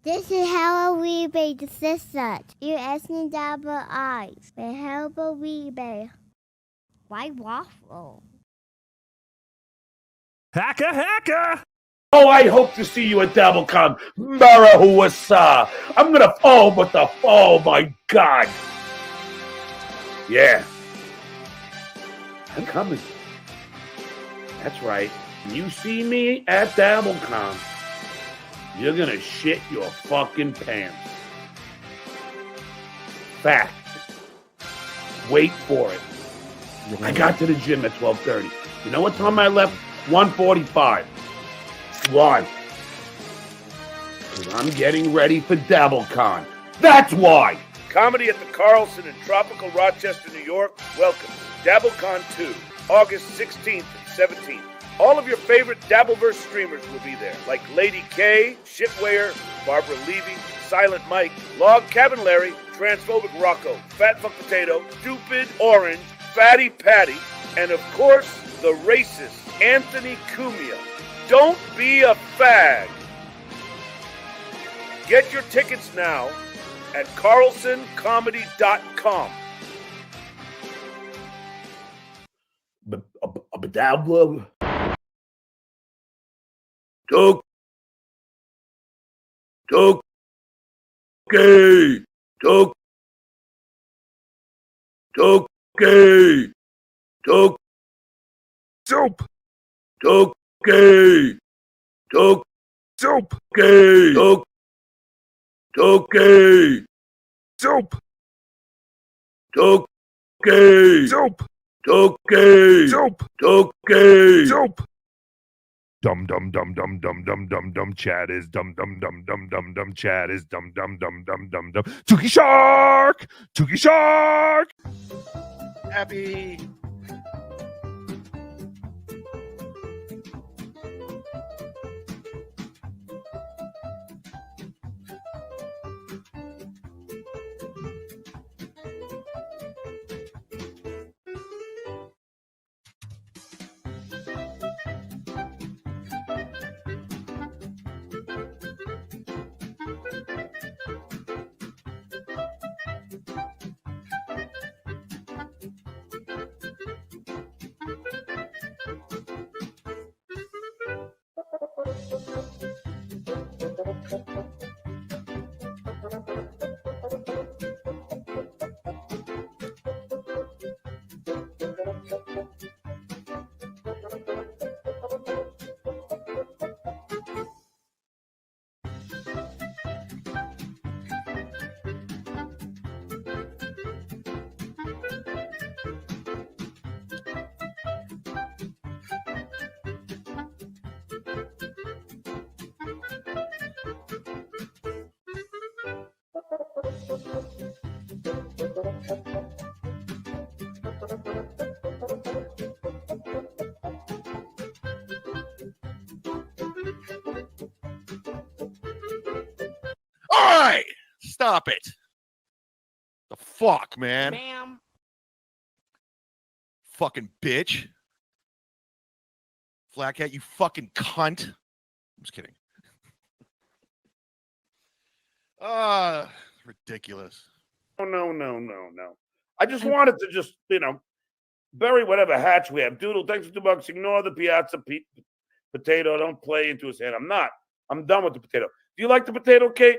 This is how we made the sisters. You're asking double eyes. We help a wee bear. Why waffle? Hacka! Oh, I hope to see you at DoubleCon. Marahuasa. I'm gonna fall with the fall, my God. Yeah. I'm coming. That's right. When you see me at DoubleCon, you're gonna shit your fucking pants. Fact. Wait for it. I got to the gym at 12:30. You know what time I left? 1:45. Why? Because I'm getting ready for DoubleCon. That's why! Comedy at the Carlson in tropical Rochester, New York welcomes DoubleCon 2, August 16th and 17th. All of your favorite Dabbleverse streamers will be there, like Lady K, Shitwear, Barbara Levy, Silent Mike, Log Cabin Larry, Transphobic Rocco, Fat Fuck Potato, Stupid Orange, Fatty Patty, and of course, the racist Anthony Cumia. Don't be a fag. Get your tickets now at carlsoncomedy.com. Dabbler. Tookie. Soup! Tookie Soup! Tookie Soup! Tookie Soup! Tookie Soup! Tookie Soup! Dum dum dum dum dum dum dum dum. Chat is dum dum dum dum dum dum. Chat is dum dum dum dum dum dum. Tookie Shark! Tookie Shark! Happy. All right, stop it. The fuck, man. Ma'am. Fucking bitch. Flackhead, you fucking cunt. I'm just kidding. Ridiculous. No. I just wanted to just, bury whatever hatch we have. Doodle, thanks for $2. Ignore the Piazza potato. Don't play into his hand. I'm not. I'm done with the potato. Do you like the potato, Kate?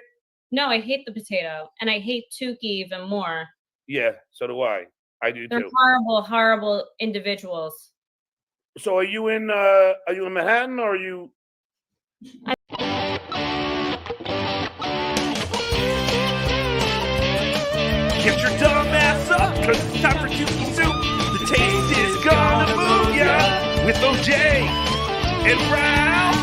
No, I hate the potato, and I hate Tookie even more. Yeah, so do I. I do They're too. horrible, horrible individuals. So are you in Manhattan or are you? Get your dumb ass up, cause it's time for Tookie Soup. The taste is gonna move ya with OJ and Ralph.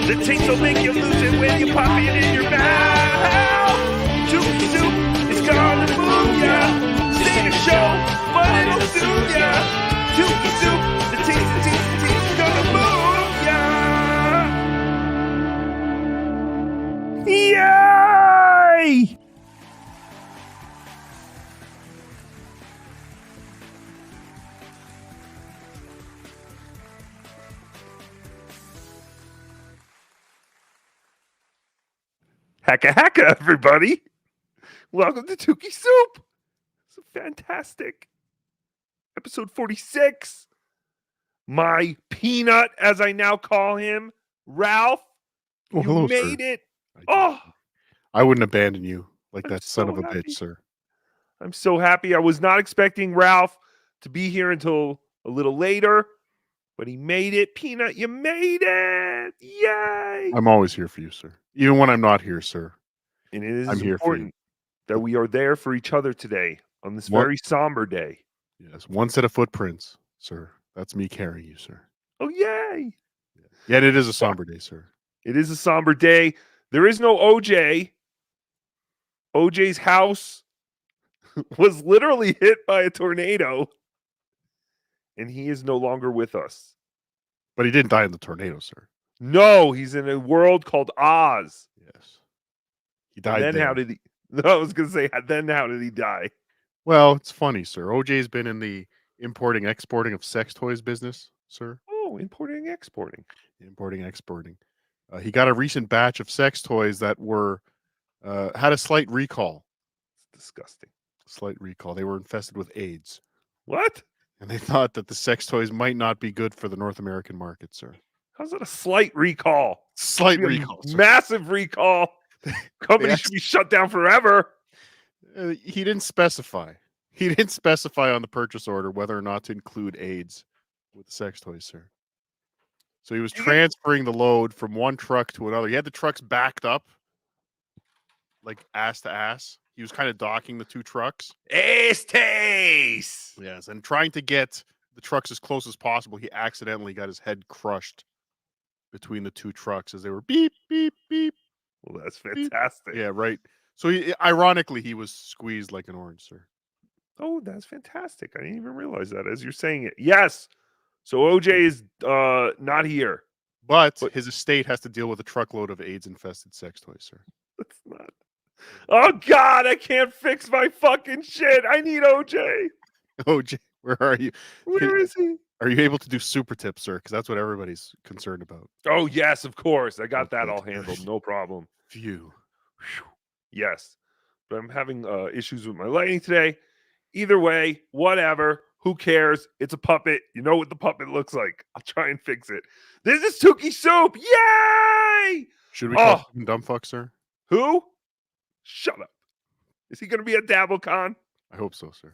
The taste will make you lose it when you pop it in your mouth. Tookie Soup is gonna move ya. This ain't a show, but it'll soothe ya. Tookie Soup, the taste is gonna move ya. Yay! Hacka, everybody. Welcome to Tookie Soup. It's a fantastic episode 46. My peanut, as I now call him, Ralph. Oh, You hello, made sir. it. Oh, I wouldn't abandon you like I'm that son so of a happy. bitch, sir. I'm so happy. I was not expecting Ralph to be here until a little later, but he made it. Peanut, you made it. Yay. I'm always here for you, sir. Even when I'm not here, sir. And it is I'm here for you. important that we are there for each other today on this What? very somber day. Yes, one set of footprints, sir. That's me carrying you, sir. Oh, yay. Yet it is a somber day, sir. It is a somber day. There is no OJ. OJ's house was literally hit by a tornado, and he is no longer with us. But he didn't die in the tornado, sir. No, he's in a world called Oz. Yes. He died And then there. how did he? No, I was going to say, then how did he die? Well, it's funny, sir. OJ's been in the importing, exporting of sex toys business, sir. Oh, importing and exporting. Importing, exporting. He got a recent batch of sex toys that were had a slight recall. It's disgusting. Slight recall. They were infested with AIDS. What? And they thought that the sex toys might not be good for the North American market, sir. How's that a slight recall? Slight A recall, sir. Massive recall. Company should be shut down forever. He didn't specify. He didn't specify on the purchase order whether or not to include AIDS with the sex toys, sir. So he was transferring the load from one truck to another. He had the trucks backed up, like ass to ass. He was kind of docking the two trucks. Taste. Yes, and trying to get the trucks as close as possible, he accidentally got his head crushed between the two trucks as they were beep, beep, beep. Well, that's fantastic. Yeah, right. So ironically, he was squeezed like an orange, sir. Oh, that's fantastic. I didn't even realize that as you're saying it. Yes. So OJ is not here. But his estate has to deal with a truckload of AIDS-infested sex toys, sir. That's not. Oh, God, I can't fix my fucking shit. I need OJ. OJ, where are you? Where is he? Are you able to do super tips, sir? Because that's what everybody's concerned about. Oh, yes, of course. I got that Okay. all handled. No problem. Phew. Whew. Yes. But I'm having issues with my lighting today. Either way, whatever. Who cares? It's a puppet. You know what the puppet looks like. I'll try and fix it. This is Tookie Soup. Yay! Should we call him dumb fuck, sir? Who? Shut up. Is he going to be at DabbleCon? I hope so, sir.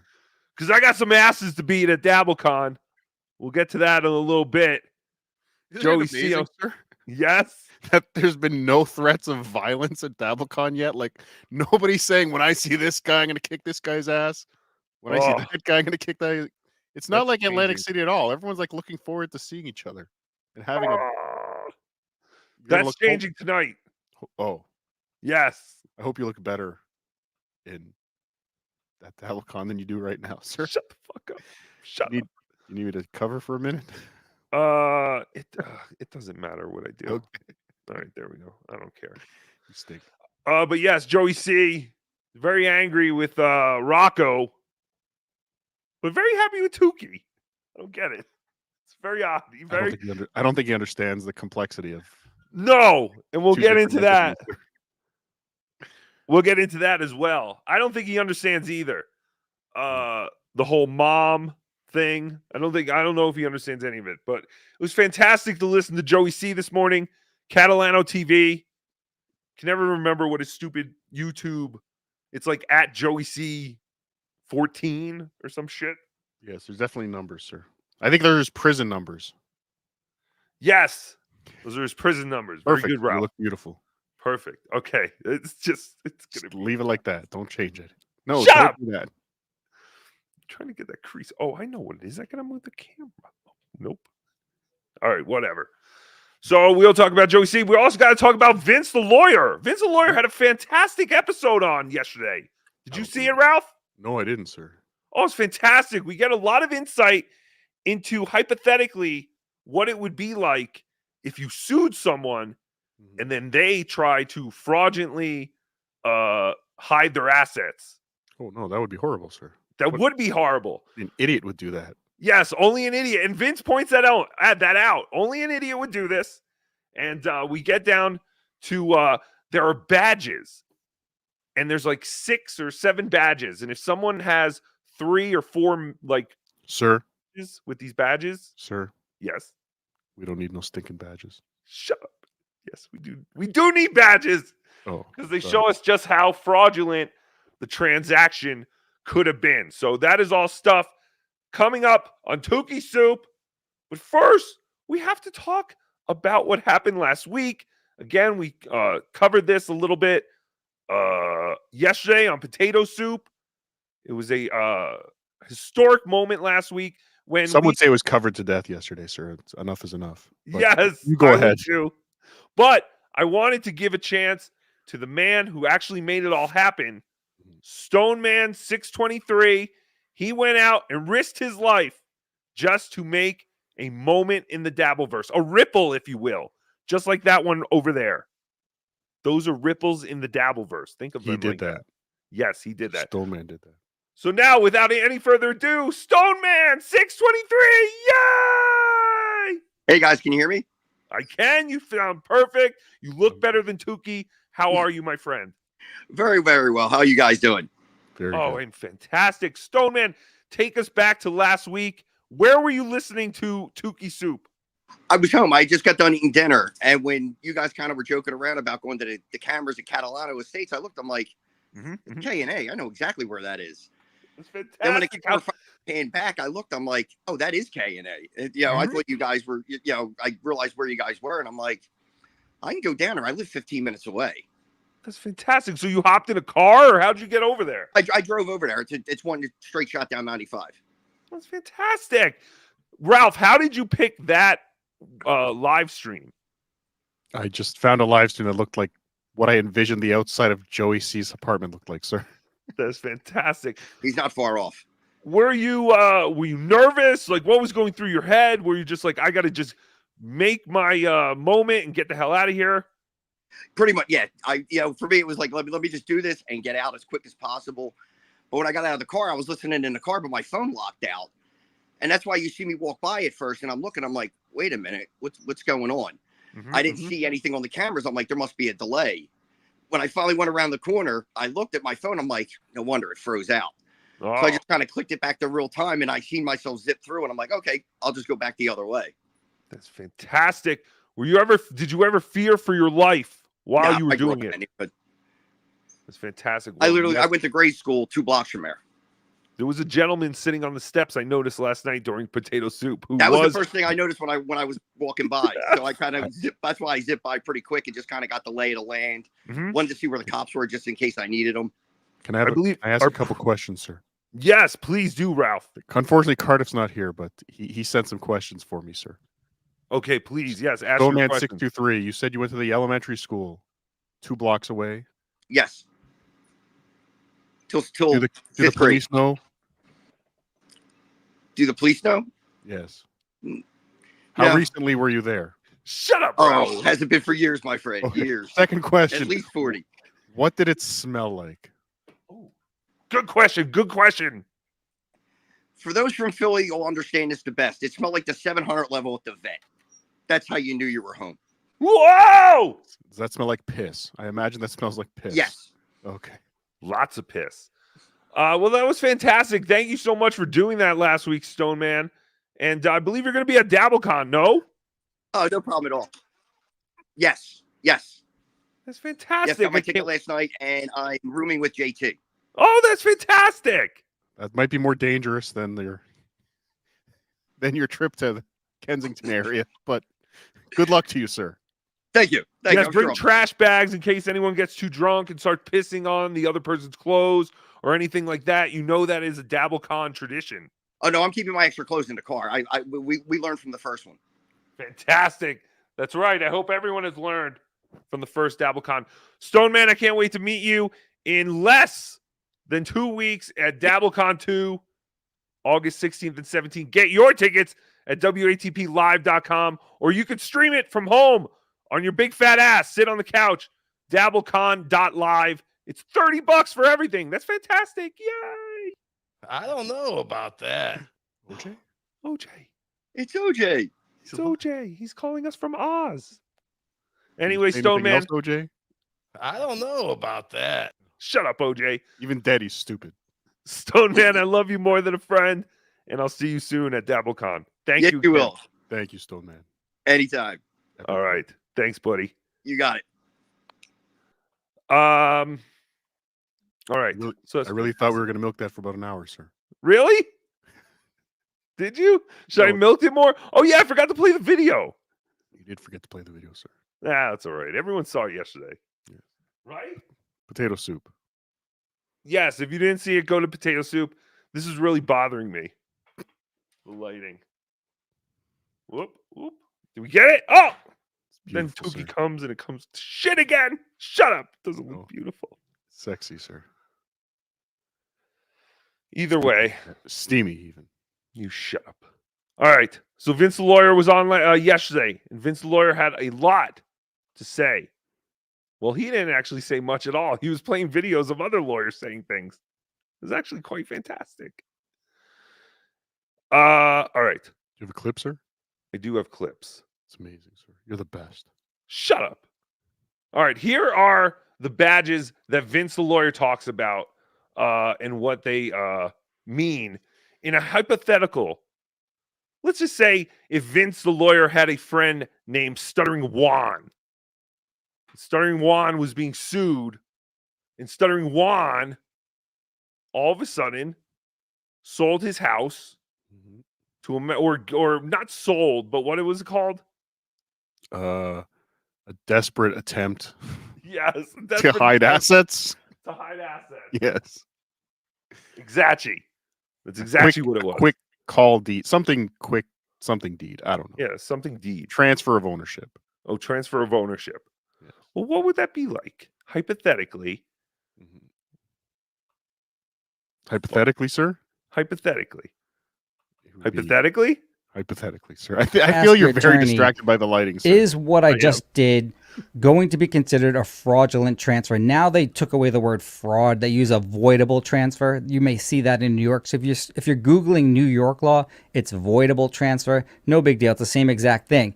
Because I got some asses to beat at DabbleCon. We'll get to that in a little bit. Isn't Joey it amazing, sir? Yes. That there's been no threats of violence at DabbleCon yet. Like, nobody's saying, when I see this guy, I'm going to kick this guy's ass. When I see that guy, I'm going to kick that. It's not like Atlantic City at all. Everyone's like looking forward to seeing each other and having That's changing tonight. Oh. Yes. I hope you look better in that DabbleCon than you do right now, sir. Shut the fuck up. Shut up. You need me to cover for a minute? It doesn't matter what I do. Okay. All right, there we go. I don't care. You stink. But yes, Joey C. Very angry with Rocco, but very happy with Tookie. I don't get it. It's very odd. I don't think he understands the complexity of. No, and we'll two get different into that. entities. We'll get into that as well. I don't think he understands either. The whole mom thing. I don't know if he understands any of it, but it was fantastic to listen to Joey C this morning. Catalano TV. Can never remember what his stupid YouTube. It's like at Joey C 14 or some shit. Yes, there's definitely numbers, sir. I think there's prison numbers. Yes. Those are his prison numbers. Very Perfect. good, Ralph. You look beautiful. Perfect. Okay. It's Just leave it like that. Don't change it. No, Shut don't up! do that. I'm trying to get that crease. Oh, I know what it is. I gotta move the camera. Oh, nope. All right, whatever. So we'll talk about Joey C. We also got to talk about Vince the lawyer. Vince the lawyer had a fantastic episode on yesterday. Did you see it, Ralph? No, I didn't, sir. Oh, it's fantastic. We get a lot of insight into hypothetically what it would be like if you sued someone and then they try to fraudulently hide their assets. Oh, no, that would be horrible, sir. That would be horrible. An idiot would do that. Yes, only an idiot. And Vince points that out. Only an idiot would do this. And we get down to there are badges, and there's like 6 or 7 badges, and if someone has 3 or 4 like Sir, with these badges, sir, yes, we don't need no stinking badges. shut up. Yes, we do. We do need badges Oh, because they sorry. show us just how fraudulent the transaction could have been. So that is all stuff coming up on Tookie Soup. But first, we have to talk about what happened last week. Again, we covered this a little bit yesterday on Potato Soup. It was a historic moment last week when Some would say it was covered to death yesterday, sir. Enough is enough. But yes, you go I would ahead. too. But I wanted to give a chance to the man who actually made it all happen, Stone Man 623. He went out and risked his life just to make a moment in the Dabbleverse, a ripple, if you will, just like that one over there. Those are ripples in the Dabbleverse. Think of them. He did like that. Yes, he did that. Stone Man did that. So now, without any further ado, Stone Man 623. Yay! Hey guys, can you hear me? I can. You sound perfect. You look better than Tookie. How are you, my friend? Very, very well. How are you guys doing? Very Oh, good. and fantastic. Stone Man, take us back to last week. Where were you listening to Tookie Soup? I was home. I just got done eating dinner. And when you guys kind of were joking around about going to the cameras at Catalano Estates, I looked, I'm like, K&A. I know exactly where that is. It's fantastic. Then when I came back, I looked, I'm like, oh, that is K&A. You know, I thought you guys were, you know, I realized where you guys were. And I'm like, I can go down there. I live 15 minutes away. That's fantastic. So you hopped in a car, or how'd you get over there? I drove over there. It's one straight shot down 95. That's fantastic. Ralph, how did you pick that live stream? I just found a live stream that looked like what I envisioned the outside of Joey C's apartment looked like, sir. That's fantastic. He's not far off. Were you nervous? Like, what was going through your head? Were you just like, I got to just make my moment and get the hell out of here? Pretty much, yeah. For me, it was like, let me just do this and get out as quick as possible. But when I got out of the car, I was listening in the car, but my phone locked out. And that's why you see me walk by at first, and I'm looking, I'm like, wait a minute, what's going on? I didn't see anything on the cameras. I'm like, there must be a delay. When I finally went around the corner, I looked at my phone. I'm like, no wonder it froze out. Oh. So I just kind of clicked it back to real time, and I seen myself zip through, and I'm like, okay, I'll just go back the other way. That's fantastic. Did you ever fear for your life while you were doing it? That's fantastic. I went to grade school 2 blocks from there. There was a gentleman sitting on the steps I noticed last night during Potato Soup. That was the first thing I noticed when I was walking by. So I kind of that's why I zipped by pretty quick and just kind of got the lay of the land. Wanted to see where the cops were just in case I needed them. Can I ask a couple questions, sir? Yes, please do, Ralph. Unfortunately, Cardiff's not here, but he sent some questions for me, sir. Okay, please. Yes, ask Stone your Man question. 623, you said you went to the elementary school 2 blocks away. Yes. Till Do the police know? Do the police know? Yes. How No. recently were you there? Shut up, Ralph. Oh, hasn't been for years, my friend. Okay. Years. Second question. At least 40. What did it smell like? Good question. Good question. For those from Philly, you'll understand this the best. It smelled like the 700 level at the vet. That's how you knew you were home. Whoa! Does that smell like piss? I imagine that smells like piss. Yes. Okay. Lots of piss. Well, that was fantastic. Thank you so much for doing that last week, Stone Man. And I believe you're going to be at DabbleCon, no? Oh, no problem at all. Yes. Yes. That's Yes, fantastic. got my ticket last night, and I'm rooming with JT. Oh, that's fantastic. That might be more dangerous than your trip to the Kensington area, but good luck to you, sir. Thank you. Yes, bring trash bags in case anyone gets too drunk and start pissing on the other person's clothes or anything like that. You know that is a DabbleCon tradition. Oh, no, I'm keeping my extra clothes in the car. We learned from the first one. Fantastic. That's right. I hope everyone has learned from the first DabbleCon. Stone Man, I can't wait to meet you in less than 2 weeks at DabbleCon 2, August 16th and 17th. Get your tickets at WATPlive.com, or you could stream it from home on your big fat ass. Sit on the couch, dabblecon.live. It's $30 for everything. That's fantastic. Yay. I don't know about that. OJ? OJ. It's OJ. It's OJ. He's calling us from Oz. Anyway, Anything Stone Man. else, OJ? I don't know about that. Shut up, OJ. Even dead, he's stupid. Stone Man, I love you more than a friend, and I'll see you soon at DabbleCon. Thank Yes, you. you Ken. will. Thank you, Stone Man. Anytime. All right. Thanks, buddy. You got it. All right. Really- So I really thought we were going to milk that for about an hour, sir. Really? Did you? Should I No. milk it more? Oh yeah, I forgot to play the video. You did forget to play the video, sir. That's all right. Everyone saw it yesterday. Yeah. Right? Potato soup. Yes, if you didn't see it, go to Potato Soup. This is really bothering me. The lighting. Whoop, whoop. Did we get it? Oh! Then Beautiful, Tookie sir. comes and it comes to shit again. Shut up. Doesn't Oh. look beautiful. Sexy, sir. Either way, Steamy, even. you shut up. All right. So Vince the Lawyer was on yesterday, and Vince the Lawyer had a lot to say. Well, he didn't actually say much at all. He was playing videos of other lawyers saying things. It was actually quite fantastic. All right. Do you have a clip, sir? I do have clips. It's amazing, sir. You're the best. Shut up. All right. Here are the badges that Vince the Lawyer talks about and what they mean in a hypothetical. Let's just say if Vince the Lawyer had a friend named Stuttering Juan. Stuttering Juan was being sued, and Stuttering Juan all of a sudden sold his house to a or not sold, but what it was called? A desperate attempt Yes, to hide assets. To hide assets. Yes. Exactly. That's exactly what it was. Quick call deed. Something quick. Something deed. I don't know. Yeah, something deed. Transfer of ownership. Oh, transfer of ownership. Yes. Well, what would that be like? Hypothetically. Hypothetically, sir. Hypothetically. It would be- Hypothetically? Hypothetically, sir. I feel Ask you're your very attorney, distracted by the lighting, sir. Is what I I am. just did going to be considered a fraudulent transfer? Now they took away the word fraud. They use avoidable transfer. You may see that in New York. So if you're Googling New York law, it's voidable transfer. No big deal. It's the same exact thing.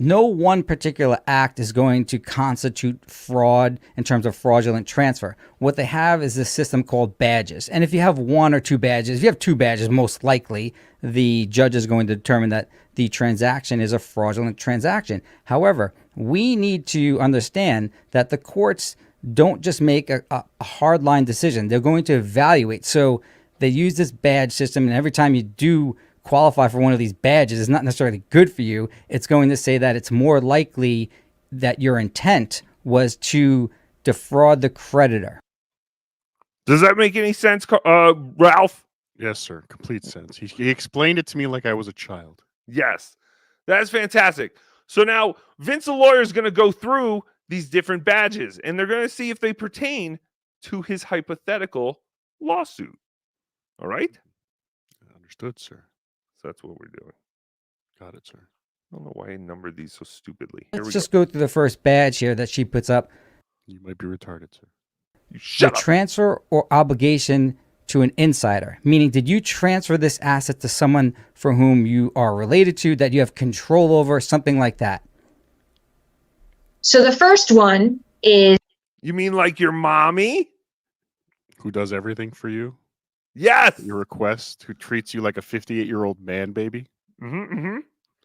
No one particular act is going to constitute fraud in terms of fraudulent transfer. What they have is this system called badges. And if you have one or two badges, if you have two badges, most likely the judge is going to determine that the transaction is a fraudulent transaction. However, we need to understand that the courts don't just make a hardline decision. They're going to evaluate. So they use this badge system, and every time you do qualify for one of these badges, it's not necessarily good for you. It's going to say that it's more likely that your intent was to defraud the creditor. Does that make any sense, Ralph? Yes, sir. Complete sense. He explained it to me like I was a child. Yes. That's fantastic. So now Vince the Lawyer is going to go through these different badges, and they're going to see if they pertain to his hypothetical lawsuit. All right? Understood, sir. So that's what we're doing. Got it, sir. I don't know why I numbered these so stupidly. Here Let's we just go through the first badge here that she puts up. You might be retarded, sir. You shut The up. transfer or obligation to an insider, meaning did you transfer this asset to someone for whom you are related to, that you have control over, something like that? So the first one is You mean like your mommy? Who does everything for you? Yes. Your request? Who treats you like a 58-year-old man baby? Mm-hmm.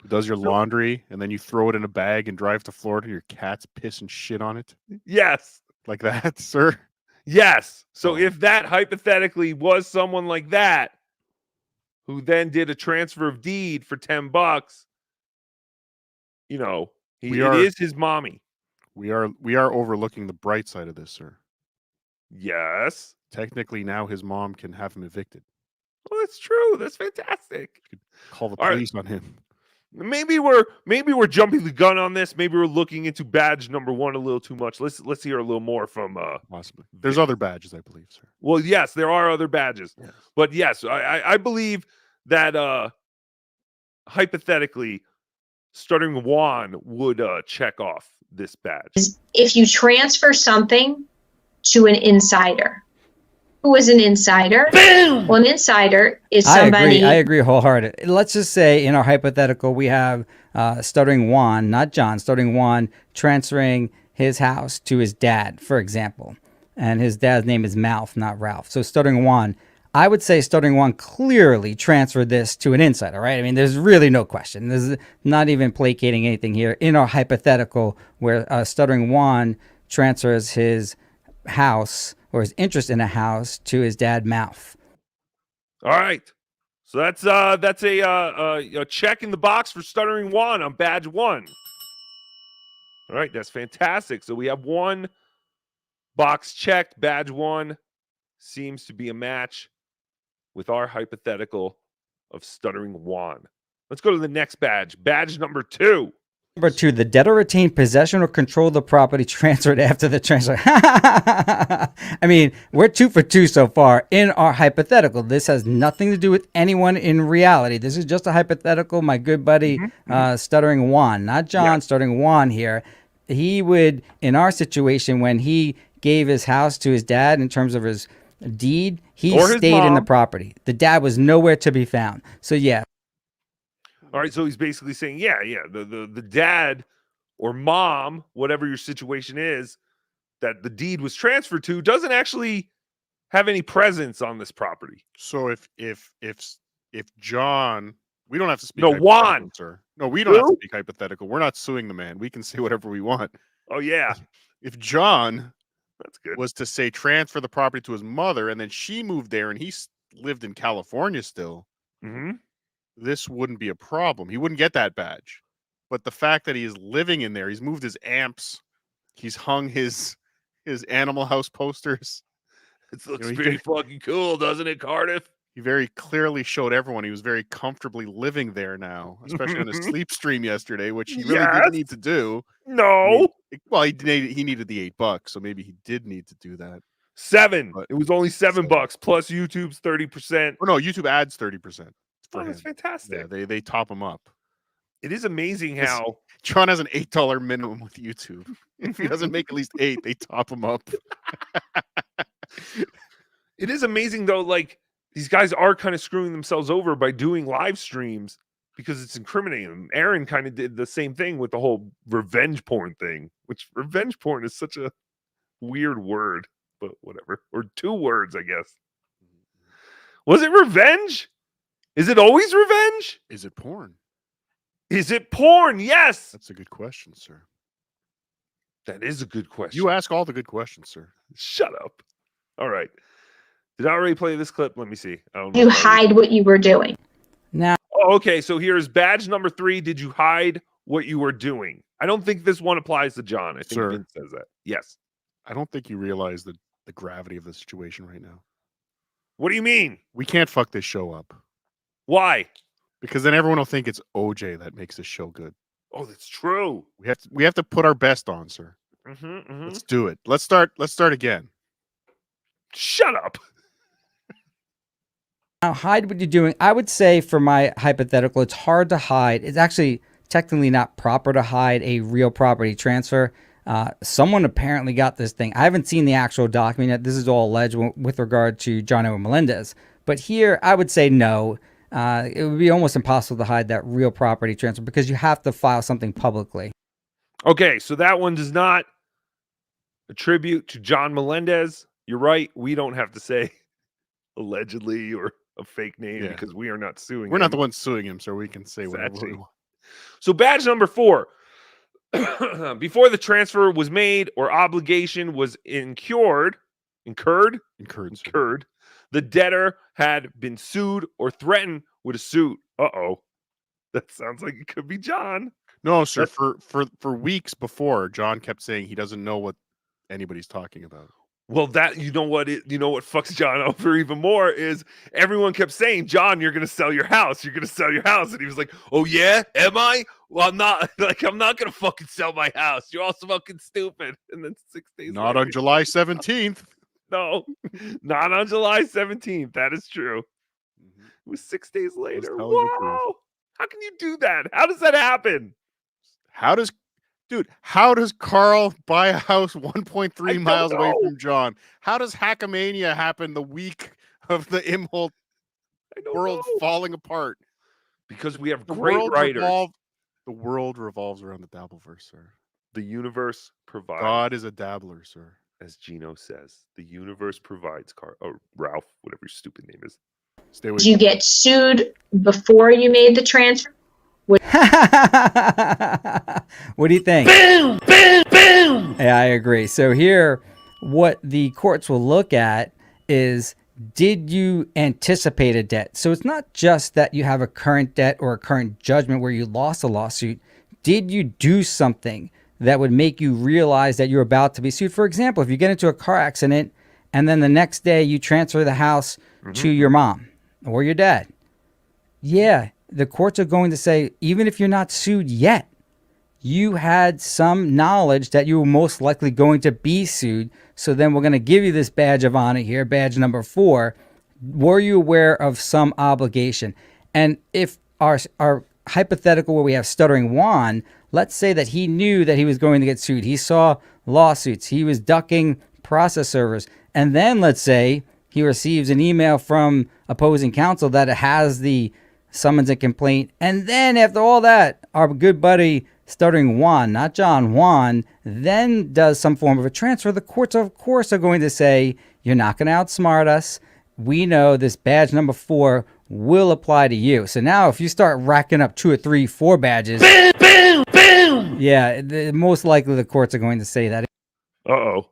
Who does your laundry and then you throw it in a bag and drive to Florida? Your cat's piss and shit on it? Yes. Like that, sir? Yes. So Oh. if that hypothetically was someone like that who then did a transfer of deed for $10, you know, it is his mommy. We are overlooking the bright side of this, sir. Yes. Technically, now his mom can have him evicted. Well, that's true. That's fantastic. Call the All right. police on him. Maybe we're jumping the gun on this. Maybe we're looking into badge number 1 a little too much. Let's hear a little more from Possibly. There's other badges, I believe, sir. Well, yes, there are other badges. Yes. But yes, I believe that hypothetically Stuttering Juan would check off this badge. if you transfer something to an insider. Who is an insider? Boom! Well, an insider is somebody. I agree wholeheartedly. Let's just say in our hypothetical, we have Stuttering Juan, not John, Stuttering Juan transferring his house to his dad, for example, and his dad's name is Malf, not Ralph. So Stuttering Juan, I would say Stuttering Juan clearly transferred this to an insider, right? I mean, there's really no question. There's not even placating anything here in our hypothetical where Stuttering Juan transfers his house or his interest in a house to his dad, Malf. All right. So that's a check in the box for Stuttering Juan on badge 1. All right, that's fantastic. So we have one box checked. Badge 1 seems to be a match with our hypothetical of Stuttering Juan. Let's go to the next badge. Badge number 2. Number 2, the debtor retained possession or control of the property transferred after the transfer. I mean, we're 2 for 2 so far in our hypothetical. This has nothing to do with anyone in reality. This is just a hypothetical. My good buddy, Stuttering Juan, not John, Stuttering Juan here. He would, in our situation, when he gave his house to his dad in terms of his deed, he stayed in the property. The dad was nowhere to be found. So yeah. All right, so he's basically saying, the dad or mom, whatever your situation is, that the deed was transferred to, doesn't actually have any presence on this property. So if John, we don't have to speak. No, Juan, sir. No, we don't have to speak hypothetical. We're not suing the man. We can say whatever we want. Oh yeah. If John, that's good, was to say transfer the property to his mother, and then she moved there, and he lived in California still. This wouldn't be a problem. He wouldn't get that badge. But the fact that he is living in there, he's moved his amps, he's hung his Animal House posters. It looks pretty fucking cool, doesn't it, Cardiff? He very clearly showed everyone he was very comfortably living there now, especially on his sleep stream yesterday, which he really didn't need to do. No. Well, he needed the $8, so maybe he did need to do that. 7. But it was only $7 plus YouTube's 30%. Oh no, YouTube adds 30%. Oh, that's fantastic. Yeah, they top him up. It is amazing how John has an $8 minimum with YouTube. If he doesn't make at least 8, they top him up. It is amazing though, like these guys are kind of screwing themselves over by doing live streams because it's incriminating them. Aaron kind of did the same thing with the whole revenge porn thing, which revenge porn is such a weird word, but whatever. Or 2 words, I guess. Was it revenge? Is it always revenge? Is it porn? Is it porn? Yes. That's a good question, sir. That is a good question. You ask all the good questions, sir. Shut up. All right. Did I already play this clip? Let me see. You hide what you were doing. Now. Oh, okay, so here's badge number 3. Did you hide what you were doing? I don't think this one applies to John. I think Vince says that. Yes. I don't think you realize the gravity of the situation right now. What do you mean? We can't fuck this show up. Why? Because then everyone will think it's OJ that makes this show good. Oh, that's true. We have to put our best on, sir. Let's do it. Let's start again. Shut up. Now, hide what you're doing. I would say for my hypothetical, it's hard to hide. It's actually technically not proper to hide a real property transfer. Someone apparently got this thing. I haven't seen the actual document yet. This is all alleged with regard to John O. Melendez. But here, I would say no. It would be almost impossible to hide that real property transfer because you have to file something publicly. Okay, so that one does not attribute to John Melendez. You're right. We don't have to say allegedly or a fake name because we are not suing him. We're not the ones suing him, so we can say whatever we want. So badge number 4. Before the transfer was made or obligation was incurred, the debtor had been sued or threatened with a suit. Uh-oh. That sounds like it could be John. No, sir. For weeks before, John kept saying he doesn't know what anybody's talking about. Well, that you know what fucks John over even more is everyone kept saying, John, you're gonna sell your house. You're gonna sell your house. And he was like, oh yeah, am I? Well, I'm not. I'm not gonna fucking sell my house. You're all fucking stupid. And then 6 days Not later, on July 17th. No, not on July 17th. That is true. It was 6 days later. Wow. How can you do that? How does that happen? How does Carl buy a house 1.3 miles away from John? How does Hackamania happen the week of the Imholt world falling apart? Because we have great writers. The world revolves around the Dabbleverse, sir. The universe provides. God is a dabbler, sir. As Gino says, the universe provides. Or Ralph, whatever your stupid name is. Stay away. Did you get sued before you made the transfer? What do you think? Boom! Boom! Boom! Yeah, I agree. So here, what the courts will look at is, did you anticipate a debt? So it's not just that you have a current debt or a current judgment where you lost a lawsuit. Did you do something that would make you realize that you're about to be sued? For example, if you get into a car accident and then the next day you transfer the house to your mom or your dad. Yeah, the courts are going to say, even if you're not sued yet, you had some knowledge that you were most likely going to be sued. So then we're going to give you this badge of honor here, badge number 4. Were you aware of some obligation? And if our hypothetical where we have Stuttering Juan, let's say that he knew that he was going to get sued. He saw lawsuits. He was ducking process servers. And then let's say he receives an email from opposing counsel that has the summons and complaint. And then after all that, our good buddy Stuttering Juan, not John, Juan, then does some form of a transfer. The courts, of course, are going to say, you're not going to outsmart us. We know this badge number 4 will apply to you. So now if you start racking up 2 or 3, 4 badges, Boom! Boom! Boom! yeah, most likely the courts are going to say that. Uh-oh.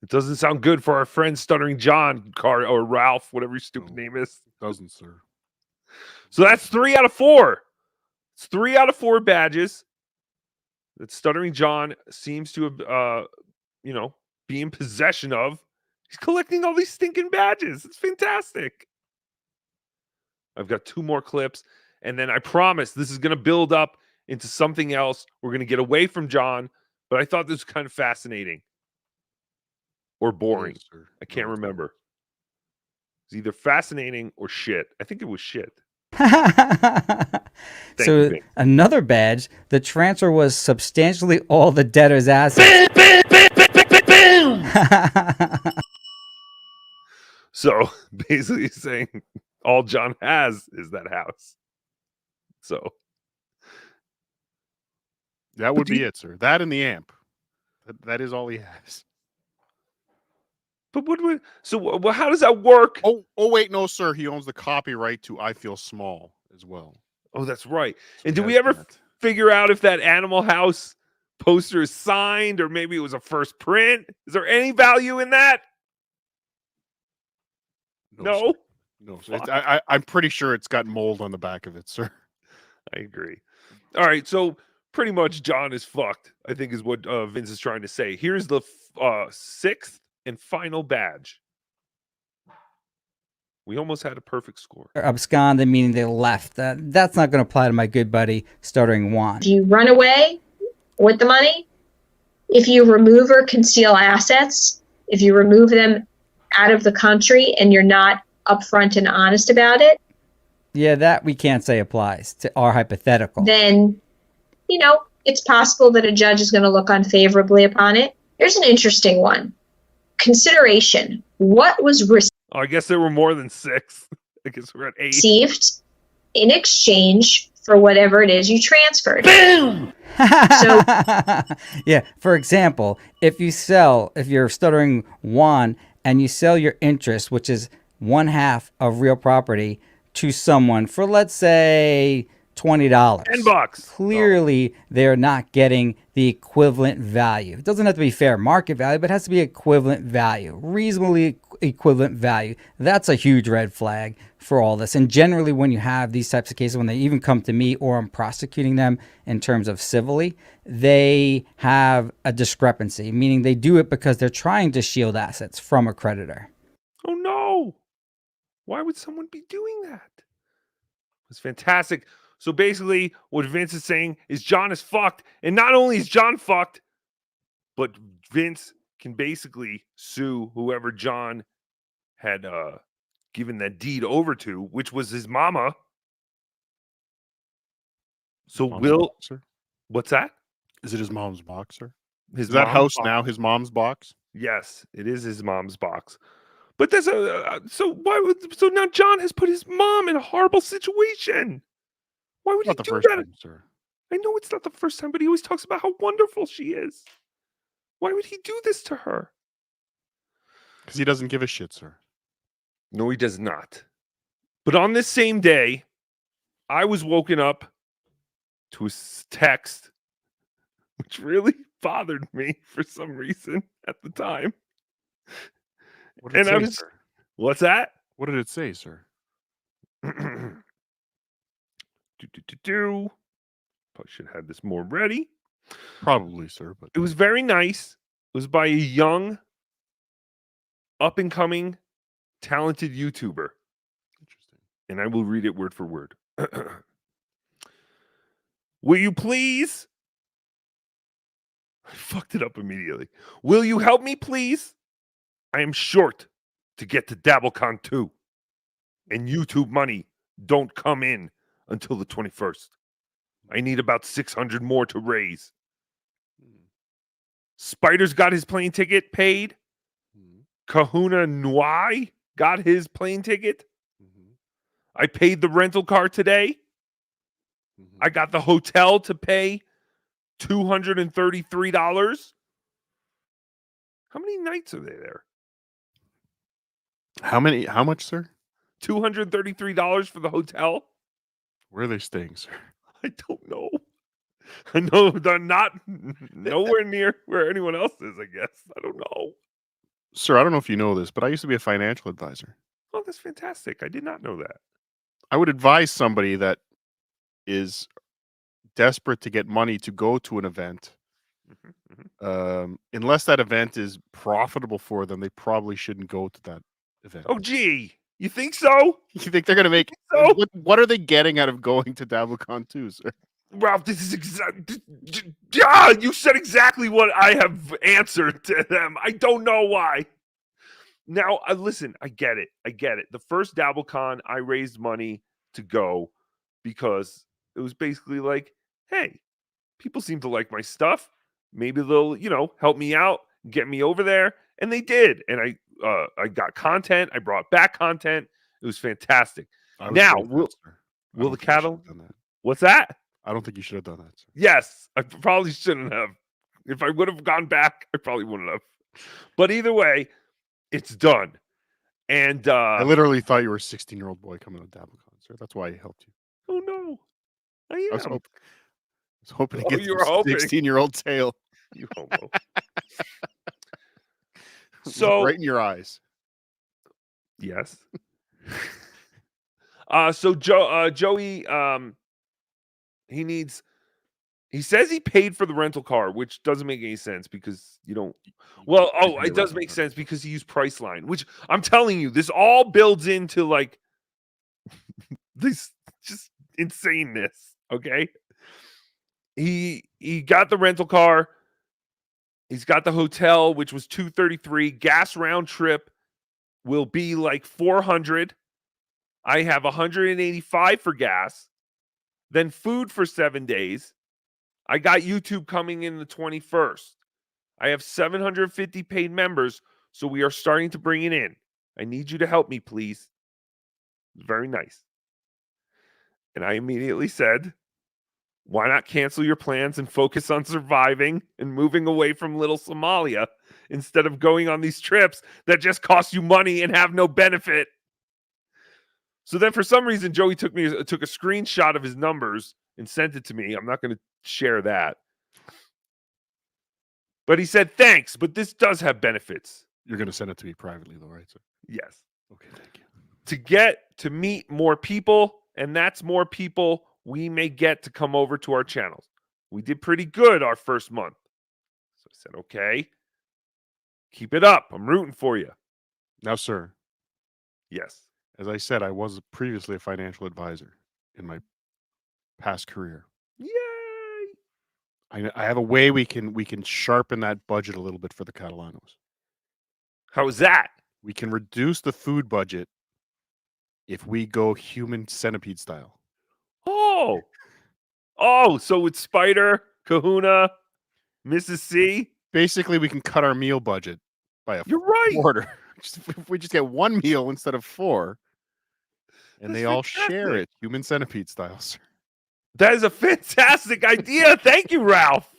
It doesn't sound good for our friend Stuttering John, or Ralph, whatever your stupid name is. It doesn't, sir. So that's 3 out of 4. It's 3 out of 4 badges that Stuttering John seems to have, be in possession of. He's collecting all these stinking badges. It's fantastic. I've got 2 more clips, and then I promise this is going to build up into something else. We're going to get away from John, but I thought this was kind of fascinating. Or boring. Yes, sir. I can't No, remember. It's either fascinating or shit. I think it was shit. So Vince. another badge, the transfer was substantially all the debtor's assets. So basically saying all John has is that house. So that would be it, sir. That and the amp. That is all he has. But well, how does that work? Oh, wait, no, sir. He owns the copyright to "I Feel Small" as well. Oh, that's right. So And did we ever figure out if that Animal House poster is signed or maybe it was a first print? Is there any value in that? No. No, sir. I'm pretty sure it's got mold on the back of it, sir. I agree. All right, so pretty much John is fucked, I think is what Vince is trying to say. Here's the 6th and final badge. We almost had a perfect score. Absconded, meaning they left. That's not going to apply to my good buddy, Stuttering Juan. If you run away with the money, if you remove or conceal assets, if you remove them out of the country and you're not upfront and honest about it, yeah, that we can't say applies to our hypothetical. Then, it's possible that a judge is going to look unfavorably upon it. Here's an interesting one. Consideration. What was I guess there were more than 6. I guess we're at 8. received in exchange for whatever it is you transferred? Boom! So, yeah, for example, if you're Stuttering Juan and you sell your interest, which is 1/2 of real property, to someone for, let's say, $20. $10. Clearly, they're not getting the equivalent value. It doesn't have to be fair market value, but it has to be equivalent value, reasonably equivalent value. That's a huge red flag for all this. And generally, when you have these types of cases, when they even come to me or I'm prosecuting them in terms of civilly, they have a discrepancy, meaning they do it because they're trying to shield assets from a creditor. Oh, no. Why would someone be doing that? It's fantastic. So basically, what Vince is saying is John is fucked. And not only is John fucked, but Vince can basically sue whoever John had given that deed over to, which was his mama. So Boxer? What's that? Is it his mom's boxer? His Is that mom's house box. now his mom's box? Yes, it is his mom's box. But that's so now John has put his mom in a horrible situation. Why would Not you the do first that? time, sir. I know it's not the first time, but he always talks about how wonderful she is. Why would he do this to her? Because he doesn't give a shit, sir. No, he does not. But on this same day, I was woken up to a text, which really bothered me for some reason at the time. What did it say, sir? What's that? What did it say, sir? Probably should have had this more ready. Probably, sir. But it was very nice. It was by a young, up-and-coming, talented YouTuber. Interesting. And I will read it word for word. Will you please? I fucked it up immediately. Will you help me, please? I am short to get to DabbleCon 2. And YouTube money don't come in until the 21st. I need about 600 more to raise. Spider's got his plane ticket paid. Kahuna Nwai got his plane ticket. I paid the rental car today. I got the hotel to pay $233. How many nights are they there? How much, sir? $233 for the hotel? Where are they staying, sir? I don't know. I know they're not nowhere near where anyone else is, I guess. I don't know. Sir, I don't know if you know this, but I used to be a financial advisor. Oh, that's fantastic. I did not know that. I would advise somebody that is desperate to get money to go to an event. Unless that event is profitable for them, they probably shouldn't go to that event. Oh, gee. You think so? You think they're going to make... So? What are they getting out of going to DabbleCon 2, sir? Ralph, this is exactly... Yeah, you said exactly what I have answered to them. I don't know why. Now, listen, I get it. The first DabbleCon, I raised money to go because it was basically like, hey, people seem to like my stuff. Maybe they'll, help me out, get me over there. And they did. And I got content. I brought back content. It was fantastic. Now, will the cattle... What's that? I don't think you should have done that, sir. Yes, I probably shouldn't have. If I would have gone back, I probably wouldn't have. But either way, it's done. And I literally thought you were a 16-year-old boy coming to DabbleCon, sir. That's why I helped you. Oh, no. I am. I was hoping to get you were hoping. 16-year-old tail. You homo. So right in your eyes. Yes. So Joey, he says he paid for the rental car, which doesn't make any sense because you don't. Well, it does make sense because he used Priceline, which I'm telling you, this all builds into like this just insaneness. Okay. He got the rental car. He's got the hotel, which was $233. Gas round trip will be like $400. I have $185 for gas. Then food for 7 days. I got YouTube coming in the 21st. I have 750 paid members, so we are starting to bring it in. I need you to help me, please. Very nice. And I immediately said, why not cancel your plans and focus on surviving and moving away from little Somalia instead of going on these trips that just cost you money and have no benefit? So then for some reason, Joey took a screenshot of his numbers and sent it to me. I'm not going to share that. But he said, thanks, but this does have benefits. You're going to send it to me privately, though, right, sir? Yes. Okay, thank you. To get to meet more people, and that's more people we may get to come over to our channels. We did pretty good our first month. So I said, okay, keep it up. I'm rooting for you. Now, sir. Yes. As I said, I was previously a financial advisor in my past career. Yay! I have a way we can sharpen that budget a little bit for the Catalanos. How is that? We can reduce the food budget if we go human centipede style. Oh, so it's Spider, Kahuna, Mrs. C. Basically, we can cut our meal budget by a quarter. If we just get one meal instead of four, and they all share it, human centipede style, sir. That is a fantastic idea. Thank you, Ralph.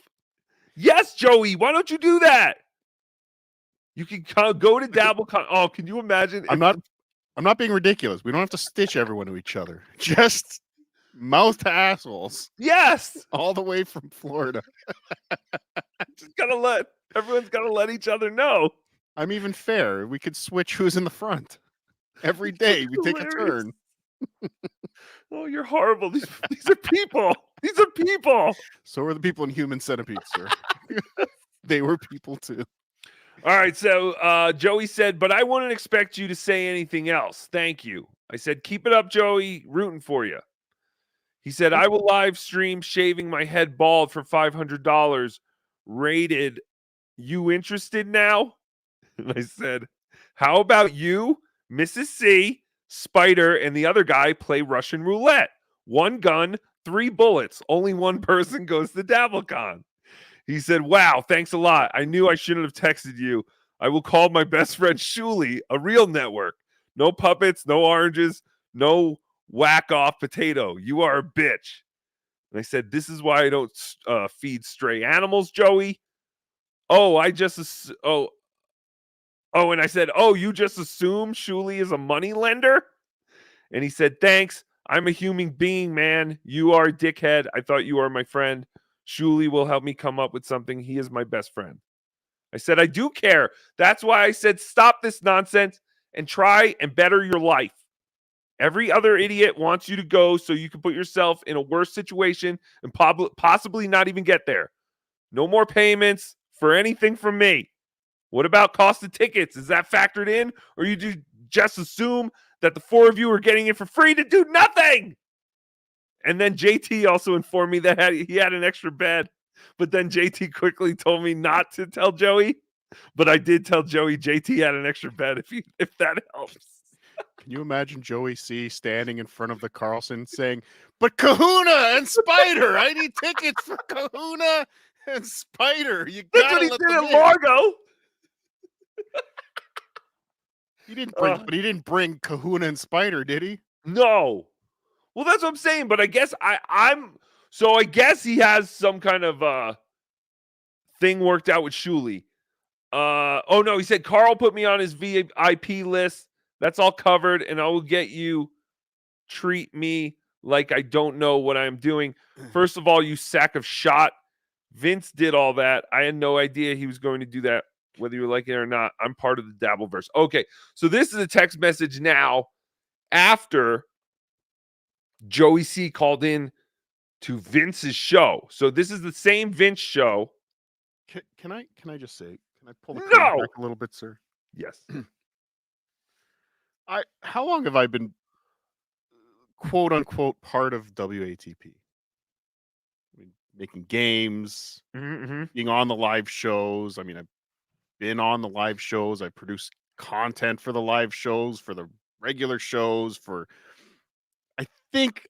Yes, Joey. Why don't you do that? You can go to DabbleCon. Oh, can you imagine? I'm not being ridiculous. We don't have to stitch everyone to each other. Just mouth to assholes Yes. all the way from Florida. Just everyone's gotta let each other know. I'm even fair. We could switch who's in the front. Every day we take a turn. Oh, you're horrible. These are people. These are people. So are the people in Human Centipede, sir. They were people too. All right, so Joey said, but I wouldn't expect you to say anything else. Thank you. I said, keep it up, Joey. Rooting for you. He said, I will live stream shaving my head bald for $500. Rated. You interested now? And I said, how about you, Mrs. C, Spider, and the other guy play Russian roulette? 1 gun, 3 bullets. Only 1 person goes to DabbleCon. He said, wow, thanks a lot. I knew I shouldn't have texted you. I will call my best friend Shuli, a real network. No puppets, no oranges, no whack off potato. You are a bitch. And I said, this is why I don't feed stray animals, Joey. Oh, and I said, oh, you just assume Shuli is a money lender? And he said, thanks. I'm a human being, man. You are a dickhead. I thought you were my friend. Shuli will help me come up with something. He is my best friend. I said, I do care. That's why I said, stop this nonsense and try and better your life. Every other idiot wants you to go so you can put yourself in a worse situation and possibly not even get there. No more payments for anything from me. What about cost of tickets? Is that factored in? Or you just assume that the 4 of you are getting it for free to do nothing? And then JT also informed me that he had an extra bed. But then JT quickly told me not to tell Joey. But I did tell Joey JT had an extra bed if that helps. Can you imagine Joey C standing in front of the Carlson saying, but Kahuna and Spider, I need tickets for Kahuna and Spider. You That's gotta what he let did them at in." Largo. He didn't bring Kahuna and Spider, did he? No. Well, that's what I'm saying. But I guess I guess he has some kind of thing worked out with Shuli. Oh no, he said Carl put me on his VIP list. That's all covered, and I will get you. Treat me like I don't know what I'm doing. First of all, you sack of shot. Vince did all that. I had no idea he was going to do that, whether you like it or not. I'm part of the Dabbleverse. Okay, so this is a text message now after Joey C called in to Vince's show. So this is the same Vince show. Can I just say, can I pull the curtain No. back a little bit, sir? Yes. How long have I been quote unquote part of WATP? I mean, making games, being on the live shows. I mean, I've been on the live shows. I produce content for the live shows, for the regular shows, I think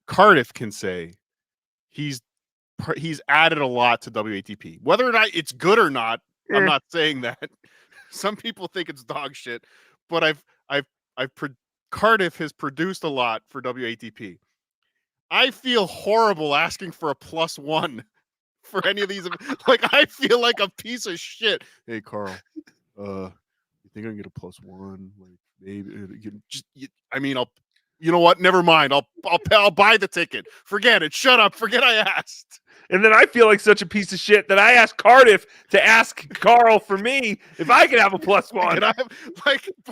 Cardiff can say he's added a lot to WATP. Whether or not it's good or not, I'm not saying that. Some people think it's dog shit, but Cardiff has produced a lot for WATP. I feel horrible asking for a +1 for any of these. Like, I feel like a piece of shit. Hey, Carl, you think I can get a +1? Like, maybe you know what? Never mind. I'll buy the ticket. Forget it. Shut up. Forget I asked. And then I feel like such a piece of shit that I asked Cardiff to ask Carl for me if I could have a +1.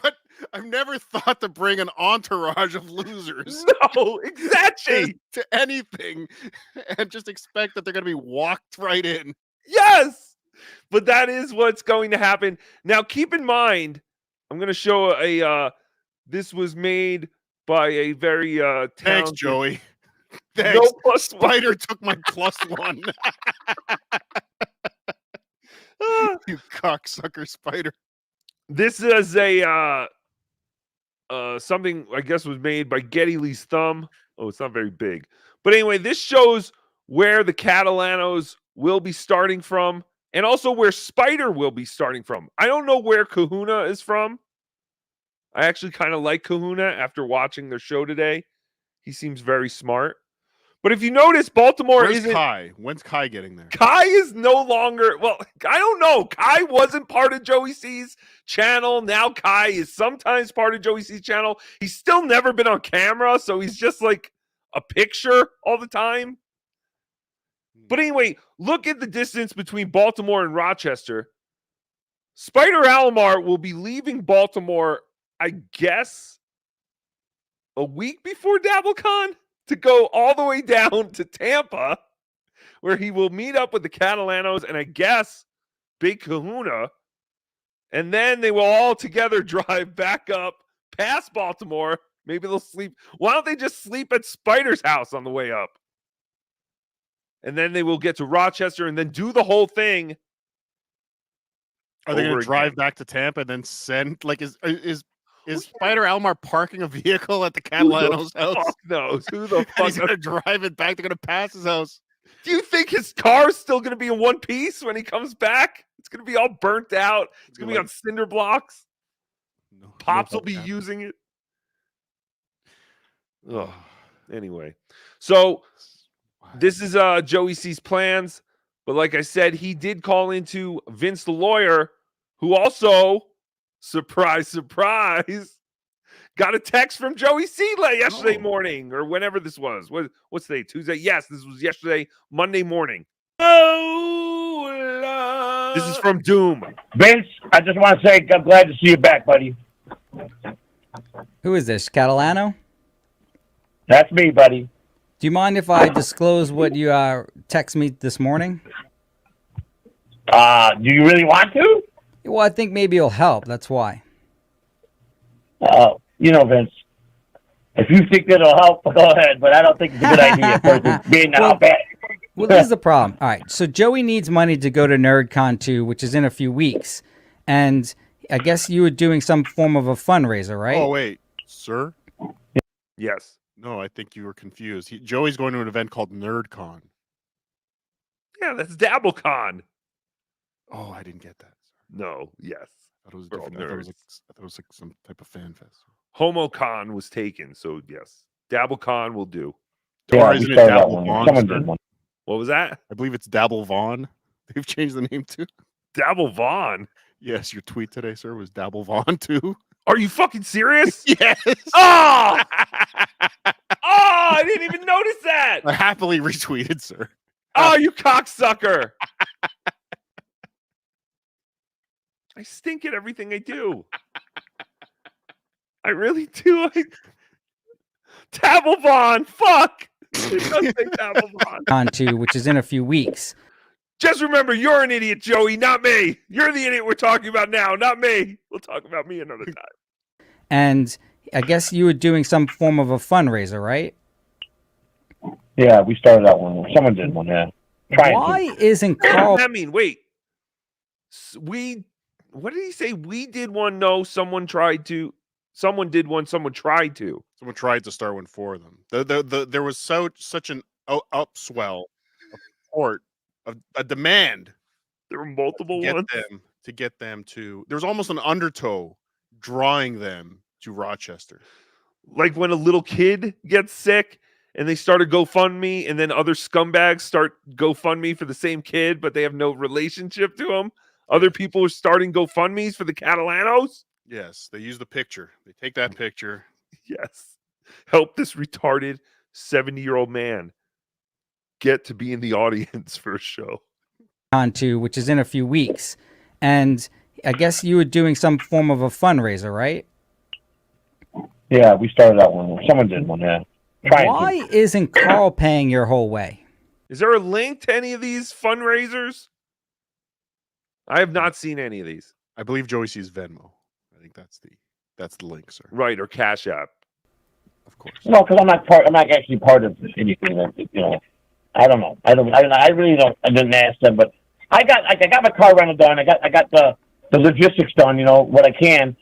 But I've never thought to bring an entourage of losers. No, exactly. to anything, and just expect that they're going to be walked right in. Yes, but that is what's going to happen. Now, keep in mind, I'm going to show this was made by a very talented... Thanks, Joey. Thanks. No Spider took my +1. You cocksucker, Spider. This is a something I guess was made by Getty Lee's Thumb. Oh, it's not very big. But anyway, this shows where the Catalanos will be starting from and also where Spider will be starting from. I don't know where Kahuna is from. I actually kind of like Kahuna after watching their show today. He seems very smart. But if you notice, Baltimore Where's isn't. Kai? When's Kai getting there? Kai is no longer. Well, I don't know. Kai wasn't part of Joey C's channel. Now Kai is sometimes part of Joey C's channel. He's still never been on camera, so he's just like a picture all the time. But anyway, look at the distance between Baltimore and Rochester. Spider Alomar will be leaving Baltimore, I guess, a week before DabbleCon to go all the way down to Tampa, where he will meet up with the Catalanos and I guess Big Kahuna. And then they will all together drive back up past Baltimore. Maybe they'll sleep. Why don't they just sleep at Spider's house on the way up? And then they will get to Rochester and then do the whole thing. Are they going over to drive again. back to Tampa and then send? Like, is Spider Alomar parking a vehicle at the Catalanos' house? Fuck knows. Who the And fuck he's going to drive it back. They're going to pass his house. Do you think his car's still going to be in one piece when he comes back? It's going to be all burnt out. It's going to be on cinder blocks. No, Pops no will be hope. using it. Ugh. Anyway, so this is Joey C's plans. But like I said, he did call into Vince the lawyer, who also, surprise, surprise, got a text from Joey C yesterday morning or whenever this was. What's today? Tuesday? Yes, this was yesterday, Monday morning. Oh, this is from Doom. Vince, I just want to say I'm glad to see you back, buddy. Who is this? Catalano? That's me, buddy. Do you mind if I disclose what you text me this morning? Do you really want to? Well, I think maybe it'll help. That's why. You know, Vince, if you think it'll help, go ahead. But I don't think it's a good idea for being how bad. Well, this is the problem. All right, so Joey needs money to go to NerdCon 2, which is in a few weeks. And I guess you were doing some form of a fundraiser, right? Oh, wait. Sir? Yes. No, I think you were confused. Joey's going to an event called NerdCon. Yeah, that's DabbleCon. Oh, I didn't get that. No, yes. I thought it was For all different. I thought nerds. it was like some type of fan fest. HomoCon was taken, so yes. DabbleCon will do. Or isn't it Dabble Vaughn? What was that? I believe it's Dabble Vaughn. They've changed the name too. Dabble Vaughn? Yes, your tweet today, sir, was Dabble Vaughn too. Are you fucking serious? Yes. Oh! I didn't even notice that. I happily retweeted, sir. Oh, you cocksucker. I stink at everything I do. I really do. Dabblevon, fuck. It does say Dabblevon. Con 2, which is in a few weeks. Just remember, you're an idiot, Joey, not me. You're the idiot we're talking about now, not me. We'll talk about me another time. And I guess you were doing some form of a fundraiser, right? Yeah, we started that one. Someone did one, yeah. Why isn't Carl... I mean, wait. What did he say? We did one. No, someone tried to. Someone did one. Someone tried to. Someone tried to start one for them. There was such an upswell of support, of a demand. There were multiple to ones get them to. There was almost an undertow drawing them to Rochester. Like when a little kid gets sick and they start a GoFundMe, and then other scumbags start GoFundMe for the same kid, but they have no relationship to him. Other people are starting GoFundMes for the Catalanos. Yes, they use the picture. They take that picture. Yes. Help this retarded 70-year-old man get to be in the audience for a show. Con 2, which is in a few weeks. And I guess you were doing some form of a fundraiser, right? Yeah, we started that one. Someone did one, yeah. Why isn't Carl paying your whole way? Is there a link to any of these fundraisers? I have not seen any of these. I believe Joey sees Venmo. I think that's the link, sir. Right, or Cash App. Of course. No, because I'm not actually part of anything. You know, I don't know. I really don't. I didn't ask them, but I got my car rental done. I got the logistics done. You know what I can.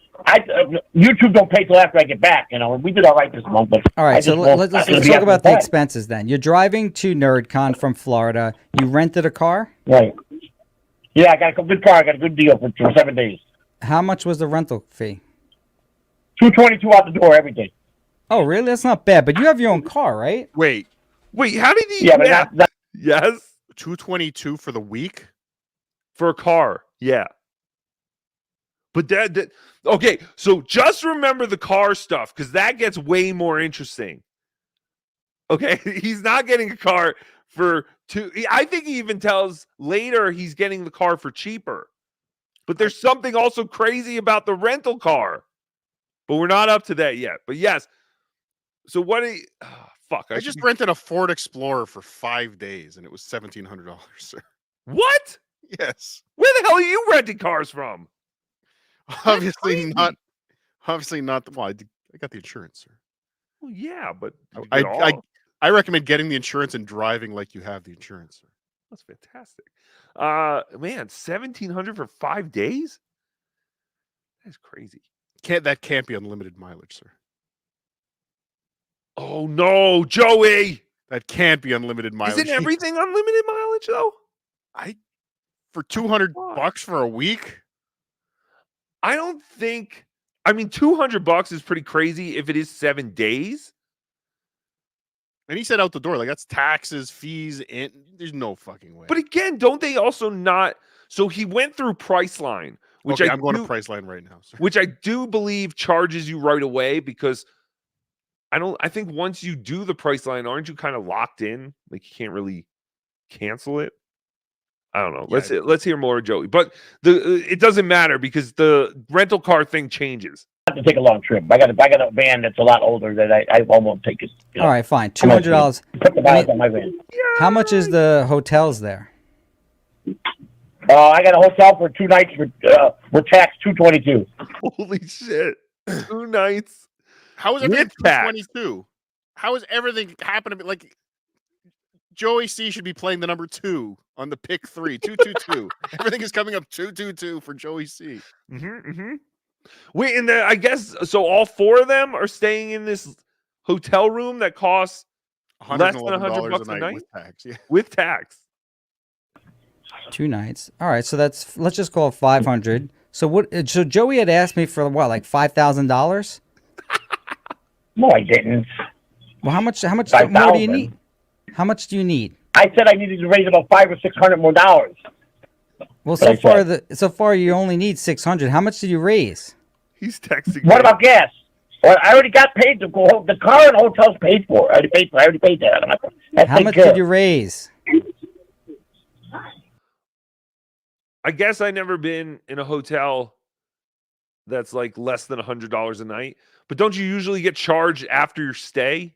YouTube don't pay till after I get back. You know, we did all right this month. But all right, so let's talk about the back. expenses then. You're driving to NerdCon from Florida. You rented a car? Right. Yeah, I got a good car. I got a good deal for 7 days. How much was the rental fee? $222 out the door every day. Oh, really? That's not bad. But you have your own car, right? Wait, Wait, how did he? Yeah, but not Yes, 222 for the week. for a car. Yeah. But that okay, so just remember the car stuff because that gets way more interesting. Okay, he's not getting a car for two. I think he even tells later he's getting the car for cheaper. But there's something also crazy about the rental car. But we're not up to that yet. But yes. So what? Fuck! I just rented a Ford Explorer for 5 days, and it was $1,700, sir. What? Yes. Where the hell are you renting cars from? Obviously not. Obviously not. Well, I got the insurance, sir. Well, yeah, but did you get all? I recommend getting the insurance and driving like you have the insurance, sir. That's fantastic. Man, 1,700 for 5 days? That's crazy. That can't be unlimited mileage, sir. Oh no, Joey! That can't be unlimited mileage. Isn't everything unlimited mileage though? For $200 for a week? I don't think. I mean, $200 is pretty crazy if it is 7 days. And he said out the door, like that's taxes, fees, and there's no fucking way. But again, don't they also not? So he went through Priceline, which I'm going to Priceline right now, sir. Which I do believe charges you right away because I think once you do the Priceline, aren't you kind of locked in? Like you can't really cancel it. I don't know. Yeah, Let's hear more of Joey. But it doesn't matter because the rental car thing changes. I have to take a long trip. I got a van that's a lot older that I won't take it. You know. All right, fine. $200. Put the miles on my van. How much is the hotels there? I got a hotel for 2 nights. We're taxed $222. Holy shit! 2 nights. How is everything 222? How is everything happening? Like Joey C should be playing the number 2 on the pick 3. 222. Everything is coming up 222 for Joey C. Wait, and I guess so. All 4 of them are staying in this hotel room that costs less than $100 a night with tax. Yeah, with tax. 2 nights. All right, so let's just call it 500. So what? So Joey had asked me for what, like $5,000? No, I didn't. Well, how much 5,000. more do you need? How much do you need? I said I needed to raise about $500 or $600 more dollars. Well, so far you only need 600. How much did you raise? He's texting. What about gas? Well, I already got paid to go. The car and the hotel's paid for. I already paid that. How much did you raise? I guess I never been in a hotel that's like less than $100 a night. But don't you usually get charged after your stay?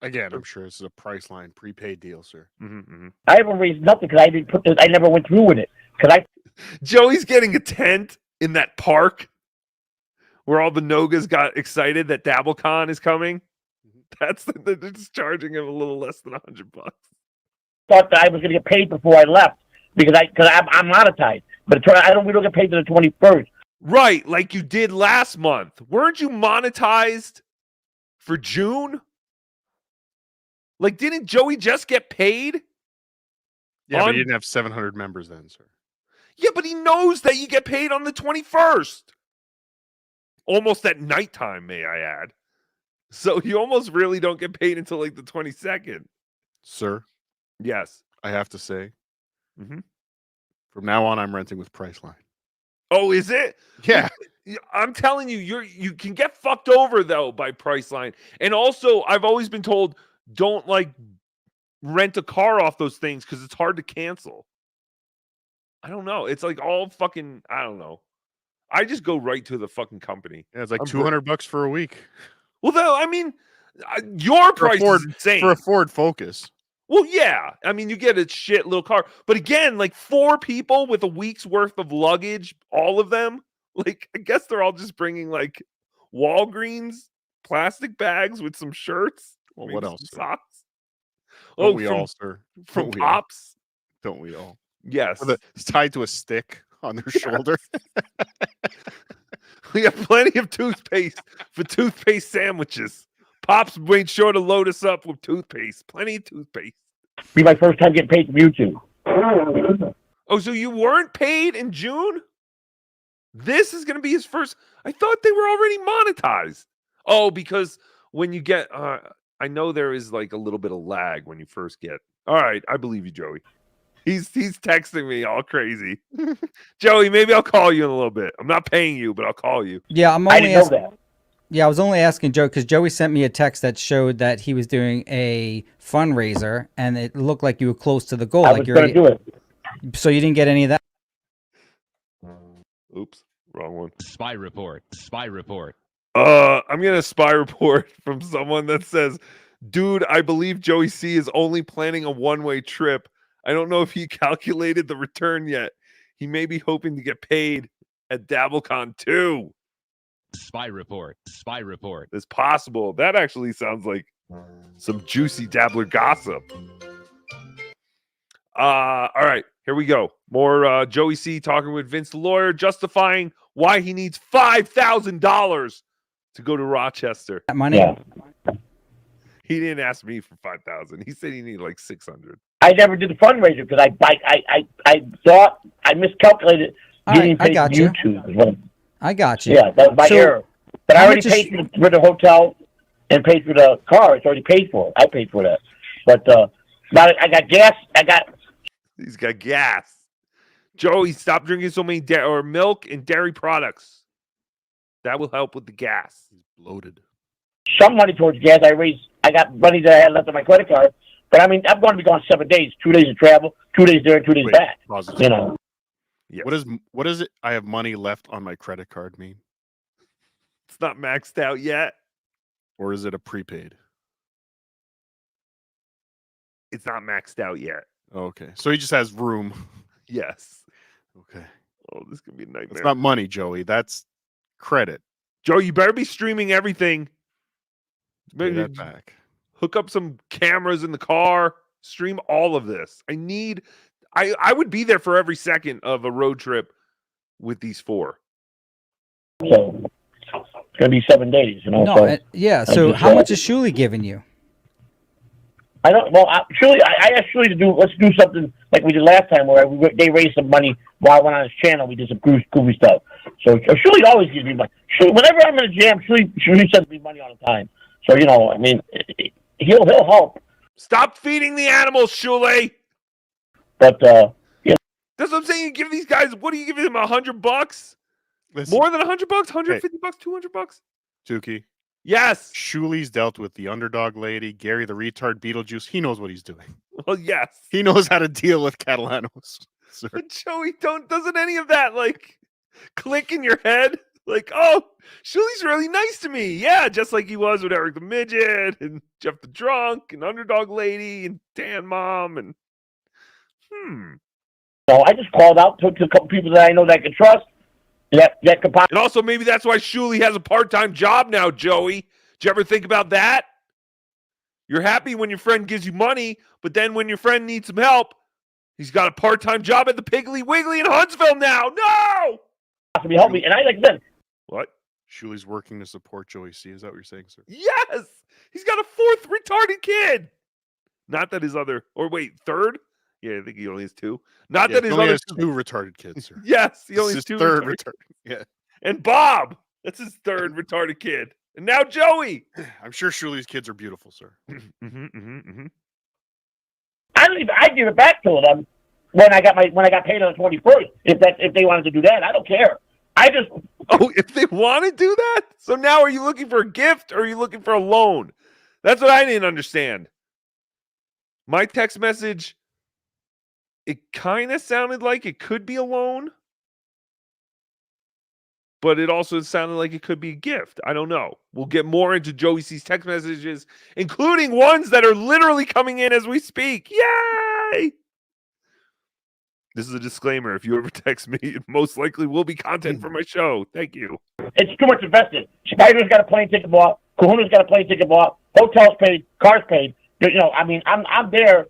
Again, I'm sure this is a Priceline prepaid deal, sir. I haven't raised nothing because I didn't put I never went through with it. Joey's getting a tent in that park where all the Nogas got excited that DabbleCon is coming. They're just charging him a little less than $100. Thought that I was going to get paid before I left because I'm monetized, but we don't get paid to the 21st. Right, like you did last month. Weren't you monetized for June? Like, didn't Joey just get paid? Yeah, but he didn't have 700 members then, sir. Yeah, but he knows that you get paid on the 21st. Almost at nighttime, may I add. So you almost really don't get paid until like the 22nd. Sir? Yes. I have to say, from now on, I'm renting with Priceline. Oh, is it? Yeah. I'm telling you, you can get fucked over, though, by Priceline. And also, I've always been told, don't, like, rent a car off those things because it's hard to cancel. I don't know. It's like all fucking, I don't know. I just go right to the fucking company. Yeah, it's like $200 for a week. Well, though, I mean, your price is insane. For a Ford Focus. Well, yeah. I mean, you get a shit little car. But again, like 4 people with a week's worth of luggage, all of them, like, I guess they're all just bringing, like, Walgreens plastic bags with some shirts. Well, what else? Socks. Don't we all, sir? From Pops. Don't we all? Yes. It's tied to a stick on their shoulder. We have plenty of toothpaste for toothpaste sandwiches. Pops made sure to load us up with toothpaste. Plenty of toothpaste. Be my first time getting paid from YouTube. Oh, so you weren't paid in June? This is going to be his first. I thought they were already monetized. Oh, because when you get, I I know there is like a little bit of lag when you first get. All right, I believe you, Joey. He's texting me all crazy. Joey, maybe I'll call you in a little bit. I'm not paying you, but I'll call you. Yeah, I'm I only didn't know asking. that. Yeah, I was only asking Joe because Joey sent me a text that showed that he was doing a fundraiser, and it looked like you were close to the goal. I Like was you're going to do it. So you didn't get any of that. Oops, wrong one. Spy report. Spy report. I'm getting a spy report from someone that says, dude, I believe Joey C is only planning a one-way trip. I don't know if he calculated the return yet. He may be hoping to get paid at DabbleCon too. Spy report. Spy report. It's possible. That actually sounds like some juicy Dabbler gossip. All right, here we go. More Joey C talking with Vince the lawyer, justifying why he needs $5,000 to go to Rochester. That money. Yeah. He didn't ask me for $5,000. He said he needed like $600. I never did the fundraiser because I thought I miscalculated All getting right, I paid got for you. YouTube. I got you. Yeah, that was my So, error. But I how already much is paid for the hotel and paid for the car. It's already paid for. I paid for that. But now I got gas. He's got gas. Joey, stop drinking so many milk and dairy products. That will help with the gas. He's bloated. some money towards gas. I got money that I had left on my credit card. But I mean, I'm going to be gone 7 days, 2 days of travel, 2 days there, 2 days Wait, back. pause it. You know, Yes. What is it? I have money left on my credit card mean, It's not maxed out yet. or is it a prepaid? It's not maxed out yet. Okay, so he just has room. Yes. Okay, Oh, this could be a nightmare. it's not money, Joey. That's credit. Joe, you better be streaming everything. Pay Maybe that back. hook up some cameras in the car. Stream all of this. I would be there for every second of a road trip with these four. so it's going to be 7 days. You know, No, so yeah. So just, how much is Shuli giving you? I don't. Well, actually, I asked Shuli to do. Let's do something like we did last time, where they raised some money while I went on his channel. We did some goofy stuff. So Shuli always gives me money. Whenever I'm in a jam, Shuli sends me money all the time. So you know, I mean, he'll help. Stop feeding the animals, Shule. But yeah, That's what I'm saying. You give these guys, what are you giving them, $100? Listen, More than $100? $150? $200? Tuki. Yes. Shuli's dealt with the underdog lady, Gary the retard, Beetlejuice. He knows what he's doing. Well, yes. He knows how to deal with Catalanos. Sir. But Joey, doesn't any of that like click in your head? Like, oh, Shuli's really nice to me. Yeah, just like he was with Eric the Midget and Jeff the Drunk and Underdog Lady and Dan Mom and so I just called out to a couple people that I know that I can trust. That could possibly. And also maybe that's why Shuli has a part-time job now, Joey. Did you ever think about that? You're happy when your friend gives you money, but then when your friend needs some help, he's got a part-time job at the Piggly Wiggly in Huntsville now. No! possibly help me. And I like I said, What? Shuli's working to support Joey C. Is that what you're saying, sir? Yes! He's got a fourth retarded kid. Not that his other, or wait, third? Yeah, I think he only has two. Not Yeah, that he his only other has two retarded kids, sir. Yes, he This only is has two his third retarded. retarded. Yeah, And Bob, that's his third retarded kid. And now Joey. I'm sure Shuli's kids are beautiful, sir. I give it back to them when I got paid on the 21st. If they wanted to do that, I don't care. I just Oh, if they want to do that? So now are you looking for a gift or are you looking for a loan? That's what I didn't understand. My text message, it kind of sounded like it could be a loan, but it also sounded like it could be a gift. I don't know. We'll get more into Joey C's text messages, including ones that are literally coming in as we speak. Yay! This is a disclaimer. If you ever text me, it most likely will be content for my show. Thank you. it's too much invested. Spider's got a plane ticket bought. Kahuna's got a plane ticket bought. Hotels paid. Cars paid. You know, I mean, I'm there.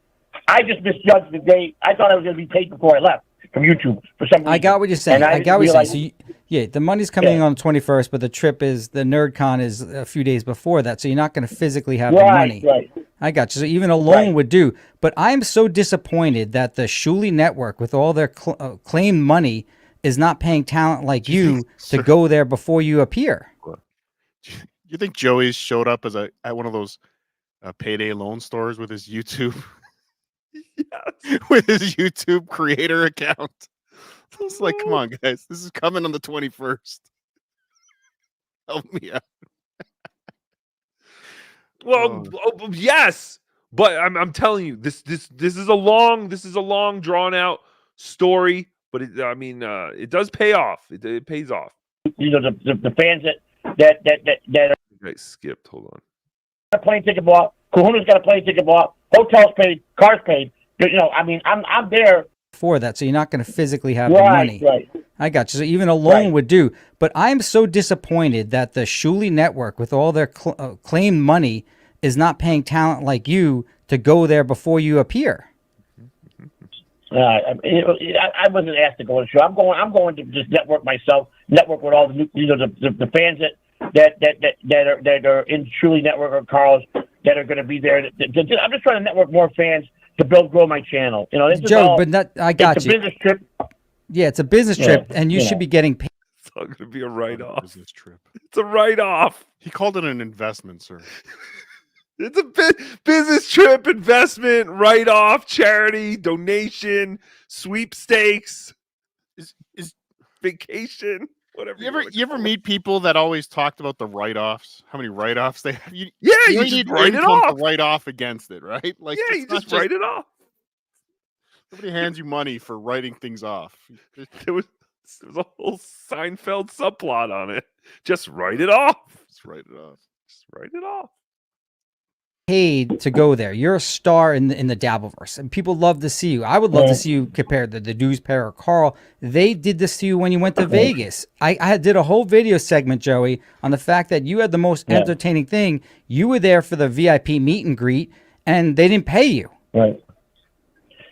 I just misjudged the date. I thought I was going to be paid before I left from YouTube for some reason. I got what you're saying. And I got what you're saying. realized- So yeah, the money's coming Yeah. on the 21st, but the NerdCon is a few days before that, so you're not going to physically have the Right, money. right. I got you. So even a loan Right. would do. But I'm so disappointed that the Shuli Network, with all their claimed money, is not paying talent like you to go there before you appear. You think Joey's showed up as at one of those Payday Loan Stores with his YouTube Yes. with his YouTube creator account. It's like, come on, guys, this is coming on the 21st. Help me out. Well, yes, but I'm telling you, this is a long drawn out story, but it does pay off. It pays off. You know, the fans that are Right, skipped. Hold on. a plane ticket bought. Kahuna's got a plane ticket bought. Hotels paid. Cars paid. You know, I mean, I'm there. For that, so you're not going to physically have the Right, money. right. I got you. So even a loan Right. would do. But I'm so disappointed that the Shuli network, with all their claimed money, is not paying talent like you to go there before you appear. I wasn't asked to go to the show. I'm going to just network myself. Network with all the the fans that are in Truly Network or Carl's that are going to be there. I'm just trying to network more fans to grow my channel. You know, this is Joe, all, but that I got it's you. a business trip. Yeah, it's a business trip, and you should be getting paid. It's not going to be a write-off. Business trip. It's a write-off. He called it an investment, sir. It's a business trip, investment, write-off, charity, donation, sweepstakes, Is vacation, whatever. you ever meet people that always talked about the write-offs? How many write-offs they have? You only just need write it income off. to write off against it, right? Like, Yeah, it's you not just write it off. Nobody hands you money for writing things off. There was a whole Seinfeld subplot on it. Just write it off. Just write it off. Just write it off. Paid to go there. You're a star in the Dabbleverse, and people love to see you. I would love to see you compared to the Dues Pair or Carl. They did this to you when you went to Vegas. I did a whole video segment, Joey, on the fact that you had the most entertaining thing. You were there for the VIP meet and greet, and they didn't pay you. Right.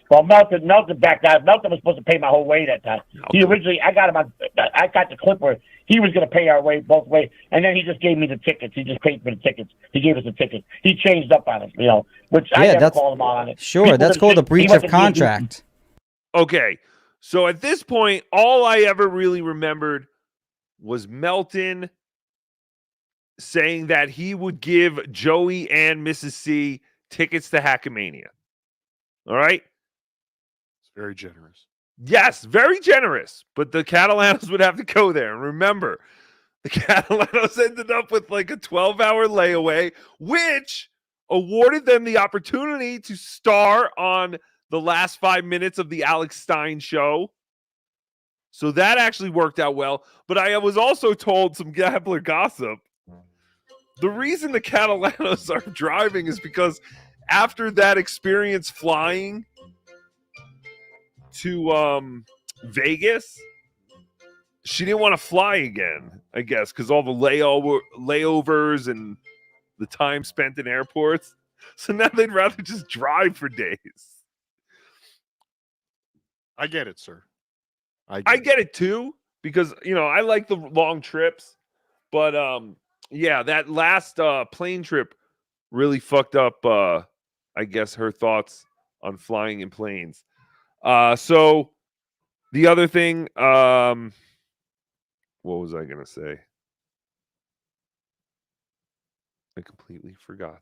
Well, Melton backed out. Melton was supposed to pay my whole way that time. He originally, I got the clip where he was going to pay our way both ways, and then he just gave me the tickets. He just paid for the tickets. He gave us the tickets. He changed up on us, you know, which I never called him on it. Sure, People that's that called a think he breach of wasn't being- contract. Okay, so at this point, all I ever really remembered was Melton saying that he would give Joey and Mrs. C tickets to Hackamania. All right? It's very generous. Yes, very generous. But the Catalanos would have to go there. And remember, the Catalanos ended up with like a 12-hour layaway, which awarded them the opportunity to star on the last 5 minutes of the Alex Stein show. So that actually worked out well. But I was also told some Gambler gossip. The reason the Catalanos are driving is because after that experience flying to Vegas, she didn't want to fly again, I guess, because all the layovers and the time spent in airports. So now they'd rather just drive for days. I get it, sir. I get it too, because I like the long trips, but yeah, that last plane trip really fucked up I guess her thoughts on flying in planes. So the other thing, what was I gonna say? I completely forgot.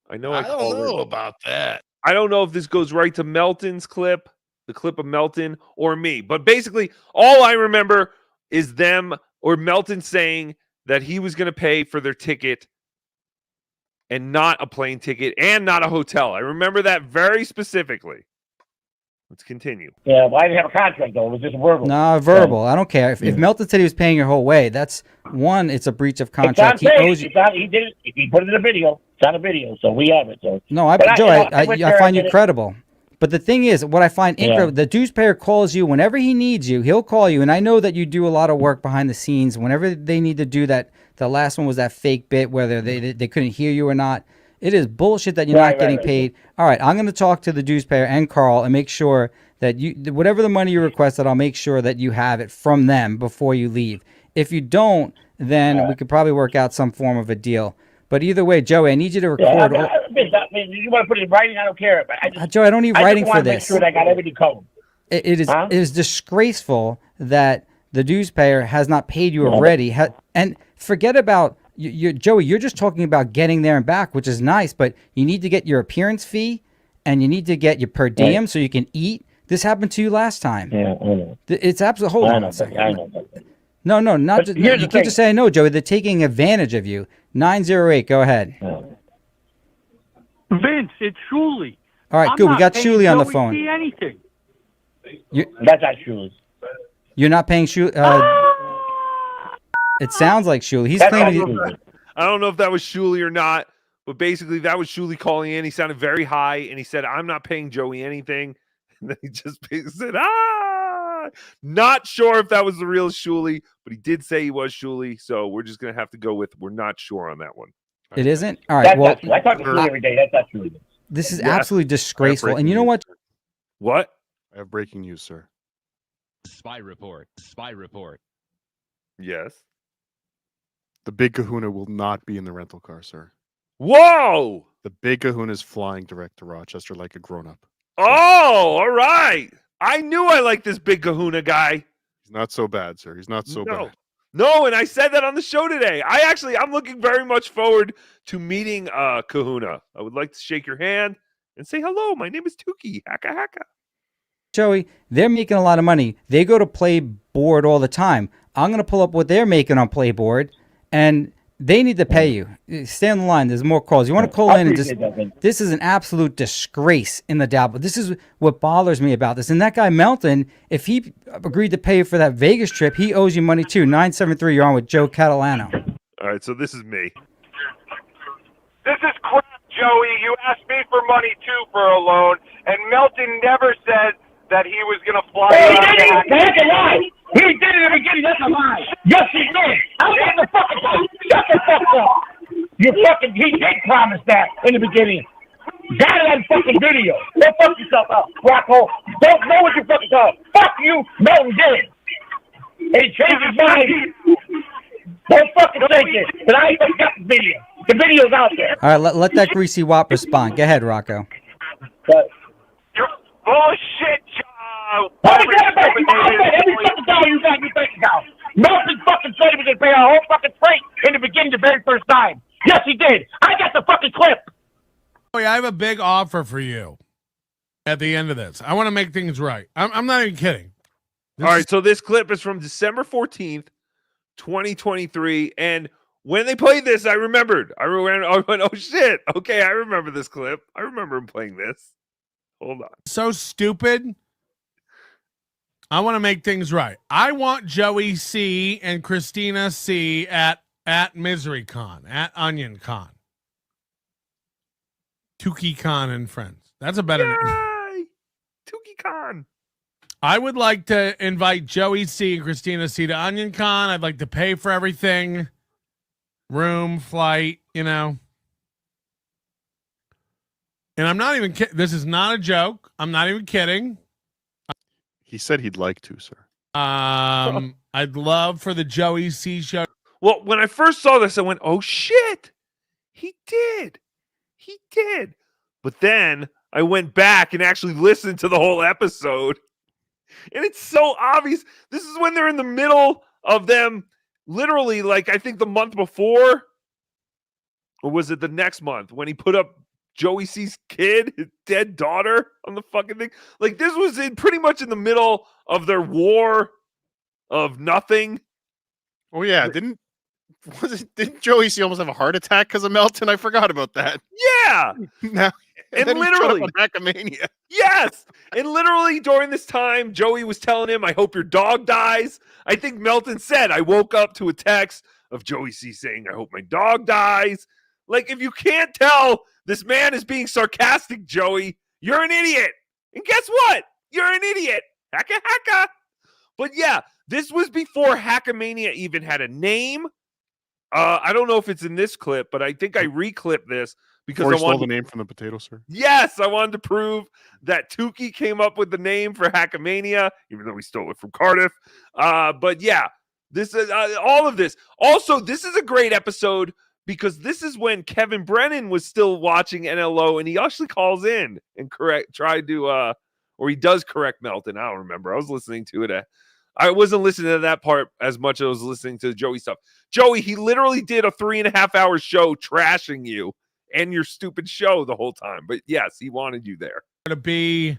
I know I don't called know her. about that. I don't know if this goes right to Melton's clip, the clip of Melton, or me. But basically, all I remember is them or Melton saying that he was going to pay for their ticket and not a plane ticket and not a hotel. I remember that very specifically. Let's continue. Yeah, well, I didn't have a contract, though. It was just verbal. No, verbal. I don't care. If Melton said he was paying your whole way, that's one, it's a breach of contract. He owes you. He did it. He put it in the video. It's on a video, so we have it. So No, But I find you credible. But the thing is, what I find incredible, the Dues Payer calls you whenever he needs you. He'll call you, and I know that you do a lot of work behind the scenes. Whenever they need to do that, the last one was that fake bit, whether they couldn't hear you or not. It is bullshit that you're not getting paid. All right, I'm going to talk to the Dues Payer and Carl and make sure that whatever the money you requested, I'll make sure that you have it from them before you leave. If you don't, then we could probably work out some form of a deal. But either way, Joey, I need you to record. You want to put it in writing? I don't care. But Joey, I don't need writing for this. Make sure that I got everything covered. It is disgraceful that the Dues Payer has not paid you already. And forget about Joey, you're just talking about getting there and back, which is nice, but you need to get your appearance fee and you need to get your per diem so you can eat. This happened to you last time. Yeah, I know. It's absolutely. Hold on a second. I know. No, not But just. here's You the can't just thing. say no, Joey. They're taking advantage of you. 908. Go ahead. Vince, it's Shuli. All right, I'm good. We not got paying Shuli on the Joey phone. C anything. That's not Shuli. You're not paying Shuli. It sounds like Shuli. He's That's claiming. not Shuli. I don't know if that was Shuli or not, but basically that was Shuli calling in. He sounded very high, and he said, "I'm not paying Joey anything." And then he just said, "Ah!" Not sure if that was the real Shuli, but he did say he was Shuli, so we're just gonna have to go with we're not sure on that one. It isn't. All right. That's Well, not Shuli. I talk to Shuli every day. That's not Shuli. this is Yeah. absolutely disgraceful. And breaking you know news, what? sir. What? I have breaking news, sir. Spy report. Spy report. Yes. The big kahuna will not be in the rental car, sir. Whoa! The big kahuna is flying direct to Rochester like a grown-up. Oh, all right. I knew I liked this big kahuna guy. He's not so bad, sir. He's not so No. bad. No, and I'm said that on the show today. I'm looking very much forward to meeting Kahuna. I would like to shake your hand and say hello. My name is Tookie. Haka haka. Joey, they're making a lot of money. They go to Playboard all the time. I'm going to pull up what they're making on Playboard, and they need to pay you. Stay on the line. There's more calls. You want to call in and just... This is an absolute disgrace in the dabble. This is what bothers me about this. And that guy Melton, if he agreed to pay for that Vegas trip, he owes you money too. 973, you're on with Joe Catalano. All right, so this is me. This is crap, Joey. You asked me for money too for a loan, and Melton never said that he was going to fly. Hey, he didn't. That's a lie. He did it in the beginning. That's a lie. Yes, he did. I'm getting the fucking time. Shut the fuck up. He did promise that in the beginning. Got it on fucking video. Don't fuck yourself up, Rocco. Don't know what you're fucking talking. Fuck you, Melton did. And he changed his mind. Don't fucking think it. But I ain't fucking got the video. The video's out there. All right, let that greasy wop respond. Go ahead, Rocco. But, You're bullshit, Joe. every fucking dollar you got in your bank account. Melton fucking said he was going to pay our whole fucking freight in the beginning the very first time. Yes, he did. I got the fucking clip. Boy, I have a big offer for you at the end of this. I want to make things right. I'm not even kidding. All right, so this clip is from December 14th, 2023. And when they played this, I remembered. I went, oh, shit. Okay, I remember this clip. I remember him playing this. Hold on. So stupid. I want to make things right. I want Joey C and Christina C at MiseryCon, at OnionCon. Tookie Con and friends. That's a better name. Yay! Tookie Con. I would like to invite Joey C and Christina C to OnionCon. I'd like to pay for everything. Room, flight, And I'm not even kidding. This is not a joke. I'm not even kidding. He said he'd like to, sir. I'd love for the Joey C show. Well, when I first saw this, I went, oh, shit. He did. He did. But then I went back and actually listened to the whole episode. And it's so obvious. This is when they're in the middle of them, literally, like, I think the month before. Or was it the next month when he put up Joey C's kid, his dead daughter on the fucking thing? Like, this was pretty much in the middle of their war of nothing. Oh yeah, didn't Joey C almost have a heart attack because of Melton? I forgot about that. Yeah. Now, And then he showed literally, up on Hackmania. yes. And literally during this time, Joey was telling him, I hope your dog dies. I think Melton said, I woke up to a text of Joey C saying, I hope my dog dies. Like, if you can't tell this man is being sarcastic, Joey, you're an idiot. And guess what? You're an idiot. Hacka hacka. But yeah, this was before Hackamania even had a name. I don't know if it's in this clip, but I think I reclipped this because Or I stole wanted the name from the potato, sir. Yes, I wanted to prove that Tookie came up with the name for Hackamania, even though we stole it from Cardiff. But yeah, this is all of this. Also, this is a great episode because this is when Kevin Brennan was still watching NLO, and he actually calls in and he does correct Melton. I don't remember. I was listening to it I wasn't listening to that part as much as I was listening to Joey stuff. Joey, he literally did a 3.5-hour show trashing you and your stupid show the whole time. But yes, he wanted you there. To be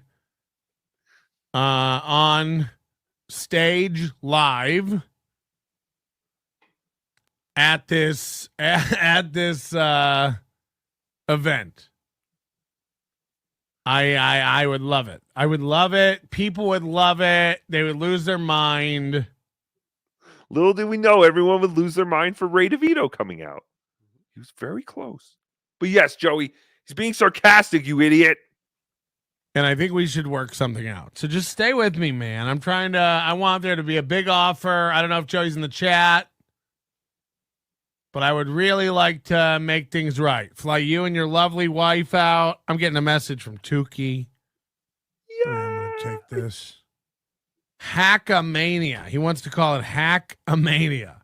on stage live at this event. I would love it. I would love it. People would love it. They would lose their mind. Little did we know everyone would lose their mind for Ray DeVito coming out. He was very close. But yes, Joey, he's being sarcastic, you idiot. And I think we should work something out. So just stay with me, man. I want there to be a big offer. I don't know if Joey's in the chat, but I would really like to make things right. Fly you and your lovely wife out. I'm getting a message from Tookie. Yeah. I'm going to take this. Hackamania. He wants to call it Hackamania.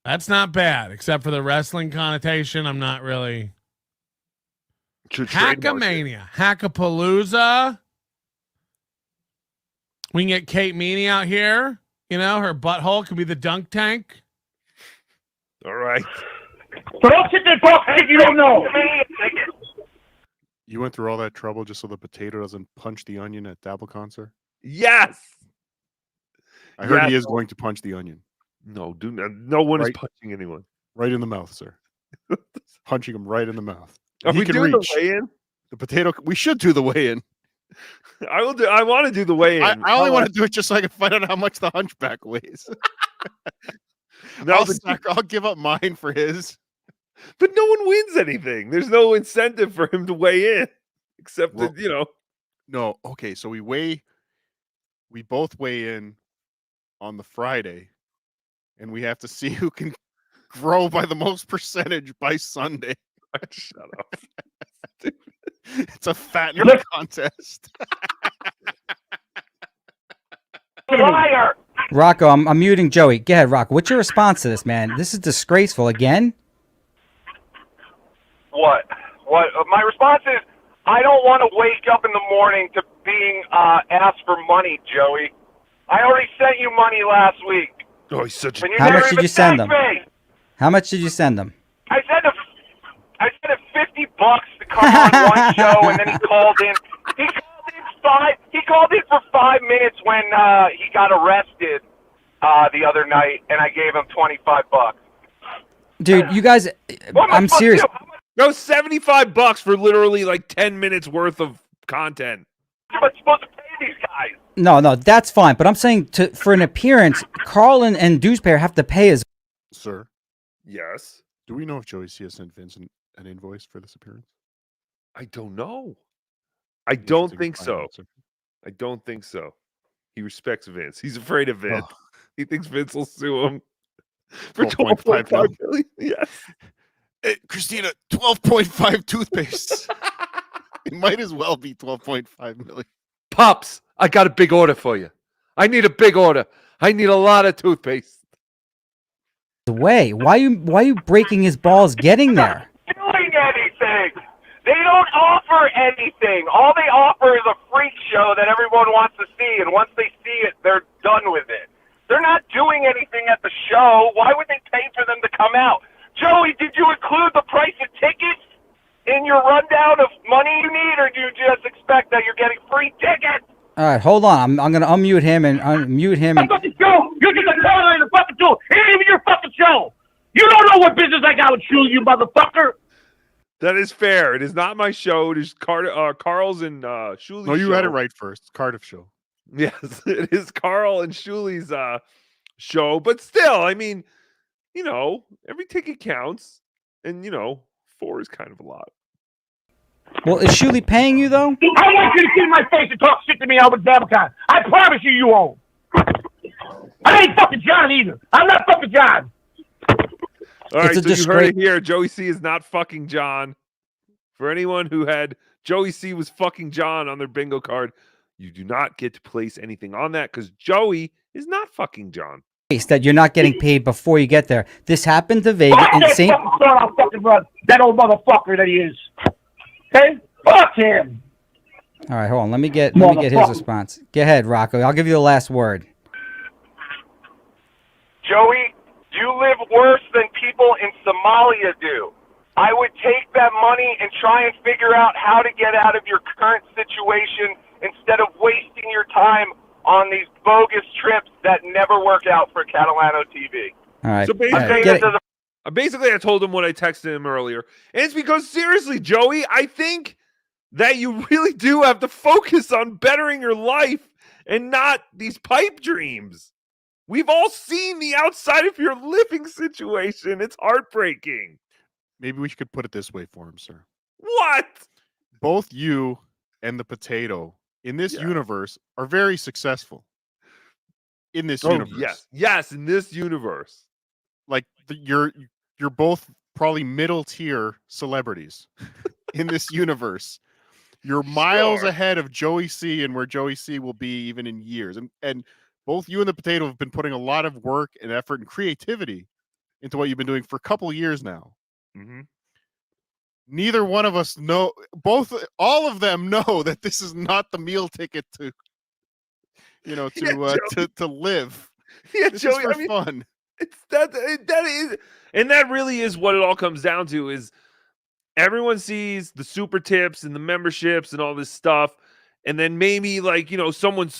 That's not bad, except for the wrestling connotation. I'm not really. Hackamania. Hackapalooza. We can get Kate Meany out here. You know, her butthole could be the dunk tank. All right. So don't sit there and talk if you don't know. You went through all that trouble just so the potato doesn't punch the onion at DabbleCon, sir? Yes. I heard he is going to punch the onion. No, no one is punching anyone. Right in the mouth, sir. Punching him right in the mouth. Are we doing the weigh-in? The potato. We should do the weigh-in. I want to do the weigh-in. I only want to do it just so I can find out how much the hunchback weighs. I'll give up mine for his. But no one wins anything. There's no incentive for him to weigh in, except that, you know. No, okay, so we both weigh in on the Friday, and we have to see who can grow by the most percentage by Sunday. Shut up. It's a fattening contest. Liar! Rocco, I'm muting Joey. Go ahead, Rocco. What's your response to this, man? This is disgraceful again. What? My response is, I don't want to wake up in the morning to being asked for money, Joey. I already sent you money last week. Oh, he's such a... How much did you send them? How much did you send them? I sent him $50 to come on one show, and then he called in. He called in for 5 minutes when he got arrested the other night, and I gave him $25. Dude, you guys, I'm serious. No, $75 for literally like 10 minutes worth of content. You're supposed to pay these guys. No, that's fine. But I'm saying for an appearance, Carl and Dewspair have to pay as. Sir. Yes. Do we know if Joey C has sent Vince an invoice for this appearance? I don't know. I don't think so. I don't think so. He respects Vince. He's afraid of Vince. Oh. He thinks Vince will sue him for $12.5 million. Yes. Hey, Christina, 12.5 toothpaste. It might as well be 12.5 million. Pops, I got a big order for you. I need a big order. I need a lot of toothpaste. Why are you breaking his balls getting there? Doing anything. They don't offer anything. All they offer is a freak show that everyone wants to see, and once they see it, they're done with it. They're not doing anything at the show. Why would they pay for them to come out? Joey, did you include the price of tickets in your rundown of money you need, or do you just expect that you're getting free tickets? All right, hold on. I'm gonna unmute him and unmute him. Fucking show. You're just a caller in the fucking show. It ain't even your fucking show. You don't know what business I got with you, you motherfucker. That is fair. It is not my show. It is Carl's and Shuli's. No, you show. had it right first. It's Cardiff show. Yes, it is Carl and Shuli's show. But still, I mean, you know, every ticket counts, and you know, 4 is kind of a lot. Well, is Shuli paying you though? I want you to see my face and talk shit to me out with DabbleCon. I promise you won't. I ain't fucking John either. I'm not fucking John. All right, so you heard it here. Joey C is not fucking John. For anyone who had Joey C was fucking John on their bingo card, you do not get to place anything on that because Joey is not fucking John. That you're not getting paid before you get there. This happened to Vegas. I'll fucking run. That old motherfucker that he is. Okay? Fuck him. All right, hold on. Let me get his response. Go ahead, Rocco. I'll give you the last word. Joey, you live worse than people in Somalia do. I would take that money and try and figure out how to get out of your current situation instead of wasting your time on these bogus trips that never work out for Catalano TV. All right. So basically, I told him what I texted him earlier. And it's because, seriously, Joey, I think that you really do have to focus on bettering your life and not these pipe dreams. We've all seen the outside of your living situation. It's heartbreaking. Maybe we could put it this way for him, sir. What? Both you and the potato in this universe are very successful. In this universe. Yes, in this universe. Like you're both probably middle tier celebrities in this universe. You're miles ahead of Joey C and where Joey C will be even in years. And both you and the potato have been putting a lot of work and effort and creativity into what you've been doing for a couple years now. Mm-hmm. Neither one of us know. All of them know that this is not the meal ticket to, to live. Yeah, this Joey, is for fun. It's that is, and that really is what it all comes down to. Is everyone sees the super tips and the memberships and all this stuff, and then maybe someone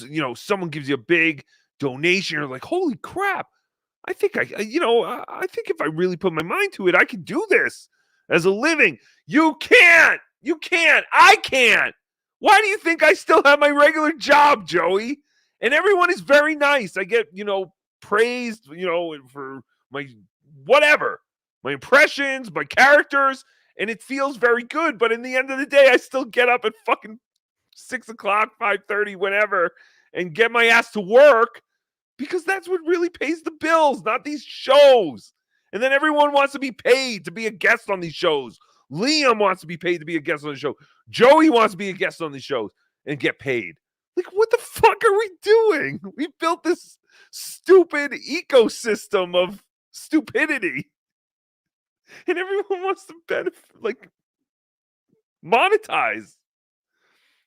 gives you a big donation. You're like, holy crap! I think I think if I really put my mind to it, I could do this as a living. You can't. I can't. Why do you think I still have my regular job, Joey? And everyone is very nice. I get, praised, for my whatever, my impressions, my characters, and it feels very good. But in the end of the day, I still get up at fucking 6 o'clock, 5:30, whenever, and get my ass to work because that's what really pays the bills, not these shows. And then everyone wants to be paid to be a guest on these shows. Liam wants to be paid to be a guest on the show. Joey wants to be a guest on these shows and get paid. Like, what the fuck are we doing? We built this stupid ecosystem of stupidity. And everyone wants to benefit, monetize.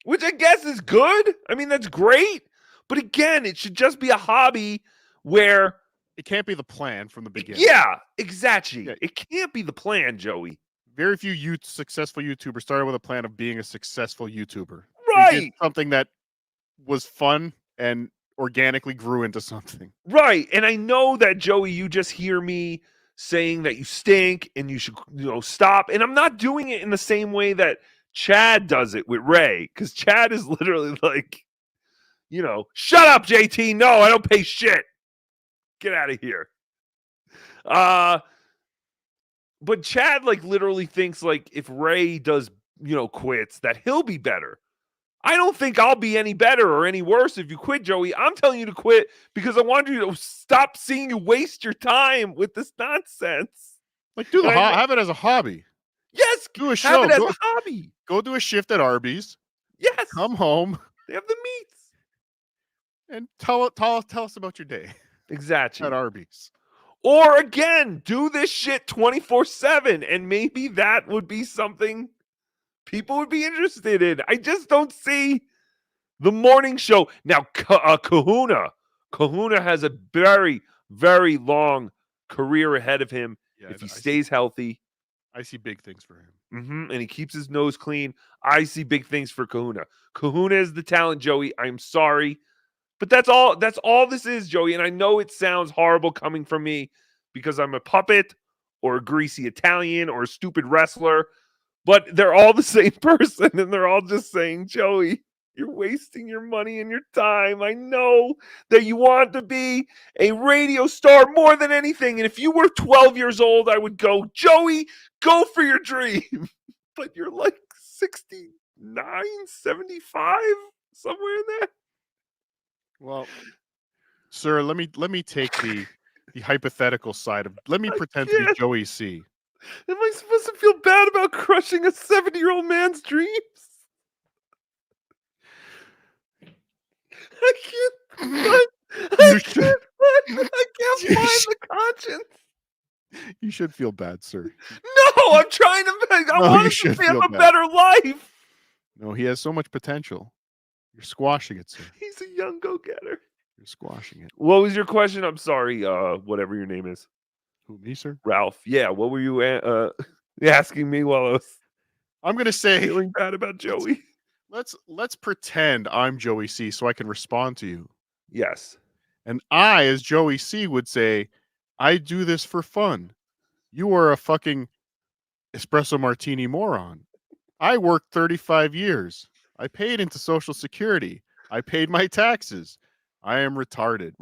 Which I guess is good. I mean, that's great. But again, it should just be a hobby where... It can't be the plan from the beginning. Yeah, exactly. Yeah. It can't be the plan, Joey. Very few successful YouTubers started with a plan of being a successful YouTuber. Right. They did something that was fun and organically grew into something. Right. And I know that, Joey, you just hear me saying that you stink and you should, stop. And I'm not doing it in the same way that Chad does it with Ray. Because Chad is literally like, shut up, JT. No, I don't pay shit. Get out of here. But Chad literally thinks if Ray does, quits, that he'll be better. I don't think I'll be any better or any worse if you quit, Joey. I'm telling you to quit because I want you to stop seeing you waste your time with this nonsense. Have it as a hobby. Yes, do a show. Have it as a hobby. Go do a shift at Arby's. Yes. Come home. They have the meats. And tell us about your day. Exactly. At Arby's. Or again, do this shit 24/7, and maybe that would be something people would be interested in. I just don't see the morning show. Now, Kahuna has a very, very long career ahead of him if he stays healthy. I see big things for him. Mm-hmm. And he keeps his nose clean. I see big things for Kahuna. Kahuna is the talent, Joey. I'm sorry. But that's all this is, Joey. And I know it sounds horrible coming from me because I'm a puppet or a greasy Italian or a stupid wrestler. But they're all the same person. And they're all just saying, Joey, you're wasting your money and your time. I know that you want to be a radio star more than anything. And if you were 12 years old, I would go, Joey, go for your dream. But you're 69, 75, somewhere in there. Well, sir, let me take the hypothetical side of. Let me pretend to be Joey C. Am I supposed to feel bad about crushing a 70-year-old man's dreams? I can't. I can't find the conscience. You should feel bad, sir. No, I'm trying to. I want him to have a better life. No, he has so much potential. You're squashing it, sir. He's a young go-getter. You're squashing it. What was your question? I'm sorry. Whatever your name is. Who, me, sir? Ralph. Yeah. What were you asking me while I was I'm gonna say feeling bad about Joey? Let's pretend I'm Joey C so I can respond to you. Yes. And I, as Joey C, would say, I do this for fun. You are a fucking espresso martini moron. I worked 35 years. I paid into Social Security. I paid my taxes. I am retired.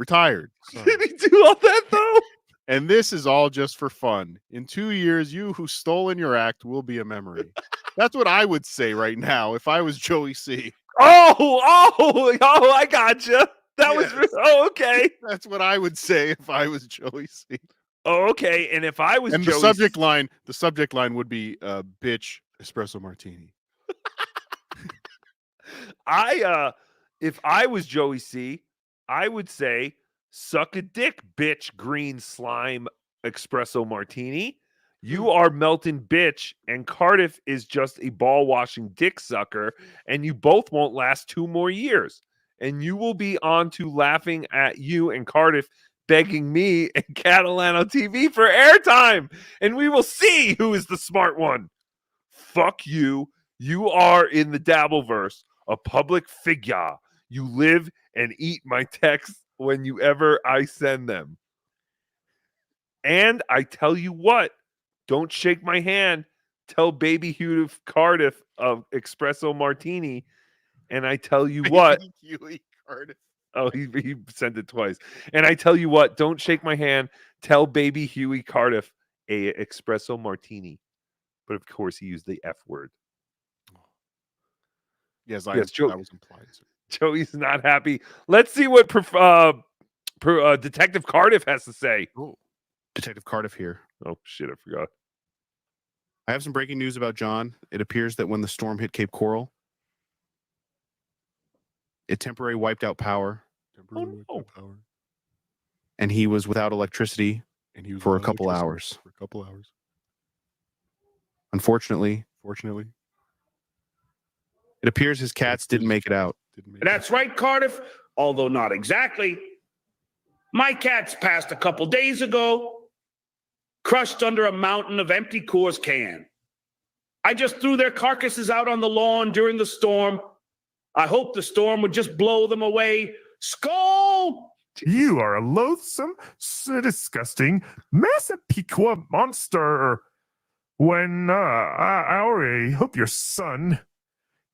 Sorry. Did he do all that though? And this is all just for fun. In 2 years, you who stole in your act will be a memory. That's what I would say right now if I was Joey C. Oh, I gotcha. That was okay. That's what I would say if I was Joey C. Oh, okay. And if I was And Joey the subject line would be bitch espresso martini. If I was Joey C, I would say suck a dick, bitch, green slime espresso martini. You are Melton bitch, and Cardiff is just a ball washing dick sucker, and you both won't last 2 more years. And you will be on to laughing at you and Cardiff begging me and Catalano TV for airtime, and we will see who is the smart one. Fuck you. You are in the Dabbleverse, a public figure. You live and eat my texts whenever I send them. And I tell you what, don't shake my hand. Tell baby Hugh Cardiff of Espresso Martini. And I tell you what. Huey Cardiff. Oh, he sent it twice. And I tell you what, don't shake my hand. Tell baby Huey Cardiff a Espresso Martini. But of course, he used the F word. Yes, That was implied. Sir. Joey's not happy. Let's see what Detective Cardiff has to say. Oh, Detective Cardiff here. Oh, shit, I forgot. I have some breaking news about John. It appears that when the storm hit Cape Coral, it temporarily wiped out power. And he was without electricity for a couple hours. Unfortunately, it appears his cats didn't make it out. That's right, Cardiff, although not exactly. My cats passed a couple days ago, crushed under a mountain of empty Coors can. I just threw their carcasses out on the lawn during the storm. I hoped the storm would just blow them away. Skull! You are a loathsome, disgusting, Massapequa monster. When I hope your son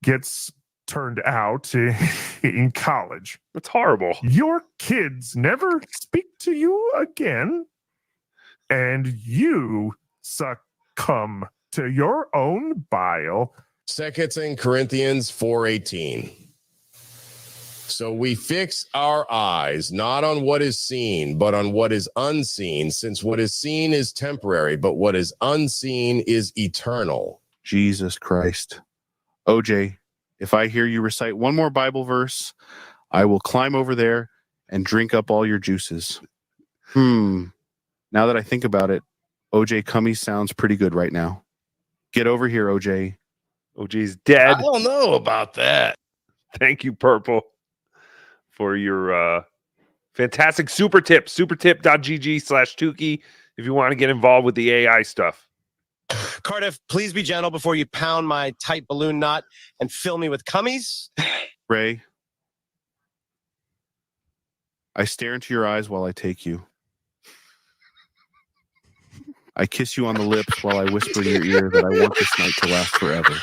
gets turned out in college. That's horrible. Your kids never speak to you again, and you succumb to your own bile. 2 Corinthians 4:18. So we fix our eyes not on what is seen, but on what is unseen, since what is seen is temporary, but what is unseen is eternal. Jesus Christ. OJ, if I hear you recite one more Bible verse, I will climb over there and drink up all your juices. Now that I think about it, OJ Cummy sounds pretty good right now. Get over here, OJ. OJ's dead. I don't know about that. Thank you, Purple, for your fantastic super tip. Supertip.gg/Tookie if you want to get involved with the AI stuff. Cardiff, please be gentle before you pound my tight balloon knot and fill me with cummies. Ray, I stare into your eyes while I take you. I kiss you on the lips while I whisper in your ear that I want this night to last forever.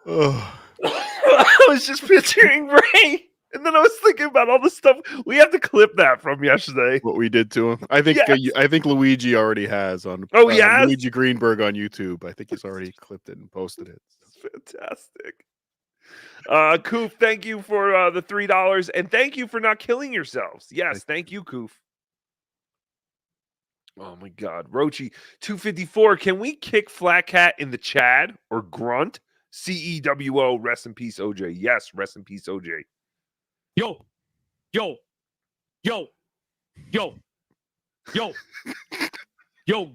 I was just picturing Ray, and then I was thinking about all the stuff. We have to clip that from yesterday. What we did to him. I think I think Luigi already has on. Oh, yeah, Luigi Greenberg on YouTube. I think he's already clipped it and posted it. Fantastic. Koof, thank you for the $3, and thank you for not killing yourselves. Yes, thank you, Koof. Oh my God, Rochi 254. Can we kick Flat Cat in the Chad or Grunt? CEWO. Rest in peace, OJ. Yes, rest in peace, OJ. Yo,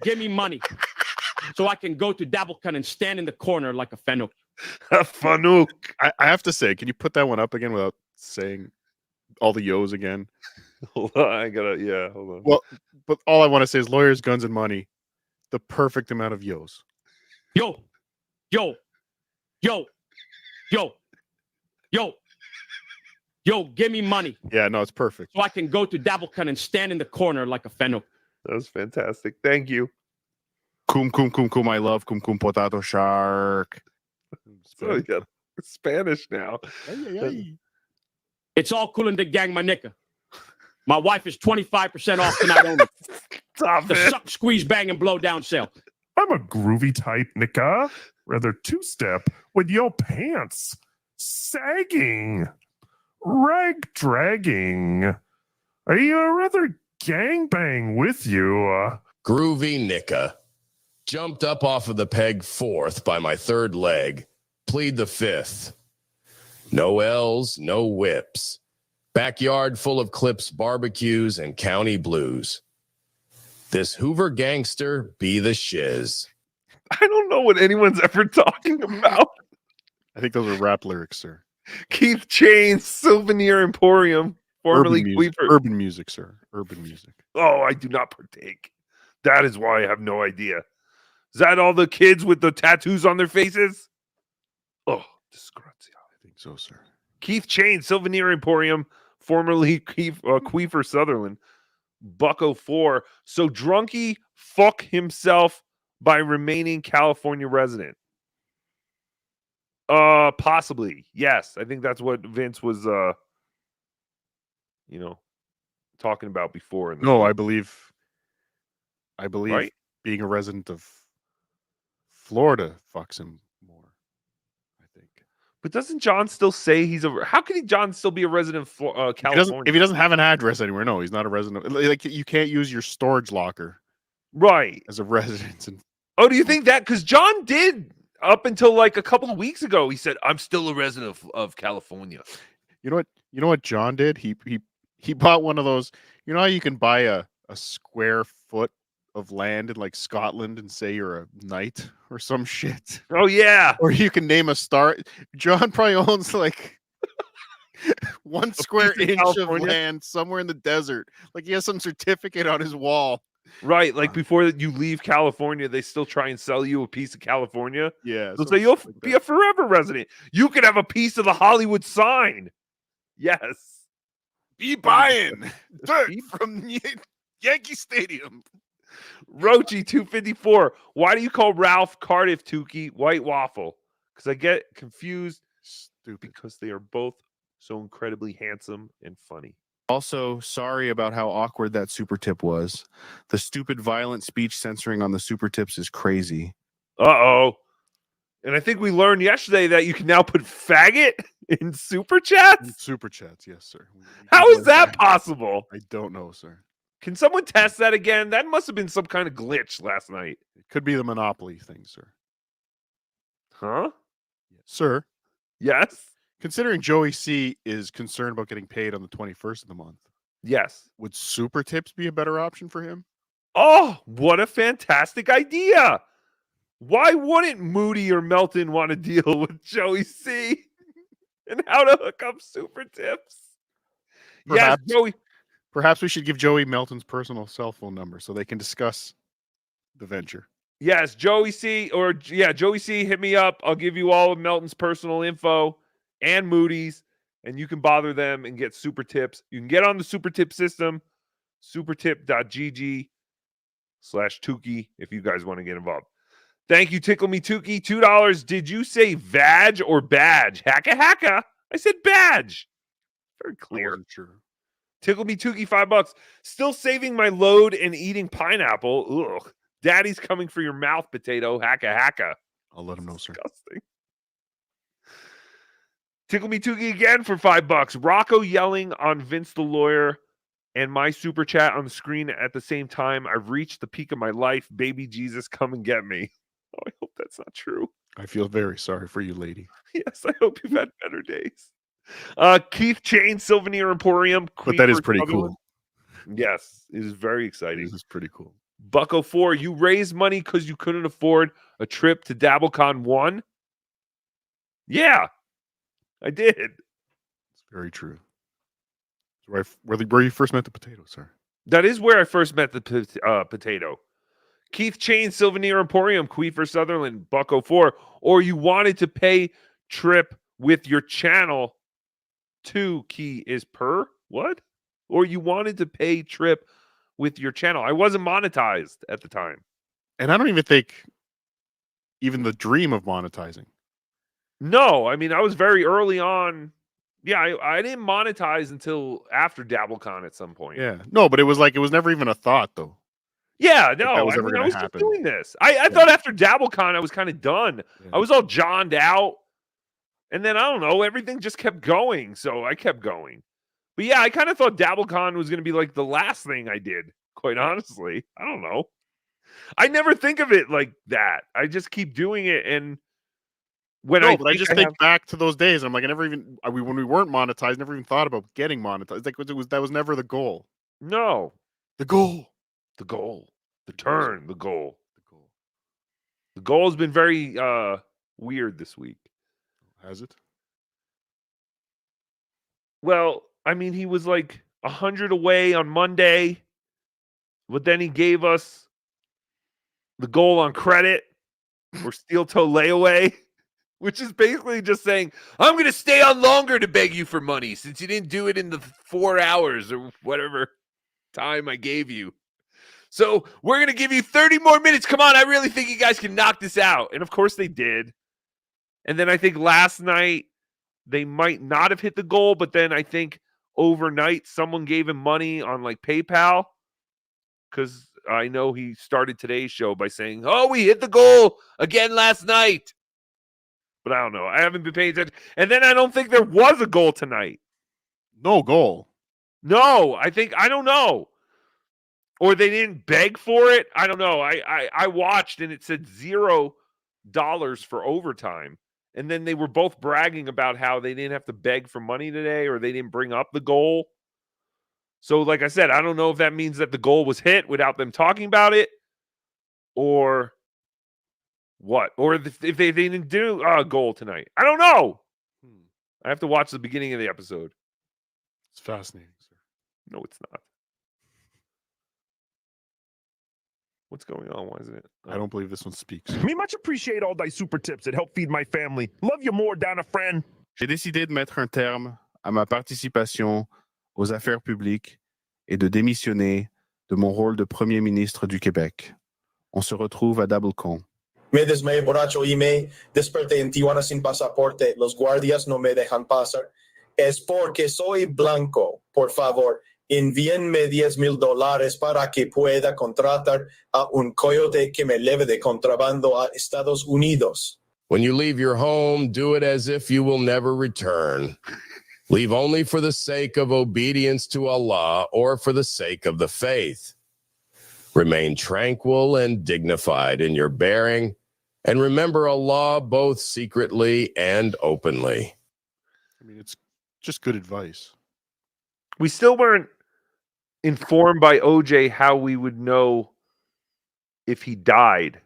give me money so I can go to Dabblecon and stand in the corner like a fennel. Fanuc. I have to say, can you put that one up again without saying all the yos again? Hold on, I gotta. Yeah, hold on. Well, but all I want to say is lawyers, guns, and money. The perfect amount of yos. Yo, yo, yo, yo, yo, yo, give me money Yeah, no, it's perfect. so I can go to Dabblecon and stand in the corner like a fennel. That was fantastic. Thank you. Kum kum kum kum. I love kum kum potato shark. So you got Spanish now. It's all cool in the gang, my nigga. My wife is 25% off tonight only. Stop The it. suck, squeeze, bang, and blow down sale. I'm a groovy type, Nika. Rather two-step with your pants sagging, rag dragging. Are you a rather gangbang with you? Groovy Nika. Jumped up off of the peg 4th by my 3rd leg. Plead the 5th. No L's, no whips. Backyard full of clips, barbecues, and county blues. This Hoover gangster be the shiz. I don't know what anyone's ever talking about. I think those are rap lyrics, sir. Keith Chains, Souvenir Emporium, formerly urban music, sir. Urban music. Oh, I do not partake. That is why I have no idea. Is that all the kids with the tattoos on their faces? Oh, disgrazia. I think so, sir. Keith Chains, Souvenir Emporium, formerly Queefer Sutherland, Bucko 4. So Drunky fuck himself by remaining California resident. Possibly. Yes. I think that's what Vince was talking about before. No, I believe Right? being a resident of Florida fucks him more. I think. But doesn't John still say he's a? How can John still be a resident of California? If he doesn't have an address anywhere, no, he's not a resident. Like you can't use your storage locker, right, as a residence. Oh, do you think that? Because John did up until like a couple of weeks ago. He said, "I'm still a resident of California." You know what John did? He bought one of those. You know how you can buy a square foot of land in like Scotland and say you're a knight or some shit. Oh yeah. Or you can name a star. John probably owns like 1 square inch of land somewhere in the desert. Like he has some certificate on his wall. Right, like before you leave California, they still try and sell you a piece of California. Yeah. So you'll be a forever resident. You could have a piece of the Hollywood sign. Yes. Be buying dirt from Yankee Stadium. Rochi 254. Why do you call Ralph Cardiff Tookie White Waffle? Because I get confused. Stupid. Because they are both so incredibly handsome and funny. Also, sorry about how awkward that super tip was. The stupid violent speech censoring on the super tips is crazy. Uh-oh. And I think we learned yesterday that you can now put faggot in super chats. Super chats, yes, sir. How is that possible? I don't know, sir. Can someone test that again? That must have been some kind of glitch last night. It could be the Monopoly thing, sir. Huh? Sir? Yes? Considering Joey C is concerned about getting paid on the 21st of the month. Yes. Would super tips be a better option for him? Oh, what a fantastic idea. Why wouldn't Moody or Melton want to deal with Joey C and how to hook up super tips? Perhaps, yes, Joey. Perhaps we should give Joey Melton's personal cell phone number so they can discuss the venture. Yes, Joey C. Joey C. Hit me up. I'll give you all of Melton's personal info and Moody's, and you can bother them and get super tips. You can get on the super tip system, supertip.gg/Tookie if you guys want to get involved. Thank you, Tickle Me Tookie. $2. Did you say vag or badge? Hacka. I said badge. Very clear. Sure. Tickle Me Tookie, $5. Still saving my load and eating pineapple. Ugh. Daddy's coming for your mouth, potato. Hacka. I'll let him know, sir. Disgusting. Tickle Me Tookie again for $5. Rocco yelling on Vince the lawyer and my super chat on the screen at the same time. I've reached the peak of my life. Baby Jesus, come and get me. Oh, I hope that's not true. I feel very sorry for you, lady. Yes, I hope you've had better days. Keith Chain, Souvenir Emporium. But that is pretty cool. Yes, it is very exciting. This is pretty cool. Bucko 4, you raised money because you couldn't afford a trip to DabbleCon 1? Yeah, I did. It's very true. Where you first met the potato, sir? That is where I first met the potato. Keith Chain, Sylvanir Emporium, Queefer Sutherland, Bucko 4. Or you wanted to pay trip with your channel. 2 key is per. What? Or you wanted to pay trip with your channel. I wasn't monetized at the time. And I don't even think even the dream of monetizing. No, I mean, I was very early on. Yeah, I didn't monetize until after DabbleCon at some point. Yeah. No, but it was never even a thought, though. Yeah, That no, was I ever mean, I gonna was just happen. doing this. I thought after DabbleCon, I was kind of done. I was all johned out. And then, I don't know, everything just kept going. So I kept going. But yeah, I kind of thought DabbleCon was going to be like the last thing I did, quite honestly. I don't know. I never think of it like that. I just keep doing it. And when I just think back to those days. I'm like, I never even, when we weren't monetized, never even thought about getting monetized. Like, that was never the goal. No. The goal. The goal. The turn. The goal. The goal has been very weird this week. Has it? Well, I mean, he was like 100 away on Monday, but then he gave us the goal on credit or steel toe layaway, which is basically just saying, I'm going to stay on longer to beg you for money since you didn't do it in the 4 hours or whatever time I gave you. So we're going to give you 30 more minutes. Come on, I really think you guys can knock this out. And of course they did. And then I think last night they might not have hit the goal, but then I think overnight someone gave him money on like PayPal, because I know he started today's show by saying, oh, we hit the goal again last night. But I don't know. I haven't been paying attention. And then I don't think there was a goal tonight. No goal. No, I don't know. Or they didn't beg for it. I don't know. I watched and it said $0 for overtime. And then they were both bragging about how they didn't have to beg for money today, or they didn't bring up the goal. So, like I said, I don't know if that means that the goal was hit without them talking about it, or what. Or if they didn't do a goal tonight. I don't know. I have to watch the beginning of the episode. It's fascinating, sir. No, it's not. What's going on? Why isn't it? I don't believe this one speaks. Me much appreciate all thy super tips that help feed my family. Love you more, down a friend. J'ai décidé de mettre un terme à ma participation aux affaires publiques et de démissionner de mon rôle de Premier ministre du Québec. On se retrouve à DoubleCon. Me desmayé borracho y me desperté en Tijuana sin pasaporte. Los guardias no me dejan pasar. Es porque soy blanco. Por favor, envíenme $10,000 para que pueda contratar a un coyote que me lleve de contrabando a Estados Unidos. When you leave your home, do it as if you will never return. Leave only for the sake of obedience to Allah or for the sake of the faith. Remain tranquil and dignified in your bearing, and remember Allah both secretly and openly. I mean, it's just good advice. We still weren't informed by OJ how we would know if he died.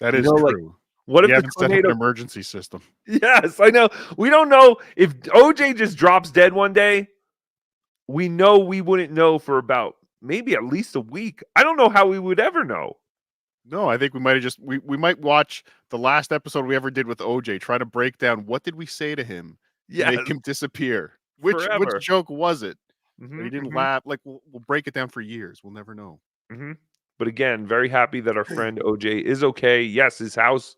That is true. Like, what if the haven't set up tornado? an emergency system? Yes, I know. We don't know if OJ just drops dead one day. We know we wouldn't know for about maybe at least a week. I don't know how we would ever know. No, I think we might have just we might watch the last episode we ever did with OJ, try to break down what did we say to him to make him disappear. Which Forever. joke was it? Mhm, That he didn't mhm. laugh. Like we'll break it down for years. We'll never know. But again, very happy that our friend OJ is okay. Yes, his house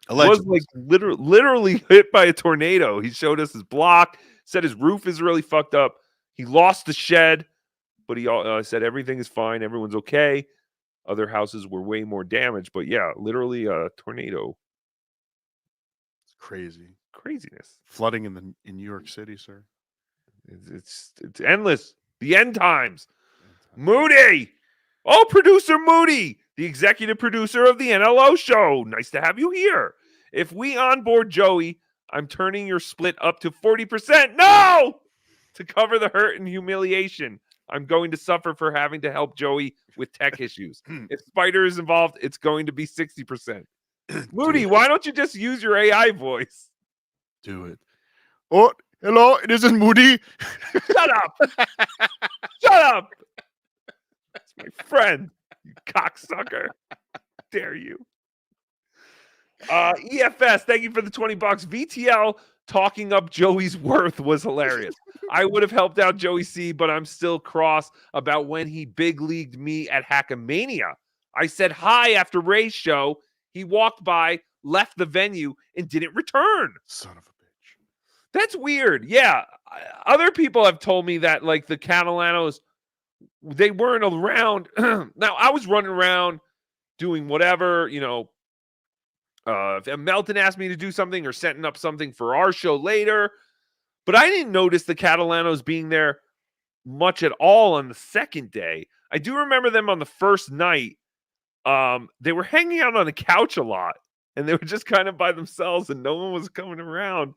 Allegedly. was like literally hit by a tornado. He showed us his block, said his roof is really fucked up. He lost the shed, but he said everything is fine. Everyone's okay. Other houses were way more damaged, but yeah, literally a tornado. It's crazy. Craziness. Flooding in New York City, sir. It's endless. The end times. Moody. Oh, producer Moody, the executive producer of the NLO show. Nice to have you here. If we onboard Joey, I'm turning your split up to 40%. No! To cover the hurt and humiliation I'm going to suffer for having to help Joey with tech issues. If Spider is involved, it's going to be 60%. Moody, why don't you just use your AI voice? Do it. Oh, hello. It isn't Moody. Shut up. Shut up. That's my friend, you cocksucker. Dare you. EFS, thank you for the $20. VTL talking up Joey's worth was hilarious. I would have helped out Joey C, but I'm still cross about when he big leagued me at Hackamania. I said hi after Ray's show. He walked by, left the venue, and didn't return. Son of a bitch. That's weird. Yeah. Other people have told me that, like, the Catalanos, they weren't around. Now, I was running around doing whatever, you know. If Melton asked me to do something or setting up something for our show later, but I didn't notice the Catalanos being there much at all on the second day. I do remember them on the first night. They were hanging out on the couch a lot, and they were just kind of by themselves, and no one was coming around.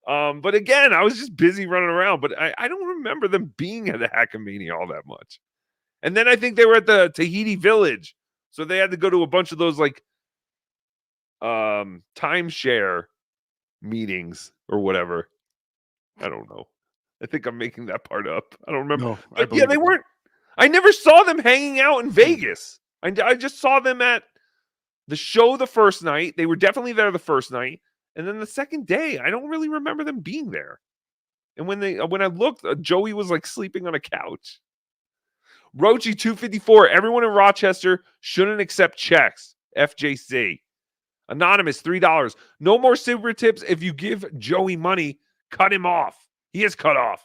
But again, I was just busy running around, but I don't remember them being at the Hackamania all that much. And then I think they were at the Tahiti Village, so they had to go to a bunch of those, like, timeshare meetings or whatever. I don't know. I think I'm making that part up. I don't remember. No, But yeah, they weren't. I never saw them hanging out in Vegas. I just saw them at the show the first night. They were definitely there the first night, and then the second day, I don't really remember them being there. And when I looked, Joey was like sleeping on a couch. Rochi 254. Everyone in Rochester shouldn't accept checks. FJC. Anonymous, $3. No more super tips. If you give Joey money, cut him off. He is cut off.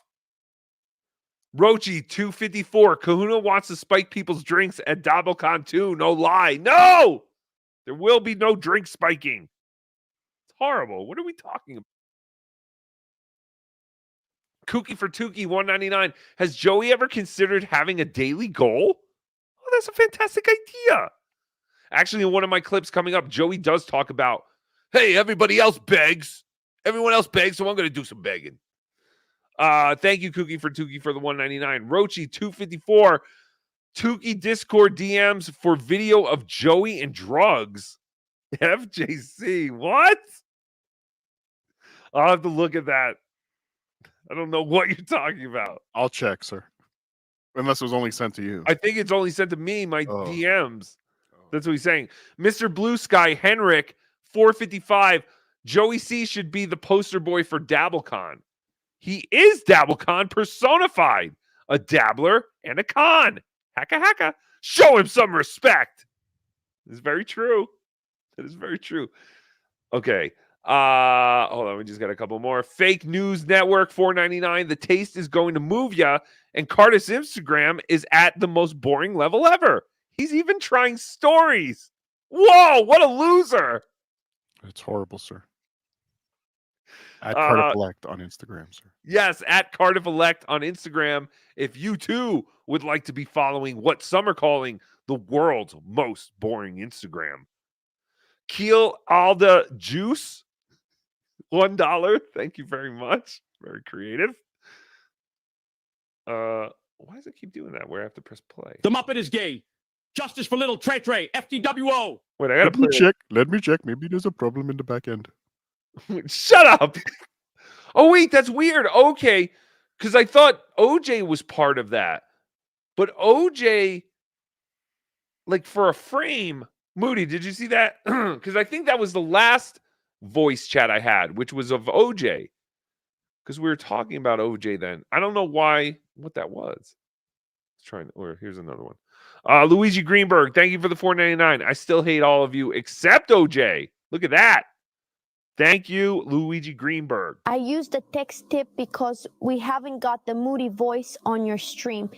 Rochi, 254. Kahuna wants to spike people's drinks at DoubleCon too. No lie. No! There will be no drink spiking. It's horrible. What are we talking about? Kookie for Tookie, $1.99. Has Joey ever considered having a daily goal? Oh, that's a fantastic idea. Actually, in one of my clips coming up, Joey does talk about, hey, everybody else begs. Everyone else begs, so I'm going to do some begging. Thank you, Kookie for Tookie, for the $1.99. Rochi, $2.54. Tookie Discord DMs for video of Joey and drugs. FJC, what? I'll have to look at that. I don't know what you're talking about. I'll check, sir. Unless it was only sent to you. I think it's only sent to me, my DMs. That's what he's saying. Mr. Blue Sky, Henrik, $4.55. Joey C should be the poster boy for DabbleCon. He is DabbleCon personified. A dabbler and a con. Hacka hacka. Show him some respect. It's very true. It is very true. Okay. Hold on. We just got a couple more. Fake News Network, $4.99. The taste is going to move ya. And Cardiff's Instagram is at the most boring level ever. He's even trying stories. Whoa, what a loser. It's horrible, sir. At Cardiff Elect on Instagram, sir. Yes, at Cardiff Elect on Instagram. If you too would like to be following what some are calling the world's most boring Instagram. Keel Alda Juice, $1. Thank you very much. Very creative. Why does it keep doing that? Where I have to press play? The Muppet is gay. Justice for little Trey Trey. FTWO. Wait, I gotta Let me check. Let me check. Maybe there's a problem in the back end. Shut up. Oh, wait, that's weird. Okay. Because I thought OJ was part of that. But OJ, like for a frame, Moody, did you see that? Because I think that was the last voice chat I had, which was of OJ. Because we were talking about OJ then. I don't know what that was. Here's another one. Luigi Greenberg, thank you for the $4.99. I still hate all of you except OJ. Look at that. Thank you, Luigi Greenberg. I used the text tip because we haven't got the Moody voice on your stream.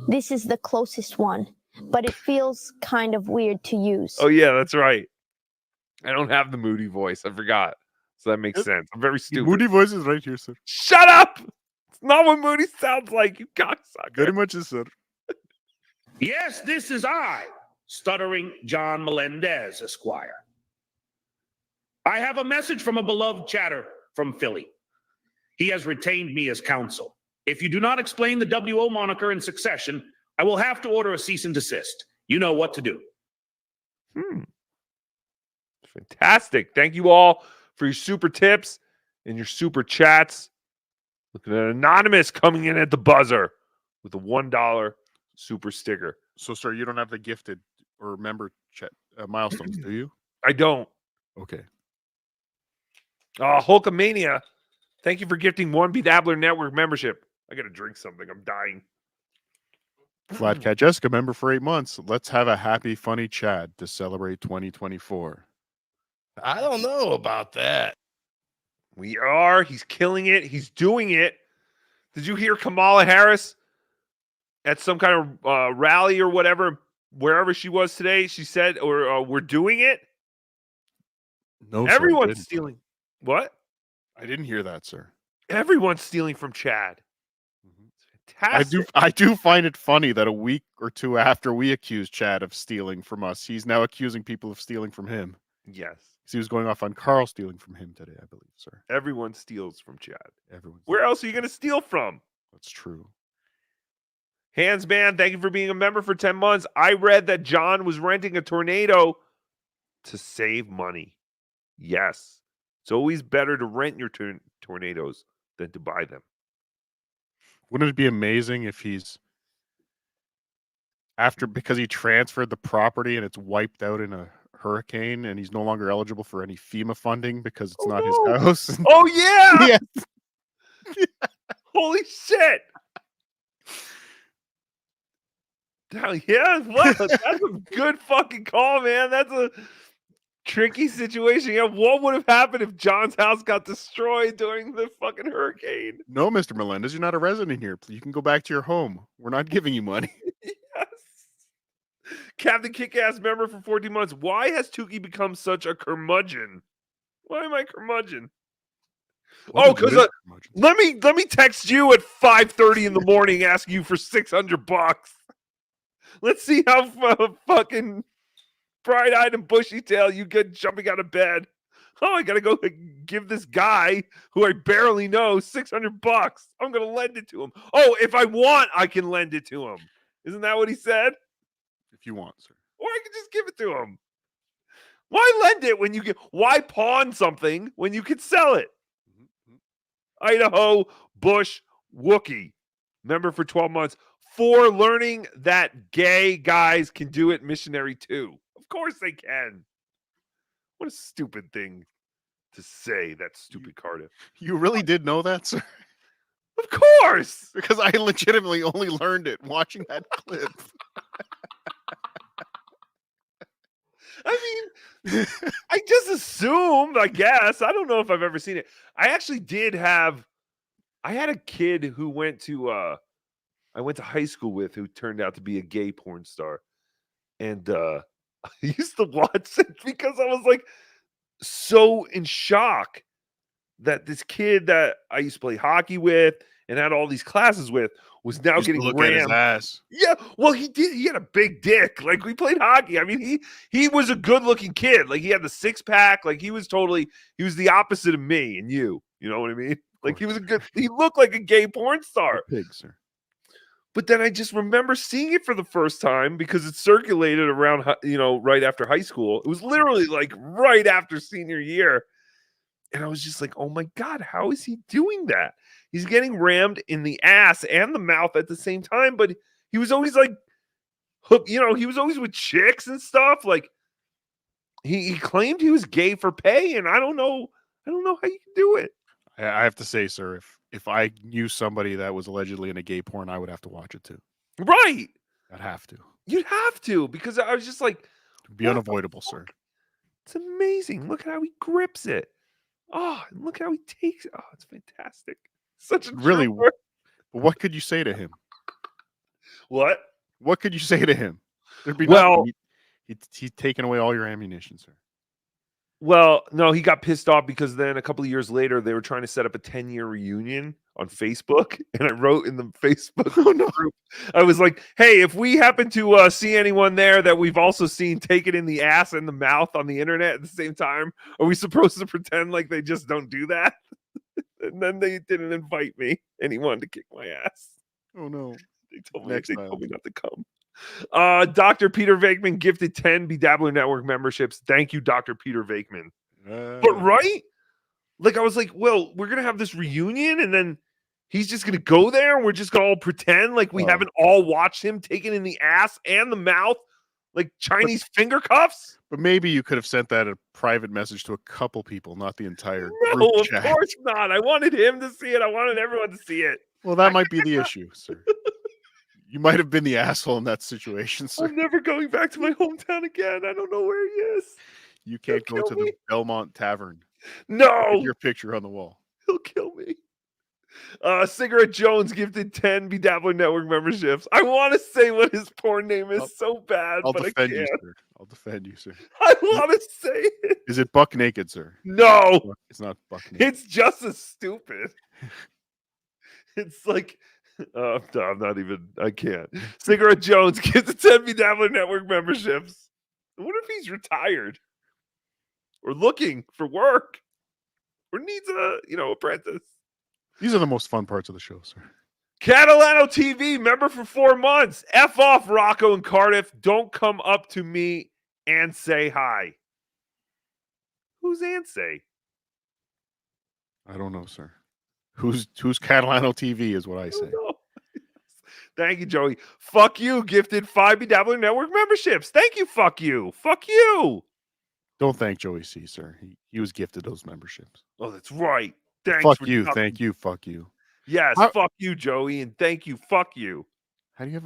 This is the closest one, but it feels kind of weird to use. Oh, yeah, that's right. I don't have the Moody voice. I forgot. So that makes sense. I'm very stupid. Moody voice is right here, sir. Shut up! It's not what Moody sounds like, you cocksucker. Very much is, sir. Yes, this is I, stuttering John Melendez, Esquire. I have a message from a beloved chatter from Philly. He has retained me as counsel. If you do not explain the WO moniker in succession, I will have to order a cease and desist. You know what to do. Fantastic. Thank you all for your super tips. in your super chats. Look at an anonymous coming in at the buzzer with a $1 super sticker. So, sir, you don't have the gifted or member milestones, do you? I don't. Okay. Hulkamania, thank you for gifting one Bedabbler Network membership. I got to drink something. I'm dying. Flatcat Jessica, member for 8 months. Let's have a happy, funny Chad to celebrate 2024. I don't know about that. We are. He's killing it. He's doing it. Did you hear Kamala Harris at some kind of rally or whatever, wherever she was today? She said, or we're doing it. No, everyone's sir, stealing. What? I didn't hear that, sir. Everyone's stealing from Chad. It's fantastic. I do find it funny that a week or two after we accused Chad of stealing from us, he's now accusing people of stealing from him. Yes. He was going off on Carl stealing from him today, I believe, sir. Everyone steals from Chad. Everyone. Where else are you going to steal from? That's true. Hands Man, thank you for being a member for 10 months. I read that John was renting a tornado to save money. Yes. It's always better to rent your tornadoes than to buy them. Wouldn't it be amazing if he's because he transferred the property and it's wiped out in a hurricane and he's no longer eligible for any FEMA funding because it's not his house? Oh, yeah. Yeah. Holy shit. Hell yeah. What? That's a good fucking call, man. That's a tricky situation. Yeah, what would have happened if John's house got destroyed during the fucking hurricane? No, Mr. Melendez, you're not a resident here. You can go back to your home. We're not giving you money. Yes. Captain Kickass member for 14 months. Why has Tookie become such a curmudgeon? Why am I curmudgeon? Oh, because let me text you at 5:30 in the morning asking you for $600. Let's see how fucking bright-eyed and bushy-tailed you get jumping out of bed. Oh, I gotta go give this guy who I barely know $600. I'm gonna lend it to him. Oh, if I want, I can lend it to him. Isn't that what he said? If you want, sir. Or I could just give it to him. Why lend it when you can? Why pawn something when you could sell it? Idaho Bush Wookie, member for 12 months. For learning that gay guys can do it missionary too. Of course they can. What a stupid thing to say, that stupid Cardiff. You really did know that, sir? Of course. Because I legitimately only learned it watching that clip. I mean, I just assumed, I guess. I don't know if I've ever seen it. I actually I had a kid who I went to high school with who turned out to be a gay porn star. And I used to watch it because I was like so in shock that this kid that I used to play hockey with and had all these classes with was now getting look at his rammed. ass. Yeah, well, he did. He had a big dick. Like, we played hockey. I mean, he was a good-looking kid. Like, he had the six-pack. Like, he was the opposite of me and you. You know what I mean? Like, he looked like a gay porn star. Pig, sir. But then I just remember seeing it for the first time because it circulated around, right after high school. It was literally like right after senior year. And I was just like, oh my God, how is he doing that? He's getting rammed in the ass and the mouth at the same time. But he was always like hooked, he was always with chicks and stuff. Like he claimed he was gay for pay. And I don't know how you can do it. I have to say, sir, if I knew somebody that was allegedly in a gay porn, I would have to watch it too. Right. I'd have to. You'd have to, because I was just like, it'd be unavoidable, sir. It's amazing. Look at how he grips it. Oh, and look how he takes it. Oh, it's fantastic. Such a really. trooper. What could you say to him? What? What could you say to him? There'd be he's taken away all your ammunition, sir. Well, no, he got pissed off because then a couple of years later, they were trying to set up a 10-year reunion on Facebook. And I wrote in the Facebook group, I was like, hey, if we happen to see anyone there that we've also seen take it in the ass and the mouth on the internet at the same time, are we supposed to pretend like they just don't do that? And then they didn't invite me, and he wanted to kick my ass. Oh, no. They told me not to come. Dr. Peter Vakeman gifted 10 Bedabbler Network memberships. Thank you, Dr. Peter Vakeman. But right? Like, I was like, well, we're gonna have this reunion, and then he's just gonna go there, and we're just gonna all pretend like we haven't all watched him taken in the ass and the mouth, like Chinese finger cuffs. But maybe you could have sent that a private message to a couple people, not the entire No, group of chat. course not. I wanted him to see it. I wanted everyone to see it. Well, that might be the issue, sir. You might have been the asshole in that situation, sir. I'm never going back to my hometown again. I don't know where he is. You can't go to the Belmont Tavern. No, With your picture on the wall. he'll kill me. Cigarette Jones gifted 10 Bedabbler Network memberships. I want to say what his porn name is so bad, I'll but I defend can't. you, sir. I'll defend you, sir. I want to say it. Is it buck naked, sir? No, it's not buck naked. it's just as stupid. It's like, I'm not even, I can't. Cigarette Jones gifted 10 Bedabbler Network memberships. What if he's retired or looking for work or needs a, apprentice? These are the most fun parts of the show, sir. Catalano TV, member for 4 months. F off, Rocco and Cardiff. Don't come up to me and say hi. Who's Ansay? I don't know, sir. Who's Catalano TV is what I say. Thank you, Joey. Fuck you, gifted 5 Bedabbler Network memberships. Thank you, fuck you. Fuck you. Don't thank Joey C, sir. He was gifted those memberships. Oh, that's right. Thanks Fuck for you. nothing. Thank you. Fuck you. Yes, fuck you, Joey, and thank you, fuck you. How do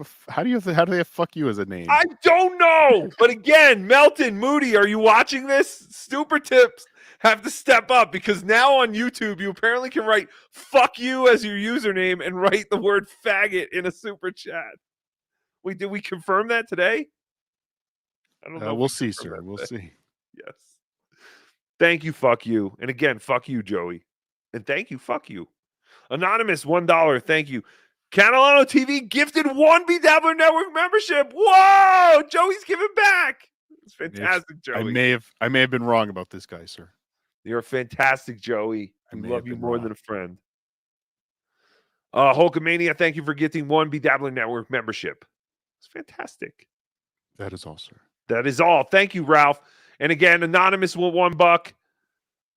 they have fuck you as a name? I don't know. But again, Melton, Moody, are you watching this? Super tips have to step up because now on YouTube, you apparently can write fuck you as your username and write the word faggot in a super chat. Wait, did we confirm that today? I don't know. We'll see, sir. We'll see. Yes. Thank you, fuck you. And again, fuck you, Joey. And thank you, fuck you. Anonymous, $1. Thank you. Catalano TV gifted 1 Bedabbler Network membership. Whoa! Joey's giving back. It's fantastic, Joey. I may have been wrong about this guy, sir. You're fantastic, Joey. I may love have you been more wrong. than a friend. Hulkamania, thank you for gifting 1 Bedabbler Network membership. It's fantastic. That is all, sir. That is all. Thank you, Ralph. And again, Anonymous with $1.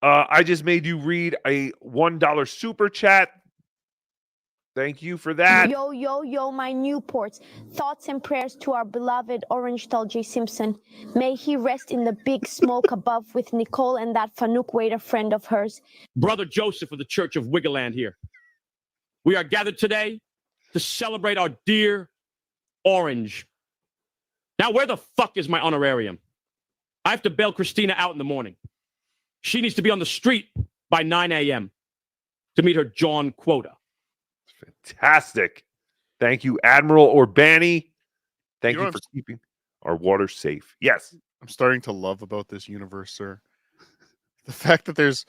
I just made you read a $1 super chat. Thank you for that. Yo, yo, yo, my Newports. Thoughts and prayers to our beloved Orange Tall J. Simpson. May he rest in the big smoke above with Nicole and that Fanuc waiter friend of hers. Brother Joseph of the Church of Wiggerland here. We are gathered today to celebrate our dear Orange. Now, where the fuck is my honorarium? I have to bail Christina out in the morning. She needs to be on the street by 9 a.m. to meet her John quota. Fantastic. Thank you, Admiral Orbani. Thank You know you for keeping our water safe. Yes. I'm starting to love about this universe, sir. The fact that there's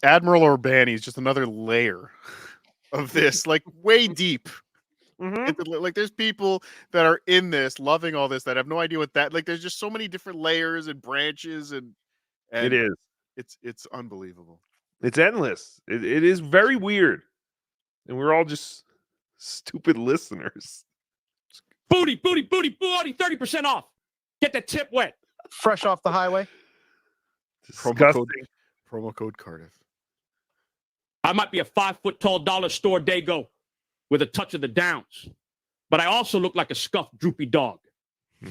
Admiral Urbani is just another layer of this, like way deep. Like there's people that are in this, loving all this, that have no idea what that. Like there's just so many different layers and branches, and It is. It's unbelievable. It's endless. It is very weird. And we're all just stupid listeners. Booty, booty, booty, booty, 30% off. Get that tip wet. Fresh off the highway. Disgusting. Promo code Cardiff. I might be a 5-foot tall dollar store dago with a touch of the downs, but I also look like a scuffed, droopy dog. He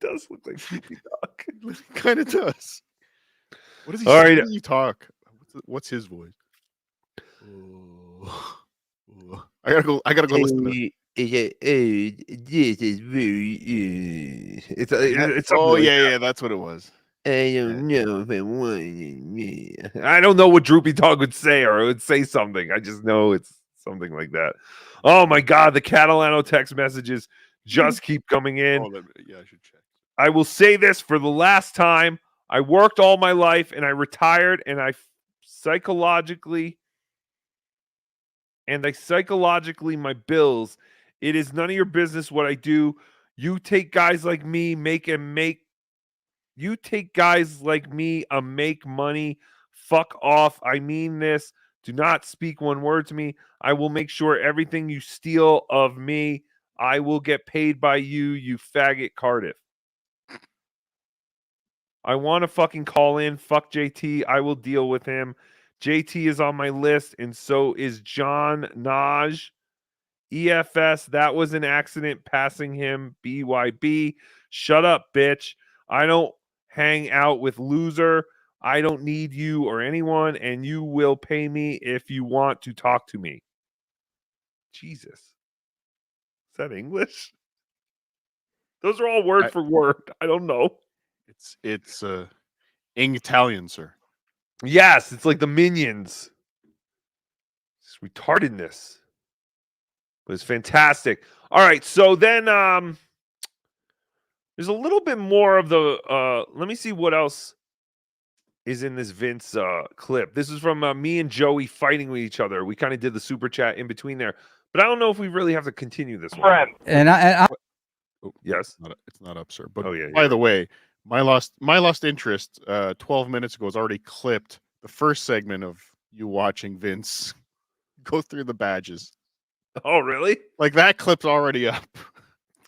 does look like Droopy Dog. Kind of does. What does he All say? right. How does he talk? What's his voice? I gotta go listen to this. This is very. It's Oh yeah, that's what it was. I don't know if I want it. I don't know what Droopy Dog would say, or it would say something. I just know it's something like that. Oh my God, the Catalano text messages just keep coming in. Yeah, I should check. I will say this for the last time. I worked all my life and I retired, and I psychologically my bills. It is none of your business what I do. You take guys like me, make money. Fuck off. I mean this. Do not speak one word to me. I will make sure everything you steal of me, I will get paid by you, you faggot Cardiff. I want to fucking call in. Fuck JT. I will deal with him. JT is on my list, and so is John Naj. EFS, that was an accident passing him. BYB, shut up, bitch. I don't hang out with loser. I don't need you or anyone, and you will pay me if you want to talk to me. Jesus. Is that English? Those are all word for word. I don't know. It's Italian, sir. Yes, it's like the Minions. It's retardedness. But it's fantastic. All right, so then there's a little bit more of the let me see what else is in this Vince clip. This is from me and Joey fighting with each other. We kind of did the super chat in between there. But I don't know if we really have to continue this one. And I Oh, yes. It's not up, sir. But Oh, yeah, by the way, my lost interest 12 minutes ago has already clipped the first segment of you watching Vince go through the badges. Oh, really? Like that clip's already up.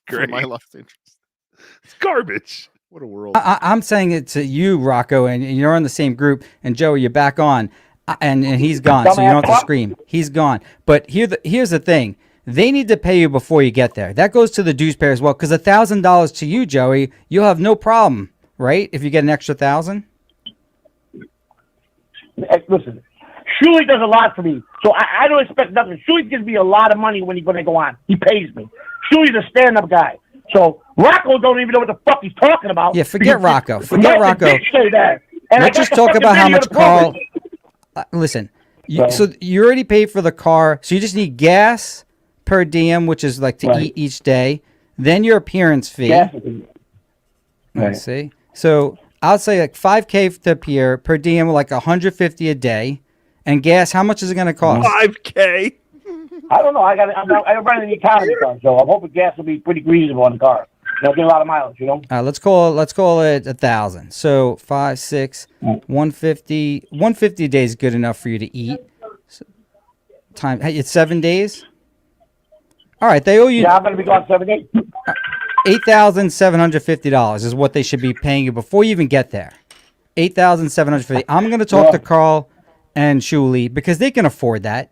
Great. My lost interest. It's garbage. What a world. I'm saying it to you, Rocco, and you're in the same group. And Joey, you're back on, and he's gone, so you don't have to scream. He's gone. But here's the thing. They need to pay you before you get there. That goes to the dues payer as well, because $1,000 to you, Joey, you'll have no problem, right? If you get an extra 1,000. Listen, Shuli does a lot for me, so I don't expect nothing. Shuli gives me a lot of money when I go on. He pays me. Shuli's a stand-up guy. So Rocco don't even know what the fuck he's talking about. Yeah, forget Rocco. Forget Rocco. Say that. And Let's just talk about how much Carl. Listen, so you already paid for the car, so you just need gas per diem, which is like to eat each day. Then your appearance fee. Let's see. So I'll say like $5K to appear, per diem like $150 a day, and gas. How much is it going to cost? $5K. I don't know. I'm running the economy car, so I'm hoping gas will be pretty reasonable on the car. They'll get a lot of mileage, you know. Let's call it 1,000. So 5, 6, 150. 150 a day is good enough for you to eat. So, it's 7 days. All right, they owe you. Yeah, I'm gonna be gone 7 days. $8,750 is what they should be paying you before you even get there. $8,750. I'm gonna talk to Carl and Shuli because they can afford that.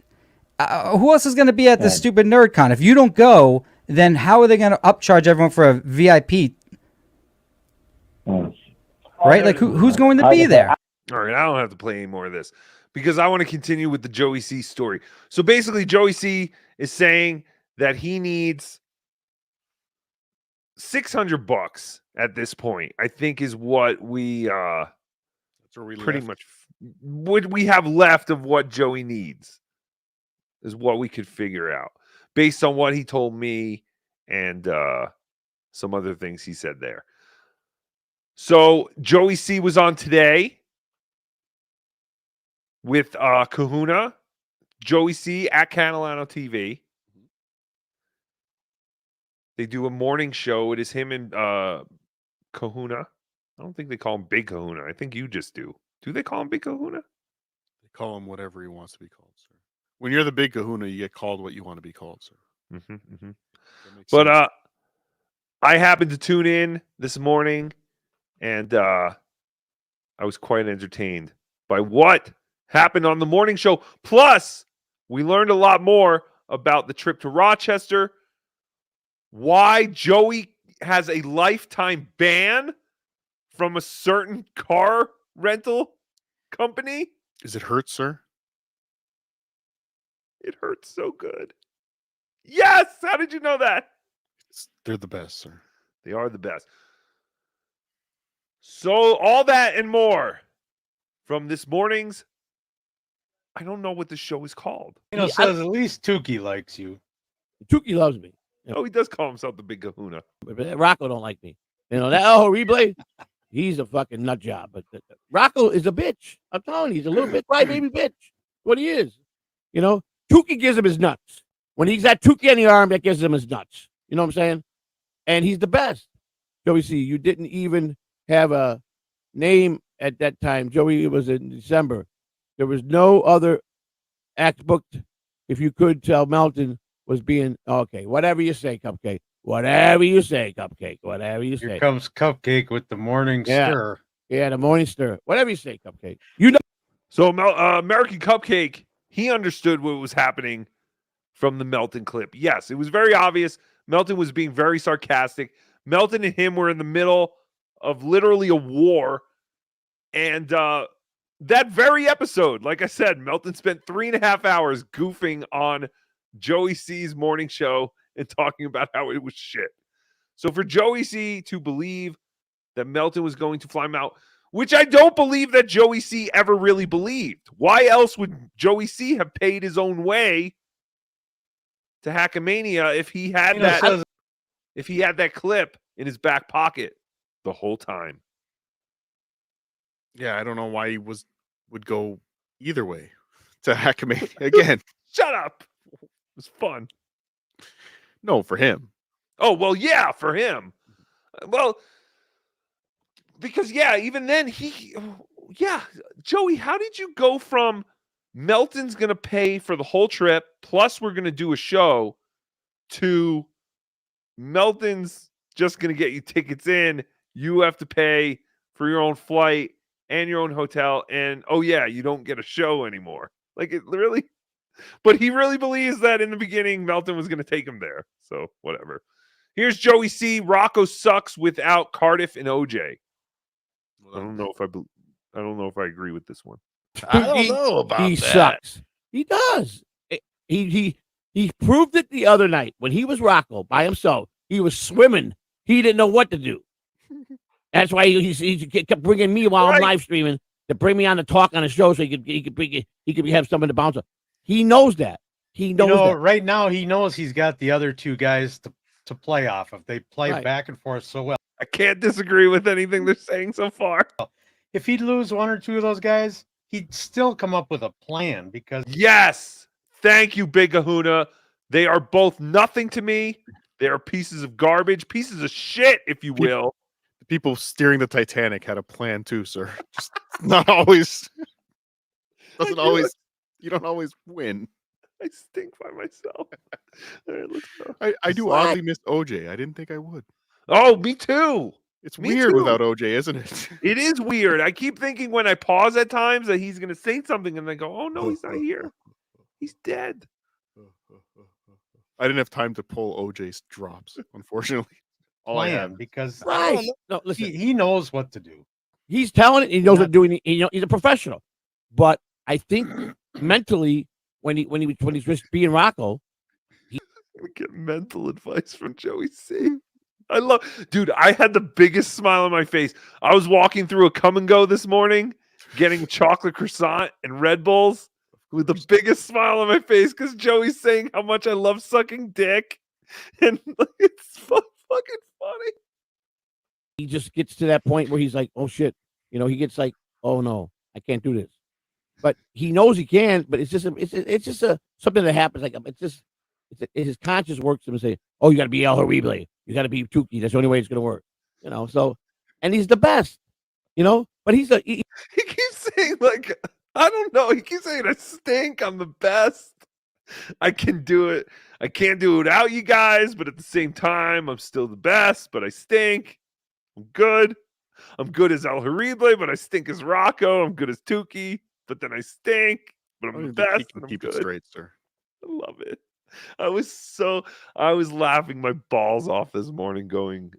Who else is gonna be at this stupid NerdCon? If you don't go, then how are they gonna upcharge everyone for a VIP? Right? Like who's going to be there? All right, I don't have to play any more of this because I want to continue with the Joey C story. So basically, Joey C is saying that he needs $600 at this point. I think is what we pretty much what we have left of what Joey needs is what we could figure out based on what he told me and some other things he said there. So Joey C was on today with Kahuna, Joey C at Catalano TV. They do a morning show. It is him and Kahuna. I don't think they call him Big Kahuna. I think you just do. Do they call him Big Kahuna? They call him whatever he wants to be called, sir. When you're the big kahuna, you get called what you want to be called, sir. But I happened to tune in this morning, and I was quite entertained by what happened on the morning show. Plus, we learned a lot more about the trip to Rochester, why Joey has a lifetime ban from a certain car rental company. Is it hurt, sir? It hurts so good. Yes! How did you know that? They're the best, sir. They are the best. So all that and more from this morning's, I don't know what the show is called. Says at least Tookie likes you. Tookie loves me. Oh, he does call himself the Big Kahuna. But Rocco don't like me. You know that replay. He's a fucking nut job. But Rocco is a bitch. I'm telling you, he's a little bit crybaby bitch. What he is. You know, Tookie gives him his nuts. When he's got Tookie on the arm, that gives him his nuts. You know what I'm saying? And he's the best. Joey C, you didn't even have a name at that time. Joey, it was in December. There was no other act booked. If you could tell, Melton was being okay. Whatever you say, Cupcake. Whatever you say, Cupcake. Whatever you say. Here comes Cupcake with the morning stir. Yeah, the morning stir. Whatever you say, Cupcake. You know. So American Cupcake, he understood what was happening from the Melton clip. Yes, it was very obvious. Melton was being very sarcastic. Melton and him were in the middle of literally a war. And that very episode, like I said, Melton spent 3.5 hours goofing on Joey C's morning show and talking about how it was shit. So for Joey C to believe that Melton was going to fly him out, which I don't believe that Joey C ever really believed. Why else would Joey C have paid his own way to Hackamania if he had that clip in his back pocket the whole time? Yeah, I don't know why he would go either way to Hackamania again. Shut up. It was fun. No, for him. Oh, well, yeah, for him. Well, because, yeah, even then, Joey, how did you go from Melton's going to pay for the whole trip, plus we're going to do a show, to Melton's just going to get you tickets in, you have to pay for your own flight and your own hotel, and, oh, yeah, you don't get a show anymore. Like, it really... But he really believes that in the beginning, Melton was going to take him there. So, whatever. Here's Joey C. Rocco sucks without Cardiff and OJ. I don't know if I agree with this one. I don't know about that. He sucks. He does. He proved it the other night when he was Rocco by himself. He was swimming. He didn't know what to do. That's why he kept bringing me while I'm live streaming to bring me on to talk on the show so he could have someone to bounce on. He knows that. He knows that. Right now he knows he's got the other two guys to play off of. They play back and forth so well. I can't disagree with anything they're saying so far. If he'd lose one or two of those guys, he'd still come up with a plan because... Yes! Thank you, Big Kahuna. They are both nothing to me. They are pieces of garbage, pieces of shit, if you will. The people steering the Titanic had a plan too, sir. Just not always... Doesn't always... You don't always win. I stink by myself. All right, let's go. I do oddly miss OJ. I didn't think I would. Oh, me too. It's weird without OJ, isn't it? It is weird. I keep thinking when I pause at times that he's going to say something and then go, oh, no, he's not here. He's dead. I didn't have time to pull OJ's drops, unfortunately. All I Plan had. because listen, he knows what to do. He's talented. He knows what doing. He's a professional. But I think mentally, when he's just being Rocco, we get mental advice from Joey C. Dude, I had the biggest smile on my face. I was walking through a Come and Go this morning, getting chocolate croissant and Red Bulls with the biggest smile on my face because Joey's saying how much I love sucking dick. And it's fucking funny. he just gets to that point where he's like, oh shit. He gets like, oh no, I can't do this. But he knows he can, but it's just something that happens. Like his conscience works him and say, oh, you got to be El Horrible. You got to be Tookie. That's the only way it's going to work. So, and he's the best, but he keeps saying like, I don't know. He keeps saying I stink. I'm the best. I can do it. I can't do it without you guys, but at the same time, I'm still the best, but I stink. I'm good. I'm good as El Horrible, but I stink as Rocco. I'm good as Tookie, but then I stink, but I'm the best. And I'm keep good. It straight, sir. I love it. I was laughing my balls off this morning going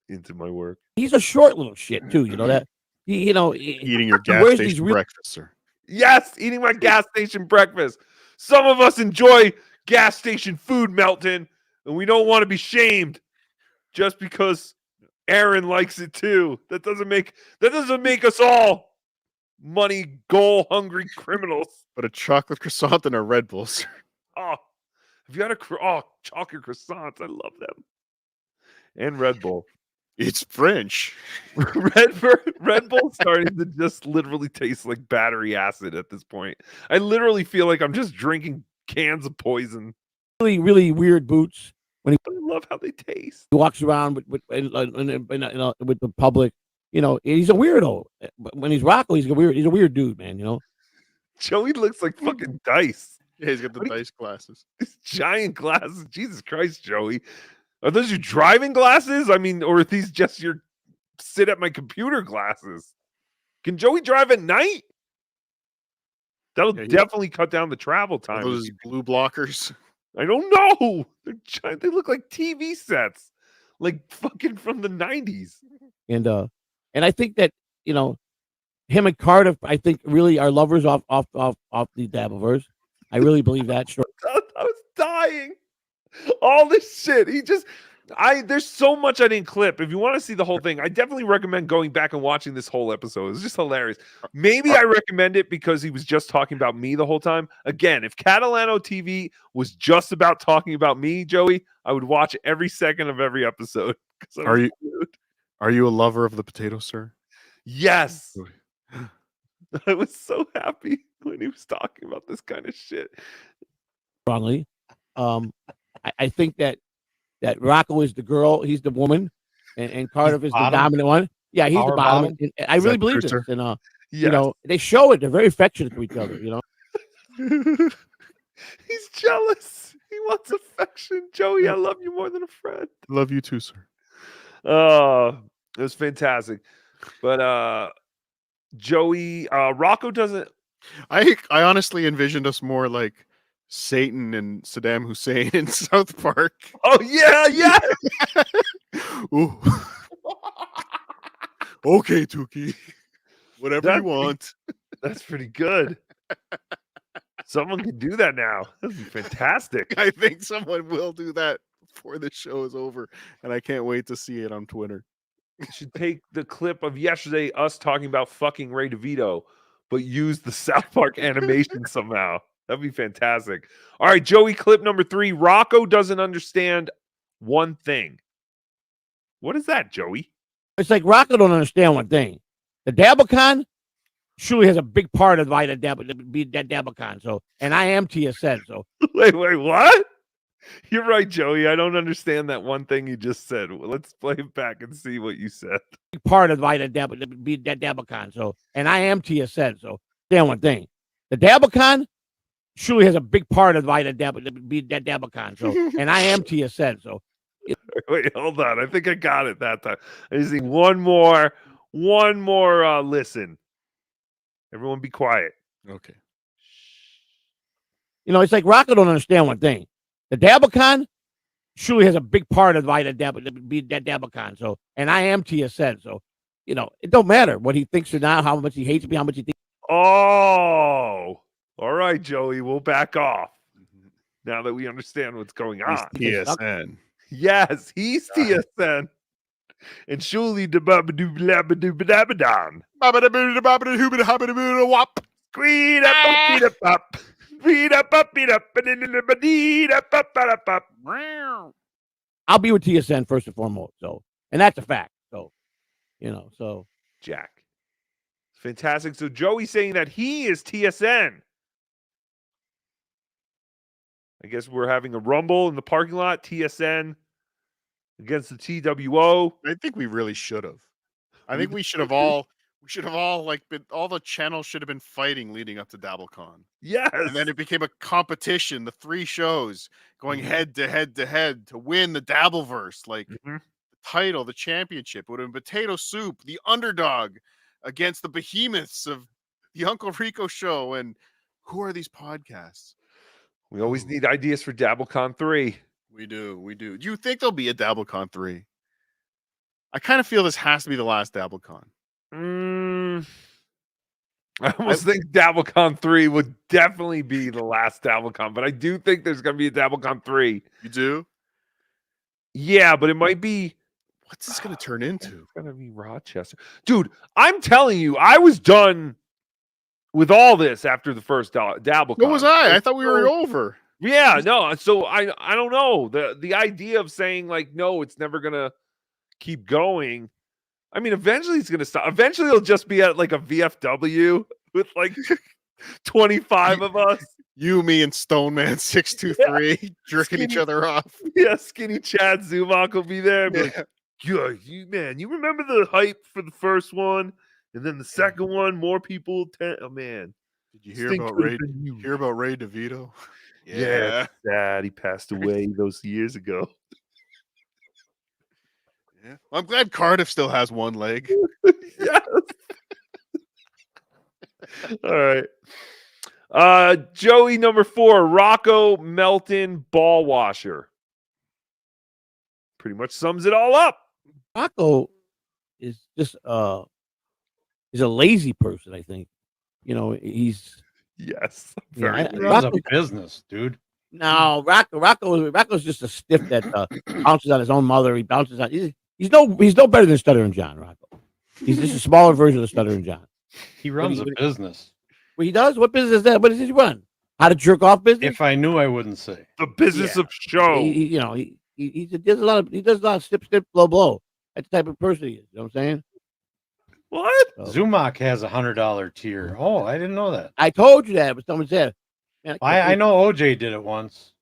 into my work. He's a short little shit too. You know that. Eating your gas station breakfast, sir. Yes, eating my gas station breakfast. Some of us enjoy gas station food, Melton, and we don't want to be shamed just because Aaron likes it too. That doesn't make us all money goal hungry criminals. But a chocolate croissant and a Red Bull, sir. Oh, have you had chocolate croissants? I love them. And Red Bull. It's French. Red Bull starting to just literally taste like battery acid at this point. I literally feel like I'm just drinking cans of poison. Really, really weird boots. I love how they taste. He walks around with the public. He's a weirdo. When he's Rocco, he's a weird dude, man. Joey looks like fucking Dice. Yeah, he's got the Dice glasses. These giant glasses. Jesus Christ, Joey. Are those your driving glasses? I mean, or are these just your sit at my computer glasses. Can Joey drive at night? That'll definitely cut down the travel Are time. those blue blockers? I don't know. They're giant. They look like TV sets, like fucking from the 90s. And I think that, you know, him and Cardiff, I think, really are lovers off the Dabbleverse. I really believe that. Sure. I was dying. All this shit. There's so much I didn't clip. If you want to see the whole thing, I definitely recommend going back and watching this whole episode. It's just hilarious. Maybe I recommend it because he was just talking about me the whole time. Again, if Catalano TV was just about talking about me, Joey, I would watch every second of every episode. Are you a lover of the potato, sir? Yes. I was so happy when he was talking about this kind of shit. Strongly. I think that Rocco is the girl, he's the woman, and Cardiff is the dominant one. Yeah, he's the bottom. And I really believe this. And you know, they show it. They're very affectionate to each other, you know. He's jealous. He wants affection. Joey, I love you more than a friend. Love you too, sir. Oh, it was fantastic. But Joey, Rocco doesn't. I honestly envisioned us more like Satan and Saddam Hussein in South Park. Oh yeah. Ooh. Okay, Tookie. Whatever you want. That's pretty good. Someone can do that now. That'd be fantastic. I think someone will do that before the show is over, and I can't wait to see it on Twitter. You should take the clip of yesterday, us talking about fucking Ray DeVito, but use the South Park animation somehow. That'd be fantastic. All right, Joey, clip number 3. Rocco doesn't understand one thing. What is that, Joey? It's like Rocco don't understand one thing. The Dabblecon surely has a big part of why that Dabblecon. So, and I am TSN. So, wait, what? You're right, Joey. I don't understand that one thing you just said. Well, let's play it back and see what you said. Big part of why that Dabblecon. So, and I am TSN. So, understand one thing. The Dabblecon surely has a big part of why that Dabblecon. So, and I am TSN. So, wait, hold on. I think I got it that time. I just need one more listen. Everyone be quiet. Okay. You know, it's like Rocco don't understand one thing. The Dabblecon surely has a big part of why that Dabblecon. So, and I am TSN. So, you know, it don't matter what he thinks or not, how much he hates me, how much he thinks. Oh, all right, Joey. We'll back off now that we understand what's going on. He's TSN. Yes, he's TSN. And surely the babadoo-babadoo-babadoo-babadon. Babadoo-babadoo-babadoo-wop. Squeed up, beat up, up. Beat up, beat up, ba-dee-da-ba-dee-da-ba-ba-da-ba. I'll be with TSN first and foremost. So, and that's a fact. So, you know, so Jack. Fantastic. So Joey's saying that he is TSN. I guess we're having a rumble in the parking lot. TSN against the TWO. I think we really should have. I think we should have all like been, all the channels should have been fighting leading up to DabbleCon. Yes. And then it became a competition, the 3 shows going head to head to win the Dabbleverse, like the title, the championship. It would have been Potato Soup, the underdog, against the behemoths of the Uncle Rico show. And who are these podcasts? We always need ideas for DabbleCon 3. We do. Do you think there'll be a DabbleCon 3? I kind of feel this has to be the last DabbleCon. I almost think DabbleCon 3 would definitely be the last DabbleCon, but I do think there's going to be a DabbleCon 3. You do? Yeah, but it might be. What's this going to turn into? It's going to be Rochester. Dude, I'm telling you, I was done with all this after the first DabbleCon. What was I? I thought we were over. Yeah, no. So I don't know. The idea of saying like, no, it's never going to keep going. I mean, eventually it's going to stop. Eventually it'll just be at like a VFW with like 25 of us. You, me, and Stoneman 623 jerking each other off. Yeah, Skinny Chad Zumach will be there. Like, you remember the hype for the first one? And then the second one, more people. Oh, man. Did you hear about Ray DeVito? Yeah, sad. He passed away those years ago. Yeah. I'm glad Cardiff still has one leg. Yes. All right. Joey number 4, Rocco Melton ball washer. Pretty much sums it all up. Rocco is just he's a lazy person, I think. You know, he's yes. He runs a business, dude. No, Rocco's just a stiff that bounces on his own mother. He bounces on. He's no better than Stuttering John. Rocco. He's just a smaller version of Stuttering John. He runs a business. Well, he does. What business is that? What does he run? How to jerk off business? If I knew, I wouldn't say. The business of show. He does a lot of snip, blow, blow. That's the type of person he is. You know what I'm saying? What? Zumak has $100 tier. Oh, I didn't know that. I told you that, but someone said. Man, I know OJ did it once.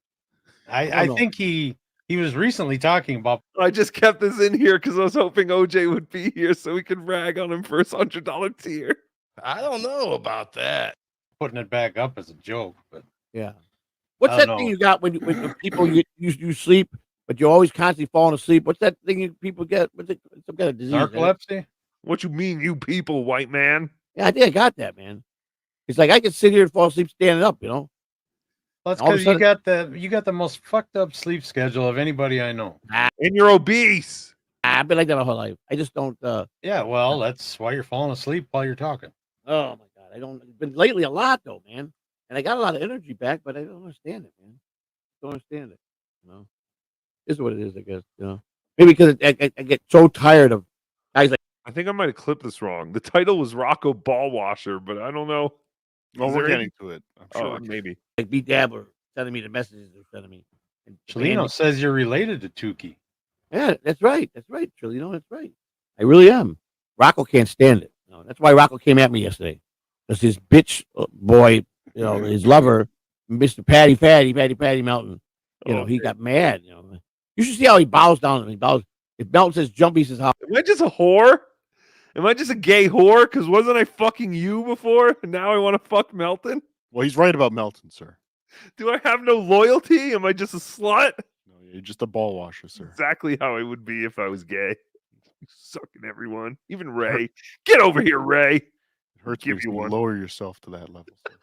I know. think he was recently talking about. I just kept this in here because I was hoping OJ would be here so we could rag on him for his $100 tier. I don't know about that. Putting it back up as a joke, but yeah. What's I that don't thing know. you got when people you sleep, but you're always constantly falling asleep? What's that thing people get? What's it? Some kind of disease? Narcolepsy? What you mean, you people, white man? Yeah, I think I got that, man. It's like I can sit here and fall asleep standing up, you know. That's All of a because you got the most fucked up sleep schedule of anybody I know. And you're obese. I've been like that my whole life. I just don't. Yeah, well, that's why you're falling asleep while you're talking. Oh my god, I don't. It's been lately a lot though, man. And I got a lot of energy back, but I don't understand it, man. Don't understand it. You know, this is what it is, I guess. You know, maybe because I get so tired of guys like. I think I might have clipped this wrong. The title was Rocco Ball Washer, but I don't know. Well, Is we're there getting any- to it. I'm sure. Maybe. Like B Dabber sending me the messages they're sending me. And Chelino says you're related to Tookie. Yeah, that's right. That's right, Trilino. That's right. I really am. Rocco can't stand it. You know, that's why Rocco came at me yesterday. Because his bitch boy, you know, his lover, Mr. Patty Melton, you know, he got mad. You know, you should see how he bows down. He bows. If Melton says jump, he says how. Am I just a whore? Am I just a gay whore? Because wasn't I fucking you before? And now I want to fuck Melton? Well, he's right about Melton, sir. Do I have no loyalty? Am I just a slut? No, you're just a ball washer, sir. Exactly how I would be if I was gay. Sucking everyone. Even Ray. Get over here, Ray. It hurts Give me you to one. lower yourself to that level, sir.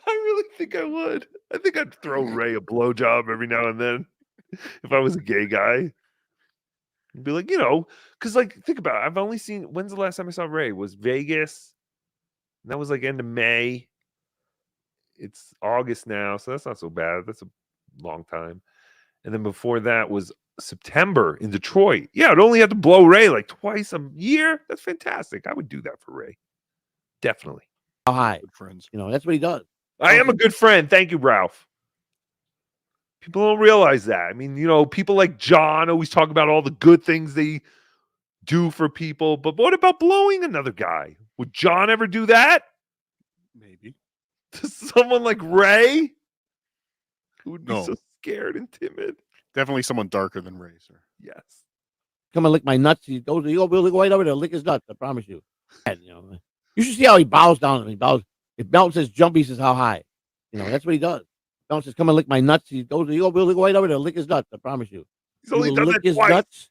I really think I would. I think I'd throw Ray a blowjob every now and then if I was a gay guy. I'd be like, you know, because like think about it. I've only seen when's the last time I saw Ray? Was Vegas. And that was like end of May. It's August now, so that's not so bad. That's a long time. And then before that was September in Detroit. Yeah, I'd only have to blow Ray like twice a year. That's fantastic. I would do that for Ray. Definitely. How high? Good friends. You know, that's what he does. I am a good friend. Thank you, Ralph. People don't realize that. I mean, you know, people like John always talk about all the good things they do for people. But what about blowing another guy? Would John ever do that? Maybe. To someone like Ray? Who would be No. so scared and timid? Definitely someone darker than Ray, sir. Yes. Come and lick my nuts. He goes, he'll go right over there, lick his nuts. I promise you. And, you know, you should see how he bows down. He bows. If Melton says jump, he says how high. You know, that's what he does. Melton says come and lick my nuts. He'll go right over there, lick his nuts. I promise you. He's only He will done lick that his twice. nuts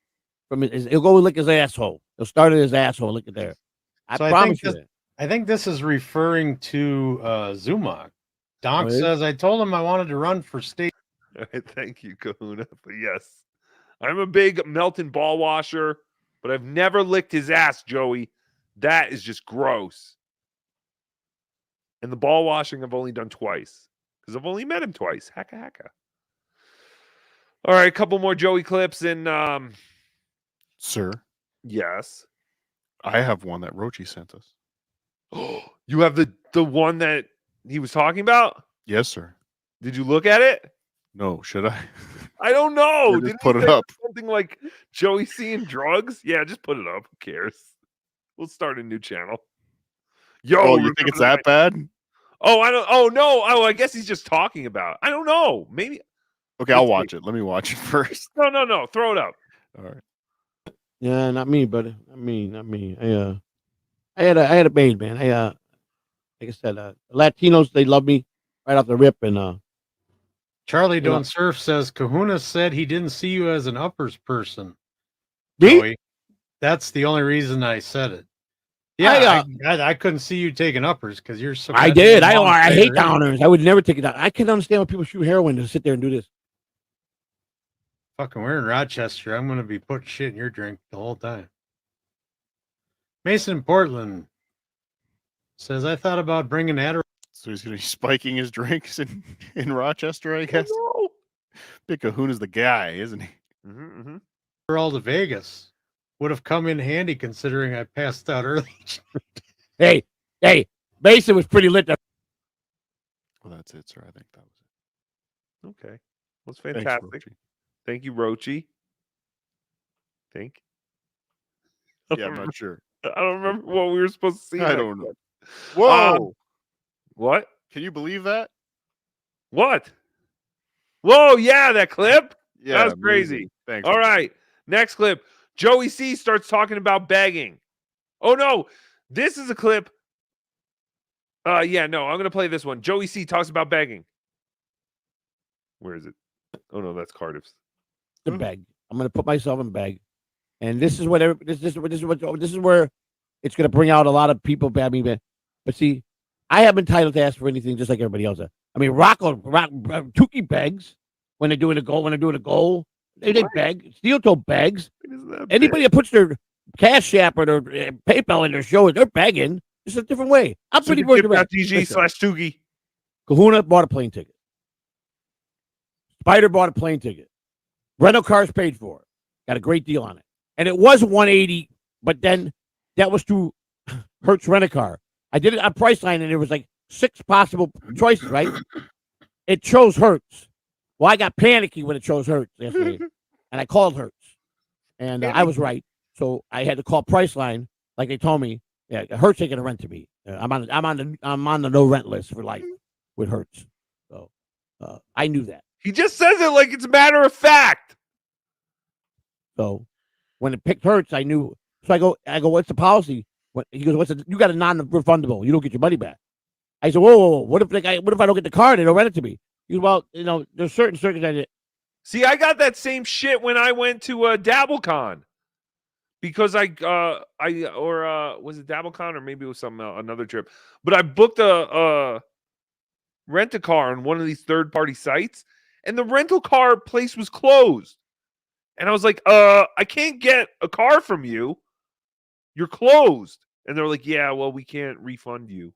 from he'll go lick his asshole. He'll start at his asshole, lick it there. I So promise you that. I think this is referring to Zumak. Donk Oh, it is? says, I told him I wanted to run for state. All right, thank you, Kahuna. But yes, I'm a big Melton ball washer, but I've never licked his ass, Joey. That is just gross. And the ball washing I've only done twice because I've only met him twice. Hacka hacka. All right, a couple more Joey clips and Sir, yes. I have one that Rochi sent us. You have the one that he was talking about? Yes, sir. Did you look at it? No, should I? I don't know. Or just Did he put it say up. something like Joey seeing drugs? Yeah, just put it up. Who cares? We'll start a new channel. Yo, Oh, you remember think it's the that night- bad? Oh, I don't. Oh no. Oh, I guess he's just talking about. I don't know. Maybe. Okay, I'll watch it. Let me watch it first. No. Throw it up. All right. Yeah, not me, brother. Not me. I had a maid, man. Like I said, Latinos, they love me right off the rip, and Charlie you know- Don't Surf says Kahuna said he didn't see you as an uppers person. Joey. That's the only reason I said it. Yeah, I couldn't see you taking uppers because you're so. I did. goddamn long I hate fighter. downers. I would never take it down. I can understand when people shoot heroin to sit there and do this. Fucking, we're in Rochester. I'm gonna be putting shit in your drink the whole time. Mason Portland says, I thought about bringing Adderall. So he's going to be spiking his drinks in Rochester, I guess. Big Cahoon is the guy, isn't he? Adderall to Vegas. Would have come in handy considering I passed out early. Hey, Mason was pretty lit. Well, that's it, sir. I think that was Okay. Well, it's Thanks, fantastic. Roachy. Thank you, Roachy. Think. Yeah, I'm not sure. I don't remember what we were supposed to see. I don't know. Whoa. What? Can you believe that? What? Whoa, yeah, that clip? Yeah, that was amazing. crazy. Thanks, All man. right. Next clip. Joey C starts talking about begging. Oh no, this is a clip. Yeah, no, I'm gonna play this one. Joey C talks about begging. Where is it? Oh no, that's Cardiff's. The beg. I'm gonna put myself in beg, and this is what this is where it's gonna bring out a lot of people. But see, I have been entitled to ask for anything just like everybody else. I mean, Tookie begs when they're doing a goal. When they're doing a goal, they beg. Steel Toe begs. Anybody that puts their Cash App or their PayPal in their show, they're begging. It's a different way. I'm pretty much direct. DG/Tookie. Kahuna bought a plane ticket. Spider bought a plane ticket. Rental cars paid for it. Got a great deal on it. And it was $180, but then that was through Hertz Rent-A-Car. I did it on Priceline, and there was like 6 possible choices, right? It chose Hertz. Well, I got panicky when it chose Hertz yesterday, and I called Hertz, and I was right. So I had to call Priceline, like they told me. Yeah, Hertz ain't gonna rent to me. I'm on the no rent list for life with Hertz. So I knew that. He just says it like it's a matter of fact. So when it picked Hertz, I knew. So I go, what's the policy? He goes, you got a non-refundable. You don't get your money back. I said, whoa. What if I don't get the car? They don't rent it to me. He goes, well, there's certain circumstances. See, I got that same shit when I went to DabbleCon. Because was it DabbleCon or maybe it was some another trip. But I booked a rent-a-car on one of these third-party sites, and the rental car place was closed. And I was like, I can't get a car from you. You're closed. And they're like, yeah, well, we can't refund you.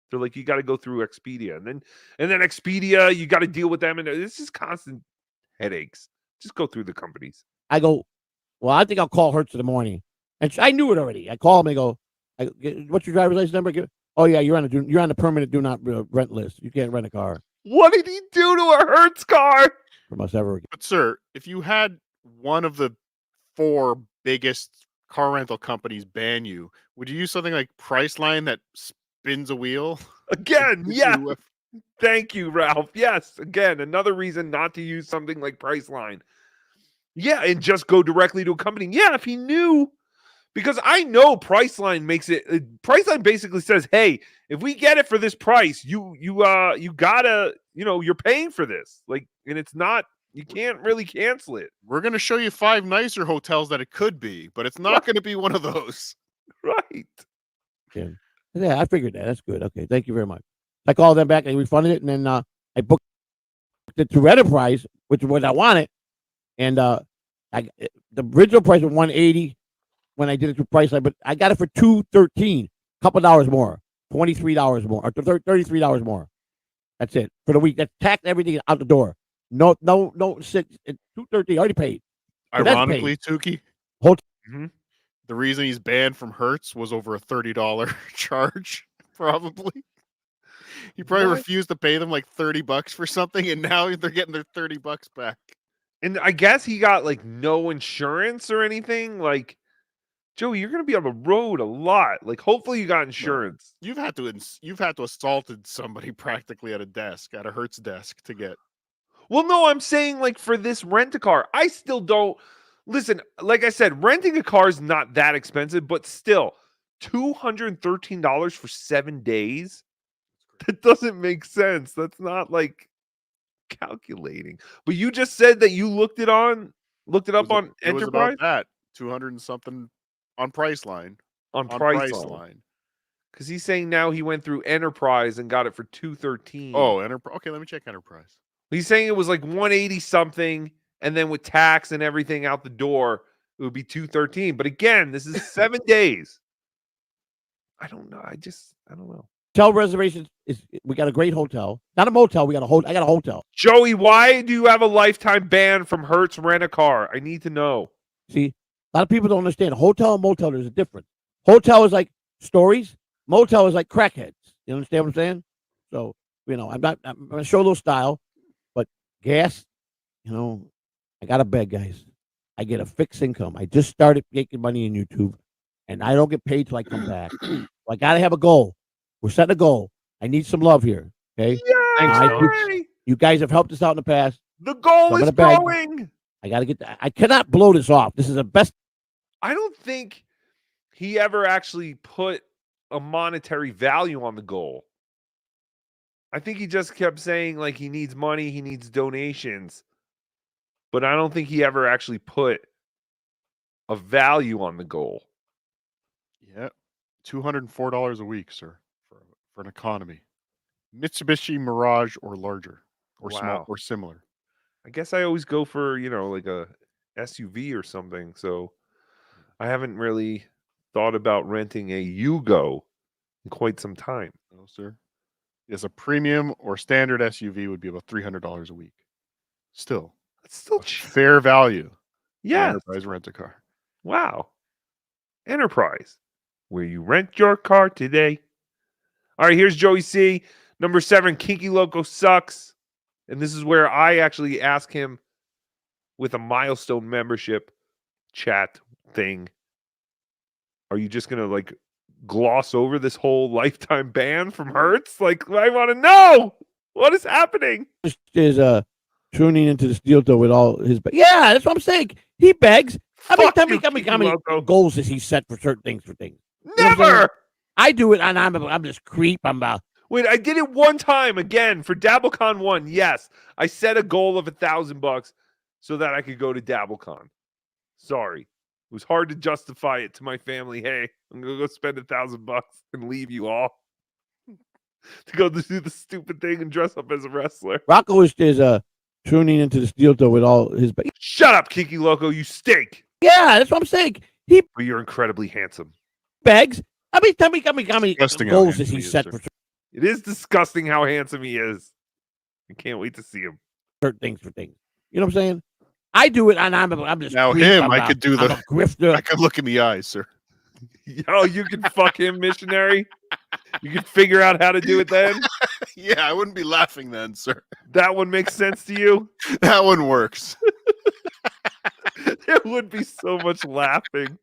They're like, you got to go through Expedia. And then Expedia, you got to deal with them. And this is constant headaches. Just go through the companies. I go, well, I think I'll call Hertz in the morning. And I knew it already. I call him and go, what's your driver's license number? Oh, yeah, you're on the permanent do not rent list. You can't rent a car What did he do to a Hertz car? from us ever again. But sir, if you had one of the 4 biggest car rental companies ban you, would you use something like Priceline that spins a wheel? Again, yeah. Thank you, Ralph. Yes, again, another reason not to use something like Priceline. Yeah, and just go directly to a company. Yeah, if he knew, because I know Priceline makes it. Priceline basically says, "Hey, if we get it for this price, you gotta, you're paying for this." Like, and it's not. You can't really cancel it. We're going to show you 5 nicer hotels that it could be, but it's not going to be one of those. Right. Yeah, I figured that. That's good. Okay, thank you very much. I called them back. They refunded it, and then I booked it through Enterprise, which is what I wanted. And the original price was $180 when I did it through Priceline, but I got it for $213, a couple dollars more, $23 more, or $33 more. That's it for the week. That's tax everything out the door. No, $213 already paid. So Ironically, Tookie, Mm-hmm. the reason he's banned from Hertz was over a $30 charge, probably. He probably refused to pay them like $30 for something, and now they're getting their $30 back. And I guess he got like no insurance or anything. Like, Joey, you're gonna be on the road a lot. Like, hopefully you got insurance. You've had to assaulted somebody practically at a Hertz desk to get. Well, no, I'm saying like for this rent-a-car, I still don't listen. Like I said, renting a car is not that expensive, but still, $213 for 7 days. That doesn't make sense. That's not like calculating. But you just said that you looked it up on It was Enterprise. about that. 200 and something on Priceline. On Priceline. Because he's saying now he went through Enterprise and got it for 213. Oh, Enterprise. Okay, let me check Enterprise. He's saying it was like 180 something, and then with tax and everything out the door, it would be 213. But again, this is 7 days. I don't know. I don't know. Hotel reservations we got a great hotel. Not a motel. I got a hotel. Joey, why do you have a lifetime ban from Hertz Rent-A-Car? I need to know. See, a lot of people don't understand. Hotel and motel, there's a difference. Hotel is like stories. Motel is like crackheads. You understand what I'm saying? So, I'm going to show a little style, but gas, I got to beg, guys. I get a fixed income. I just started making money in YouTube, and I don't get paid till I come back. So I got to have a goal. We're setting a goal. I need some love here. Okay. You guys have helped us out in the past. The goal is growing. I got to get that. I cannot blow this off. This is the best. I don't think he ever actually put a monetary value on the goal. I think he just kept saying like he needs money, he needs donations. But I don't think he ever actually put a value on the goal. Yeah. $204 a week, sir, for an economy. Mitsubishi Mirage or larger or small or similar. I guess I always go for, like a SUV or something. So I haven't really thought about renting a Yugo in quite some time. No, sir. Yes, a premium or standard SUV would be about $300 a week. Still. That's still fair value. Yeah. Enterprise Rent-A-Car. Wow. Enterprise, where you rent your car today. All right, here's Joey C. Number 7, Kinky Loco Sucks. And this is where I actually ask him with a milestone membership chat thing. Are you just going to gloss over this whole lifetime ban from Hertz? I want to know what is happening. Is tuning into the steel toe with all his. Yeah, that's what I'm saying. He begs. How many goals does he set for certain things? Never. I do it, and I'm this creep. Wait, I did it one time again for DabbleCon 1. Yes, I set a goal of $1,000 so that I could go to DabbleCon. Sorry, it was hard to justify it to my family. Hey, I'm gonna go spend $1,000 and leave you all to go to do the stupid thing and dress up as a wrestler. Rocco is tuning into the steel toe with all his. Shut up, Kiki Loco. You stink. Yeah, that's what I'm saying. But you're incredibly handsome. Begs. Tell me goals does he set for? It is disgusting how handsome he is. I can't wait to see him. Certain things for things. You know what I'm saying? I do it, and I'm just now creep. I could do the grifter. I could look in the eyes, sir. Oh, you can fuck him, missionary. You can figure out how to do it then. Yeah, I wouldn't be laughing then, sir. That one makes sense to you. That one works. There would be so much laughing.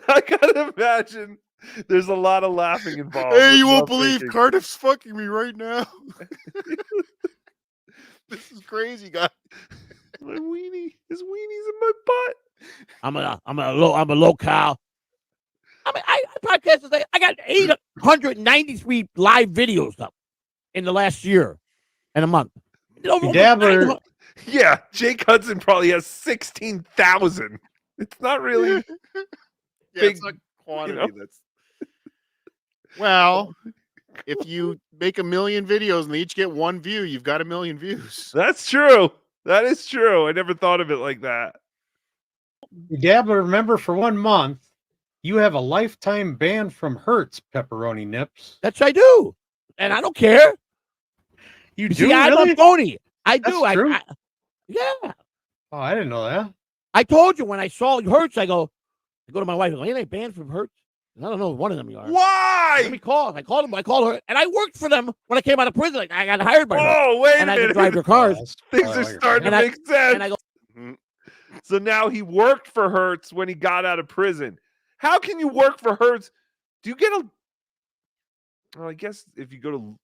I gotta imagine. There's a lot of laughing involved. Hey, you won't believe Cardiff's fucking me right now. This is crazy, guy. My weenie, his weenie's in my butt. I'm a local. I podcast today. I got 893 live videos up in the last year and a month. Dabbler. Yeah, Jake Hudson probably has 16,000. It's not really big. It's not quantity. That's well. If you make 1 million videos and they each get 1 view, you've got 1 million views. That's true. That is true. I never thought of it like that. Dabbler, remember for 1 month, you have a lifetime ban from Hertz, Pepperoni Nips. That's I do, and I don't care. You See, do I'm really? a phony. I That's do. true? Yeah. Oh, I didn't know that. I told you when I saw Hertz, I go to my wife. I go, ain't I banned from Hertz? And I don't know if one of them you are. Why? Let me call. I called her, and I worked for them when I came out of prison. Like, I got hired by her. Oh, wait and a I minute. could drive their cars. Things are starting to make sense. And I go, so now he worked for Hertz when he got out of prison. How can you work for Hertz? Do you get a? Well, I guess if you go to,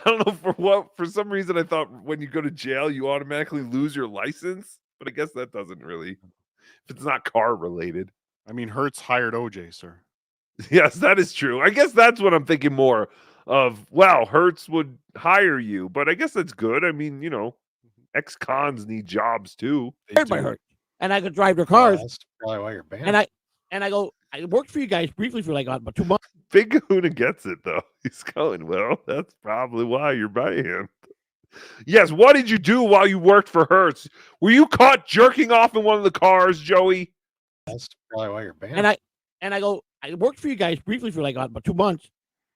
I don't know for what. For some reason, I thought when you go to jail, you automatically lose your license. But I guess that doesn't really. If it's not car related. I mean, Hertz hired OJ, sir. Yes, that is true. I guess that's what I'm thinking more of. Wow, Hertz would hire you, but I guess that's good. I mean, ex-cons need jobs too. hired by Hertz. and I could drive their cars. That's probably why you're banned. And I go, I worked for you guys briefly for like about 2 months. Big Kahuna gets it though. He's going, well, that's probably why you're banned. Yes, what did you do while you worked for Hertz? Were you caught jerking off in one of the cars, Joey? That's probably why you're banned. And I go, I worked for you guys briefly for like about 2 months.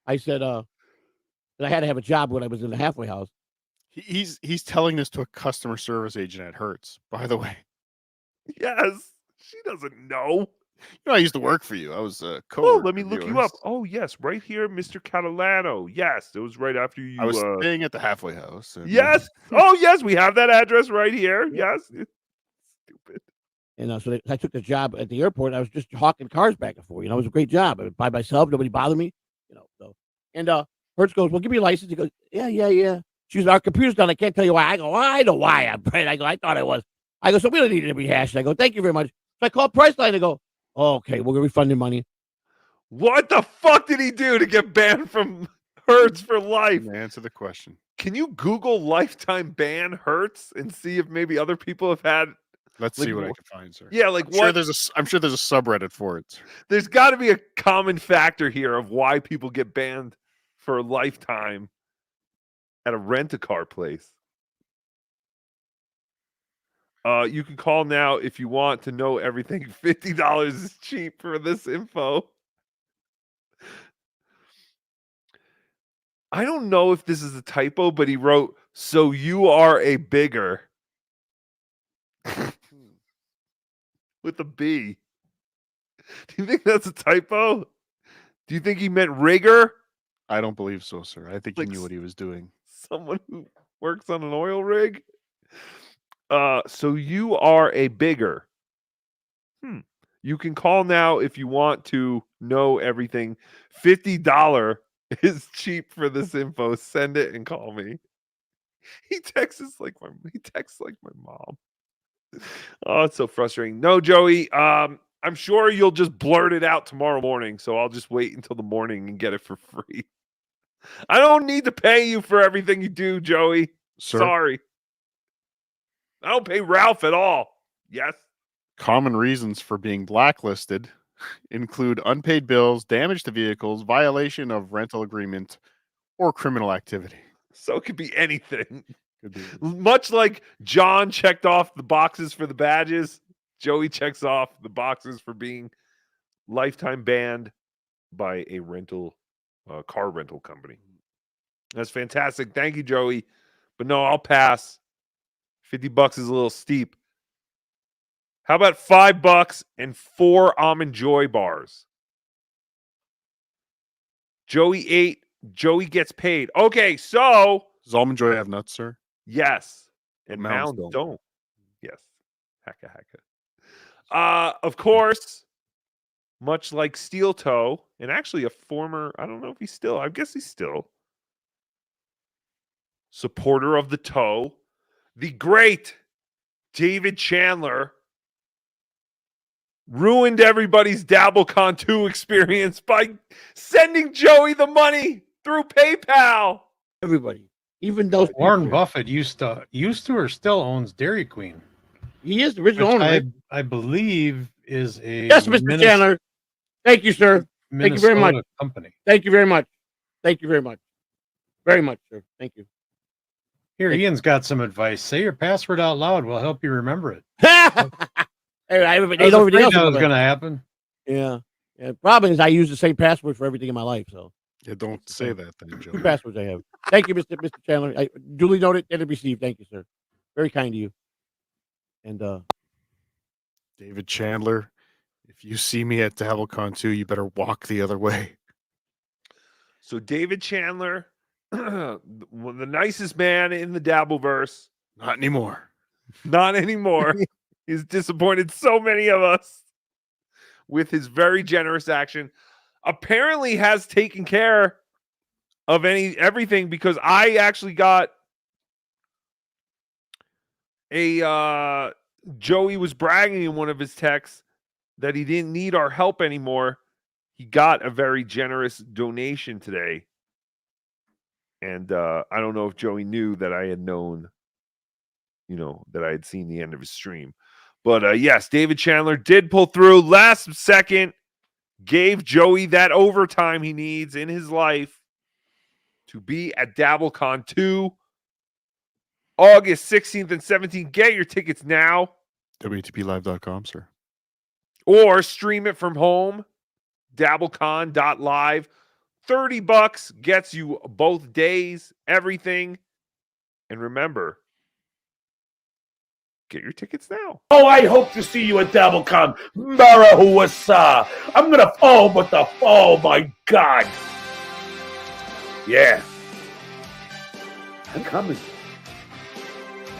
I said, that I had to have a job when I was in the halfway house. He's telling this to a customer service agent at Hertz, by the way. Yes, she doesn't know. You know, I used to work for you. I was a Oh, coworker. let me of look you yours. up. Oh, yes, right here, Mr. Catalano. Yes, it was right after you. I was staying at the halfway house. and- Yes. Oh, yes, we have that address right here. Yes. Stupid. And so I took the job at the airport. I was just hawking cars back and forth. You know, it was a great job. I was by myself. Nobody bothered me. You know, so. And Hertz goes, well, give me a license. He goes, yeah. She goes, our computer's done. I can't tell you why. I go, well, I know why I'm afraid. I go, I thought I was. I go, so we don't need it to be hashed. I go, thank you very much. So I call Priceline. I go, okay, we're going to refund your money. What the fuck did he do to get banned from Hertz for life? Answer the question. Can you Google lifetime ban Hertz and see if maybe other people have had? Let's like, see what I wh- can find, sir. Yeah, like I'm what? Sure I'm sure there's a subreddit for it. There's got to be a common factor here of why people get banned for a lifetime at a rent-a-car place. You can call now if you want to know everything. $50 is cheap for this info. I don't know if this is a typo, but he wrote, so you are a bigger. With a B. Do you think that's a typo? Do you think he meant rigger? I don't believe so, sir. I think Like he knew what he was doing. Someone who works on an oil rig? So you are a bigger. You can call now if you want to know everything. $50 is cheap for this info. Send it and call me. He texts like my mom. Oh, it's so frustrating. No, Joey. I'm sure you'll just blurt it out tomorrow morning. So I'll just wait until the morning and get it for free. I don't need to pay you for everything you do, Joey. Sir? Sorry. I don't pay Ralph at all. Yes. Common reasons for being blacklisted include unpaid bills, damage to vehicles, violation of rental agreement, or criminal activity. So it could be anything. Could be. Much like John checked off the boxes for the badges, Joey checks off the boxes for being lifetime banned by a car rental company. That's fantastic. Thank you, Joey. But no, I'll pass. $50 is a little steep. How about $5 and 4 almond joy bars? Joey ate. Joey gets paid. Okay, so does almond joy have nuts, sir? Yes, and Mounds Mounds don't. Yes, hacka. Of course, much like Steel Toe, and actually a former. I don't know if he's still. I guess he's still supporter of the toe. The great David Chandler ruined everybody's DabbleCon 2 experience by sending Joey the money through PayPal. Everybody, even those Warren people. Buffett used to or still owns Dairy Queen. He is the original owner, right? I believe is a Yes, Mr. Chandler. Thank you, sir. Thank you very much. Minnesota company. Thank you very much. Thank you very much. Very much, sir. Thank you. Here, Ian's got some advice. Say your password out loud. We'll help you remember it. Hey, I they was know everything afraid else. that was about going to happen. Yeah. Problem is, I use the same password for everything in my life. So Yeah, don't say that then, Joe. 2 passwords I have. Thank you, Mr. Chandler. I duly noted and received. Thank you, sir. Very kind to you. And David Chandler, if you see me at DabbleCon 2, you better walk the other way. So David Chandler, the nicest man in the Dabbleverse. Not anymore. Not anymore. He's disappointed so many of us with his very generous action. Apparently has taken care of everything because I actually got a Joey was bragging in one of his texts that he didn't need our help anymore. He got a very generous donation today. And I don't know if Joey knew that I had known, that I had seen the end of his stream. But yes, David Chandler did pull through last second, gave Joey that overtime he needs in his life to be at DabbleCon 2, August 16th and 17th. Get your tickets now. WTPlive.com, sir. Or stream it from home, dabblecon.live. $30 gets you both days, everything. And remember, get your tickets now. Oh, I hope to see you at DabbleCon. Marahuasa. I'm gonna. Oh my God. Yeah. I'm coming.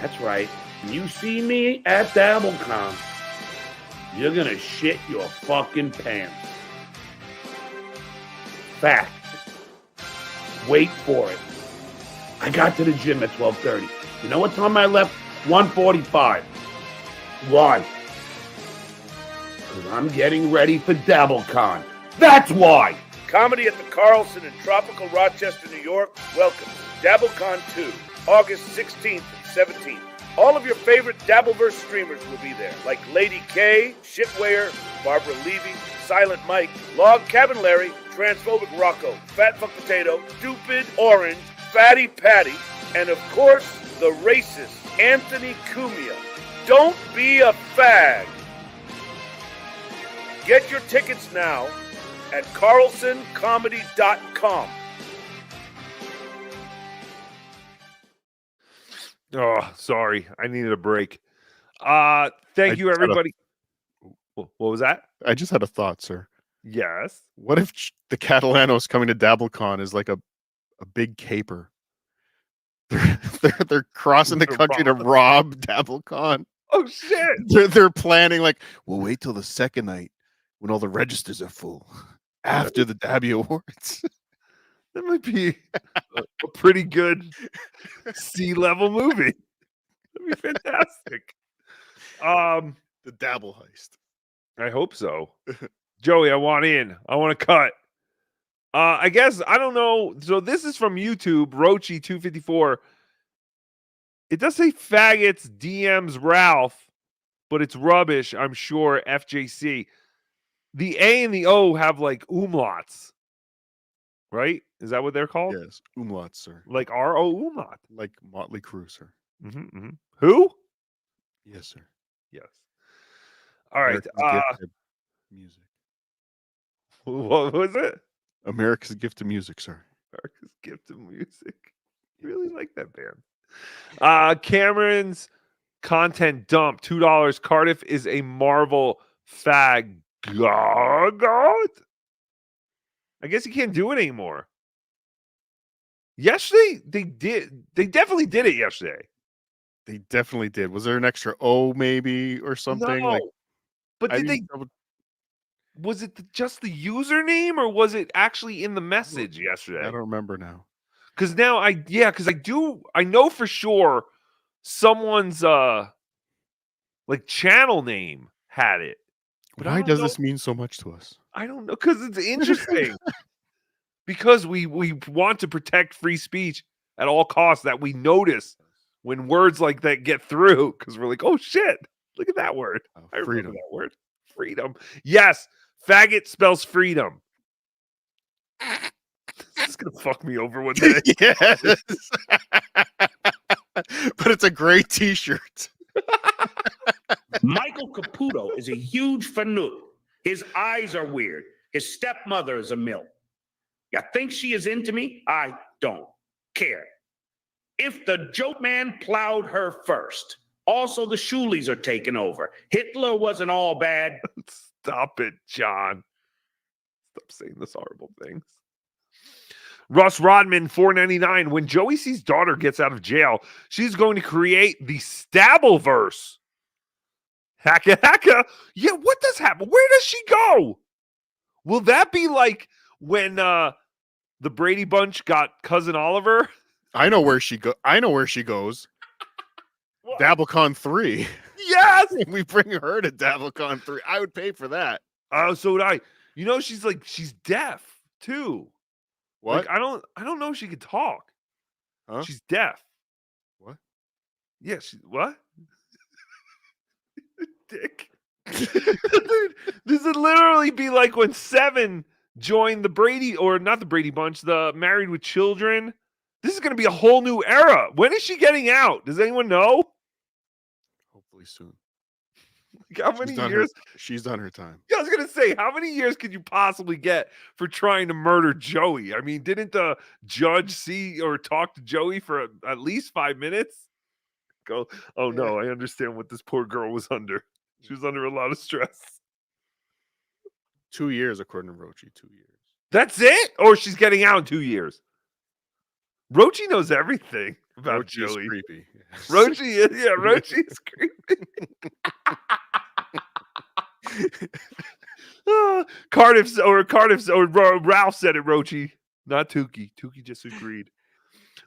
That's right. When you see me at DabbleCon, you're gonna shit your fucking pants. Fact. Wait for it. I got to the gym at 12:30. You know what time I left? 1:45. Why? Because I'm getting ready for DabbleCon. That's why. Comedy at the Carlson in tropical Rochester, New York welcomes DabbleCon 2, August 16th and 17th. All of your favorite Dabbleverse streamers will be there, like Lady K, Shitwear, Barbara Levy, Silent Mike, Log Cabin Larry, Transphobic Rocco, Fat Fuck Potato, Stupid Orange, Fatty Patty, and of course, the racist Anthony Cumia. Don't be a fag. Get your tickets now at carlsoncomedy.com. Oh, sorry. I needed a break. Thank you, everybody. What was that? I just had a thought, sir. Yes. What if the Catalanos coming to DabbleCon is like a big caper? They're crossing the country to rob DabbleCon. Oh shit! They're planning like, we'll wait till the second night when all the registers are full after the Dabby Awards. That might be a pretty good C-level movie. That'd be fantastic. The Dabble heist. I hope so. Joey, I want in. I want to cut. I guess, I don't know. So this is from YouTube, Rochi254. It does say faggots DMs Ralph, but it's rubbish, I'm sure, FJC. The A and the O have like umlauts, right? Is that what they're called? Yes, umlauts, sir. Like R-O umlaut. Like Motley Crue, sir. Who? Yes, sir. Yes. All right. America's gift to music. What was it? America's gift to music, sir. America's gift to music. You really like that band. Cameron's content dump, $2. Cardiff is a Marvel fag. God. I guess you can't do it anymore. Yesterday, they did. They definitely did it yesterday. They definitely did. Was there an extra O maybe or something? No. Like, But did they? Was it just the username or was it actually in the message yesterday? I don't remember now. Because now I know for sure someone's like channel name had it. But why does this mean so much to us? I don't know, because it's interesting. Because we want to protect free speech at all costs, that we notice when words like that get through, because we're like, oh shit, look at that word. I remember that word. Freedom. Yes, faggot spells freedom. This is gonna fuck me over one day. Yes. But it's a great t-shirt. Michael Caputo is a huge fanut. His eyes are weird. His stepmother is a mill. You think she is into me? I don't care. If the joke man plowed her first. Also, the Shuleys are taking over. Hitler wasn't all bad. Stop it, John. Stop saying this horrible things. Russ Rodman, $4.99. When Joey C's daughter gets out of jail, she's going to create the Stabbleverse. Hacka hacka. Yeah, what does happen? Where does she go? Will that be like when the Brady Bunch got Cousin Oliver? I know where she goes. DabbleCon 3. Yes! We bring her to DabbleCon 3. I would pay for that. Oh, so would I. You know, she's deaf too. What? Like, I don't know if she could talk. Huh? She's deaf. What? Yeah, what? dick. Dude, this would literally be like when Seven joined the Brady, or not the Brady Bunch, the Married with Children. This is going to be a whole new era. When is she getting out? Does anyone know? Hopefully soon. Like, how many years? She's done her time. Yeah, I was going to say, how many years could you possibly get for trying to murder Joey? I mean, didn't the judge see or talk to Joey for at least 5 minutes? Go, oh no, I understand what this poor girl was under. She was under a lot of stress. 2 years, according to Rochi. 2 years. That's it? Or she's getting out in 2 years? Rochi knows everything about Rochi is Joey. creepy. Yes. Rochi is, yeah, Rochi is creepy. Cardiff's or Ralph said it, Rochi, not Tookie. Tookie just agreed.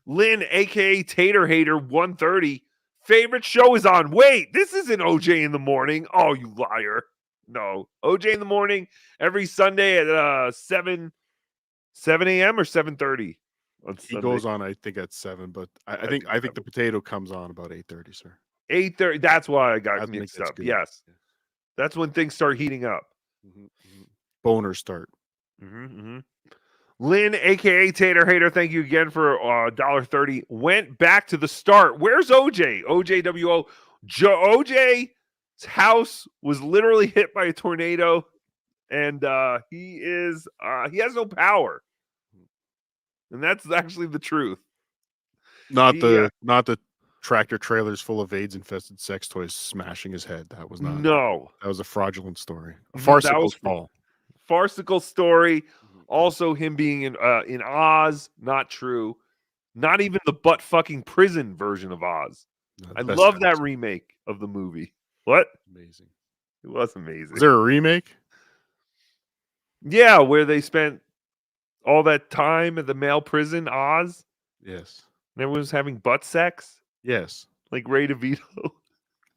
Lynn, aka Tater Hater 130. Favorite show is on. Wait, this isn't OJ in the morning. Oh, you liar. No. OJ in the morning every Sunday at 7 a.m. or 7:30 on He Sunday. goes on, I think, at 7, but I think the potato comes on about 8:30, sir. 8:30. That's why I got I think mixed that's up. good. Yes. That's when things start heating up. Boners start. Lynn, aka Tater Hater, thank you again for $1.30. Went back to the start. Where's OJ? OJWO. OJ's house was literally hit by a tornado, and he has no power. And that's actually the truth. Not the tractor trailers full of AIDS infested sex toys smashing his head. That was not. No. That was a fraudulent story. A That farcical was fall. Farcical story. Also, him being in Oz, not true. Not even the butt fucking prison version of Oz. I best love that remake of the movie. What? Amazing. It was amazing. Is there a remake? Yeah, where they spent all that time at the male prison, Oz. Yes. And everyone was having butt sex. Yes. Like Ray DeVito.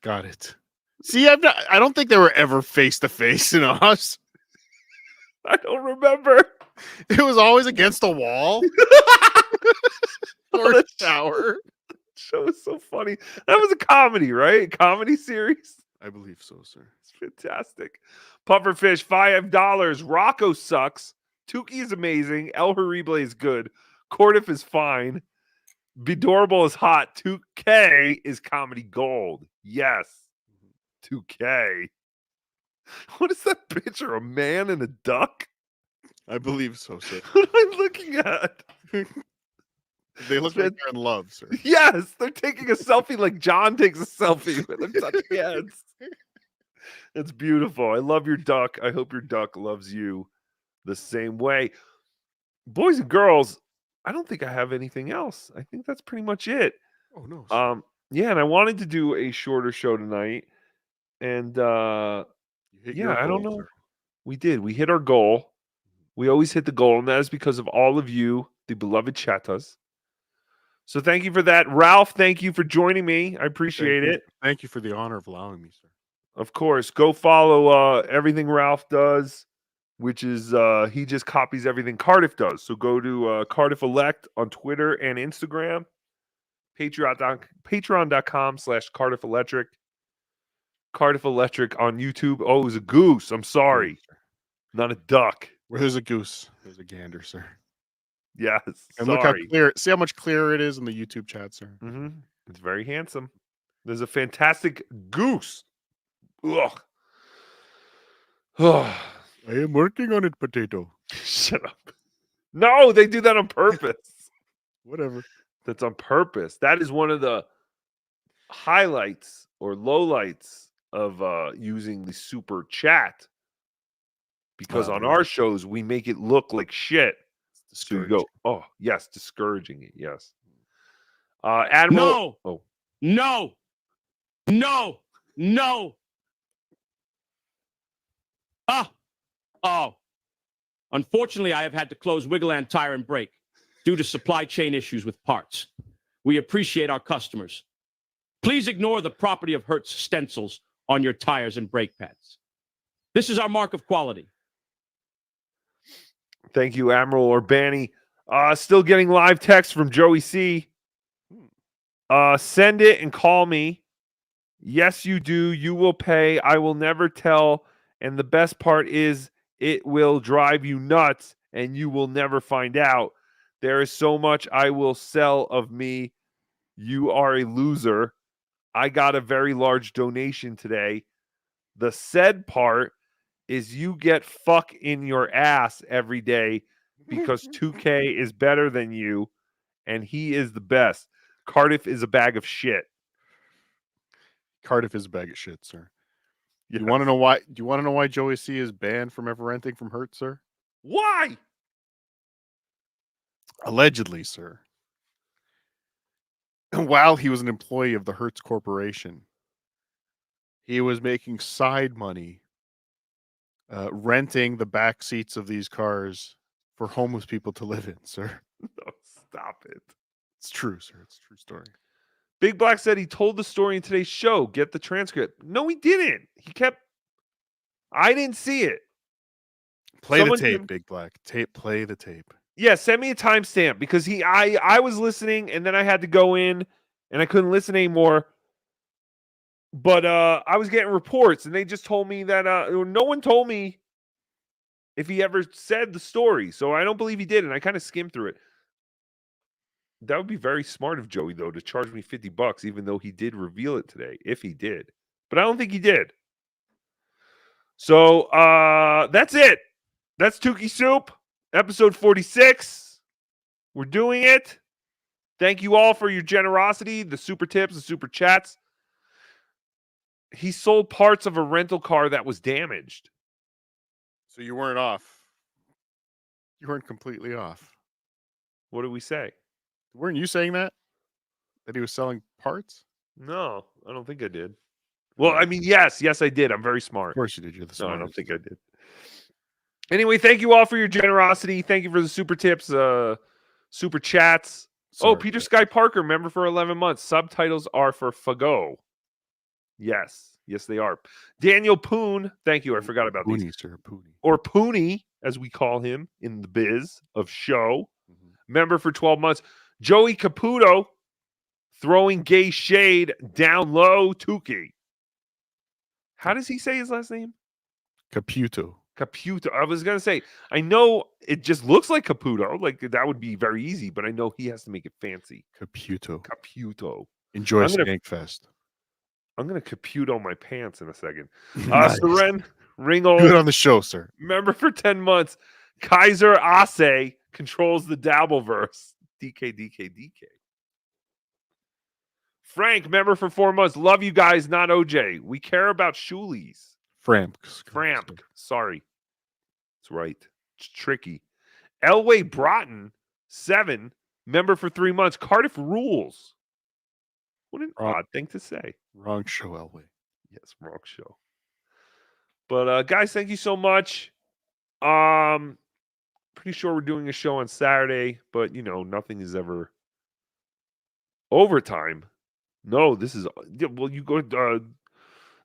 Got it. See, I don't think they were ever face to face in Oz. I don't remember. It was always against a wall. Or a tower. Show was so funny. That was a comedy, right? A comedy series. I believe so, sir. It's fantastic. Pufferfish, $5. Rocco sucks. Tookie is amazing. El Horrible is good. Cordiff is fine. Bedorable is hot. 2K is comedy gold. Yes. 2K. What is that picture? A man and a duck? I believe so, sir. What am I looking at? They look like they're in love, sir. Yes, they're taking a selfie like John takes a selfie with them touching heads. It's beautiful. I love your duck. I hope your duck loves you the same way. Boys and girls, I don't think I have anything else. I think that's pretty much it. Oh no. Yeah, and I wanted to do a shorter show tonight. And yeah, I don't know. Sir. We did. We hit our goal. We always hit the goal, and that is because of all of you, the beloved chattas. So thank you for that. Ralph, thank you for joining me. I appreciate it. Thank you for the honor of allowing me, sir. Of course. Go follow everything Ralph does, which is he just copies everything Cardiff does. So go to Cardiff Elect on Twitter and Instagram. Patreon.com/Cardiff Electric. Cardiff Electric on YouTube. Oh, it was a goose. I'm sorry. Not a duck. Where there's a goose, there's a gander, sir. Yes. And sorry. look how clear. See how much clearer it is in the YouTube chat, sir. Mm-hmm. It's very handsome. There's a fantastic goose. Ugh. I am working on it, potato. Shut up. No, they do that on purpose. Whatever. That's on purpose. That is one of the highlights or lowlights of using the super chat. Because on our shows, we make it look like shit. So you go, oh, yes, discouraging it. Yes. Admiral. No. Oh. Unfortunately, I have had to close Wiggleland Tire and Brake due to supply chain issues with parts. We appreciate our customers. Please ignore the property of Hertz stencils on your tires and brake pads. This is our mark of quality. Thank you, Admiral Urbani. Still getting live text from Joey C. Send it and call me. Yes, you do. You will pay. I will never tell. And the best part is it will drive you nuts and you will never find out. There is so much I will sell of me. You are a loser. I got a very large donation today. The said part is you get fuck in your ass every day because 2K is better than you and he is the best. Cardiff is a bag of shit. Cardiff is a bag of shit, sir. Yes. You want to know why? Do you want to know why Joey C is banned from ever renting from Hertz, sir? Why? Allegedly, sir. While he was an employee of the Hertz Corporation, he was making side money renting the back seats of these cars for homeless people to live in, sir. No, stop it. It's true, sir. It's a true story. Big Black said he told the story in today's show. Get the transcript. No, he didn't. I didn't see it. Play the tape, Big Black. Play the tape. Yeah, send me a timestamp because I was listening and then I had to go in and I couldn't listen anymore. But I was getting reports and they just told me that no one told me if he ever said the story. So I don't believe he did, and I kind of skimmed through it. That would be very smart of Joey, though, to charge me $50, even though he did reveal it today, if he did. But I don't think he did. So that's it. That's Tookie Soup, episode 46. We're doing it. Thank you all for your generosity, the super tips, the super chats. He sold parts of a rental car that was damaged. So you weren't off. You weren't completely off. What did we say? Weren't you saying that? That he was selling parts? No, I don't think I did. Well, I mean, yes, I did. I'm very smart. Of course you did. You're the smartest. No, I don't think I did. Anyway, thank you all for your generosity. Thank you for the super tips, super chats. Sorry, Peter Sky Parker, member for 11 months. Subtitles are for Fago. Yes, they are. Daniel Poon, thank you. I forgot about Pooney, these. sir, Pooney. Or Pooney, as we call him in the biz of show. Member for 12 months. Joey Caputo, throwing gay shade down low. Tookie. How does he say his last name? Caputo. I was going to say, I know it just looks like Caputo. Like, that would be very easy, but I know he has to make it fancy. Caputo. Enjoy Skankfest. I'm going to Caputo my pants in a second. Nice. Seren Ringel. Do it on the show, sir. Member for 10 months. Kaiser Ase controls the Dabbleverse. DK. Frank, member for 4 months. Love you guys, not OJ. We care about Shoolies. Framp. Sorry. That's right. It's tricky. Elway Broughton, 7. Member for 3 months. Cardiff rules. What an odd thing to say. Wrong show, Elway. Yes, wrong show. But guys, thank you so much. Pretty sure we're doing a show on Saturday, but nothing is ever overtime. No, this is you go.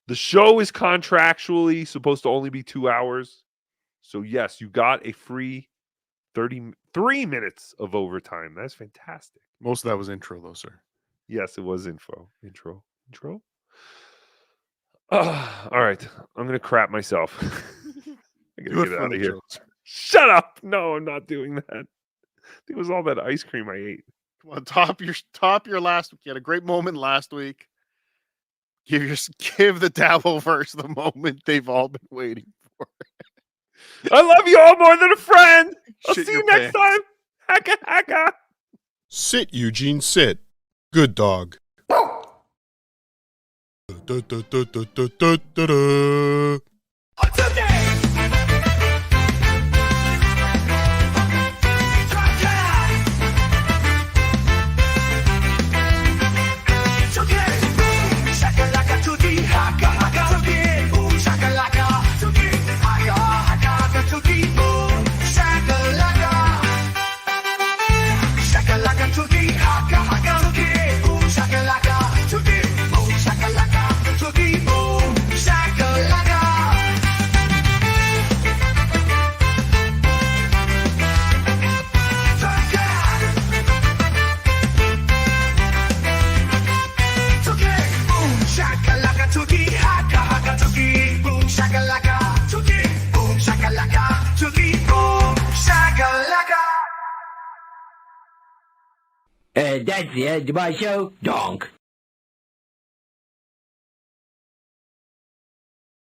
The show is contractually supposed to only be 2 hours, so yes, you got a free 33 minutes of overtime. That's fantastic. Most of that was intro, though, sir. Yes, it was intro. All right, I'm gonna crap myself. I gotta get out of here. Jokes. Shut up! No, I'm not doing that. It was all that ice cream I ate. Come on, top your last week. You had a great moment last week. Give the Dabbleverse the moment they've all been waiting for. I love you all more than a friend. I'll Shit see you your next time. Hacka. Sit, Eugene, sit. Good dog. That's the end of my show. Donk.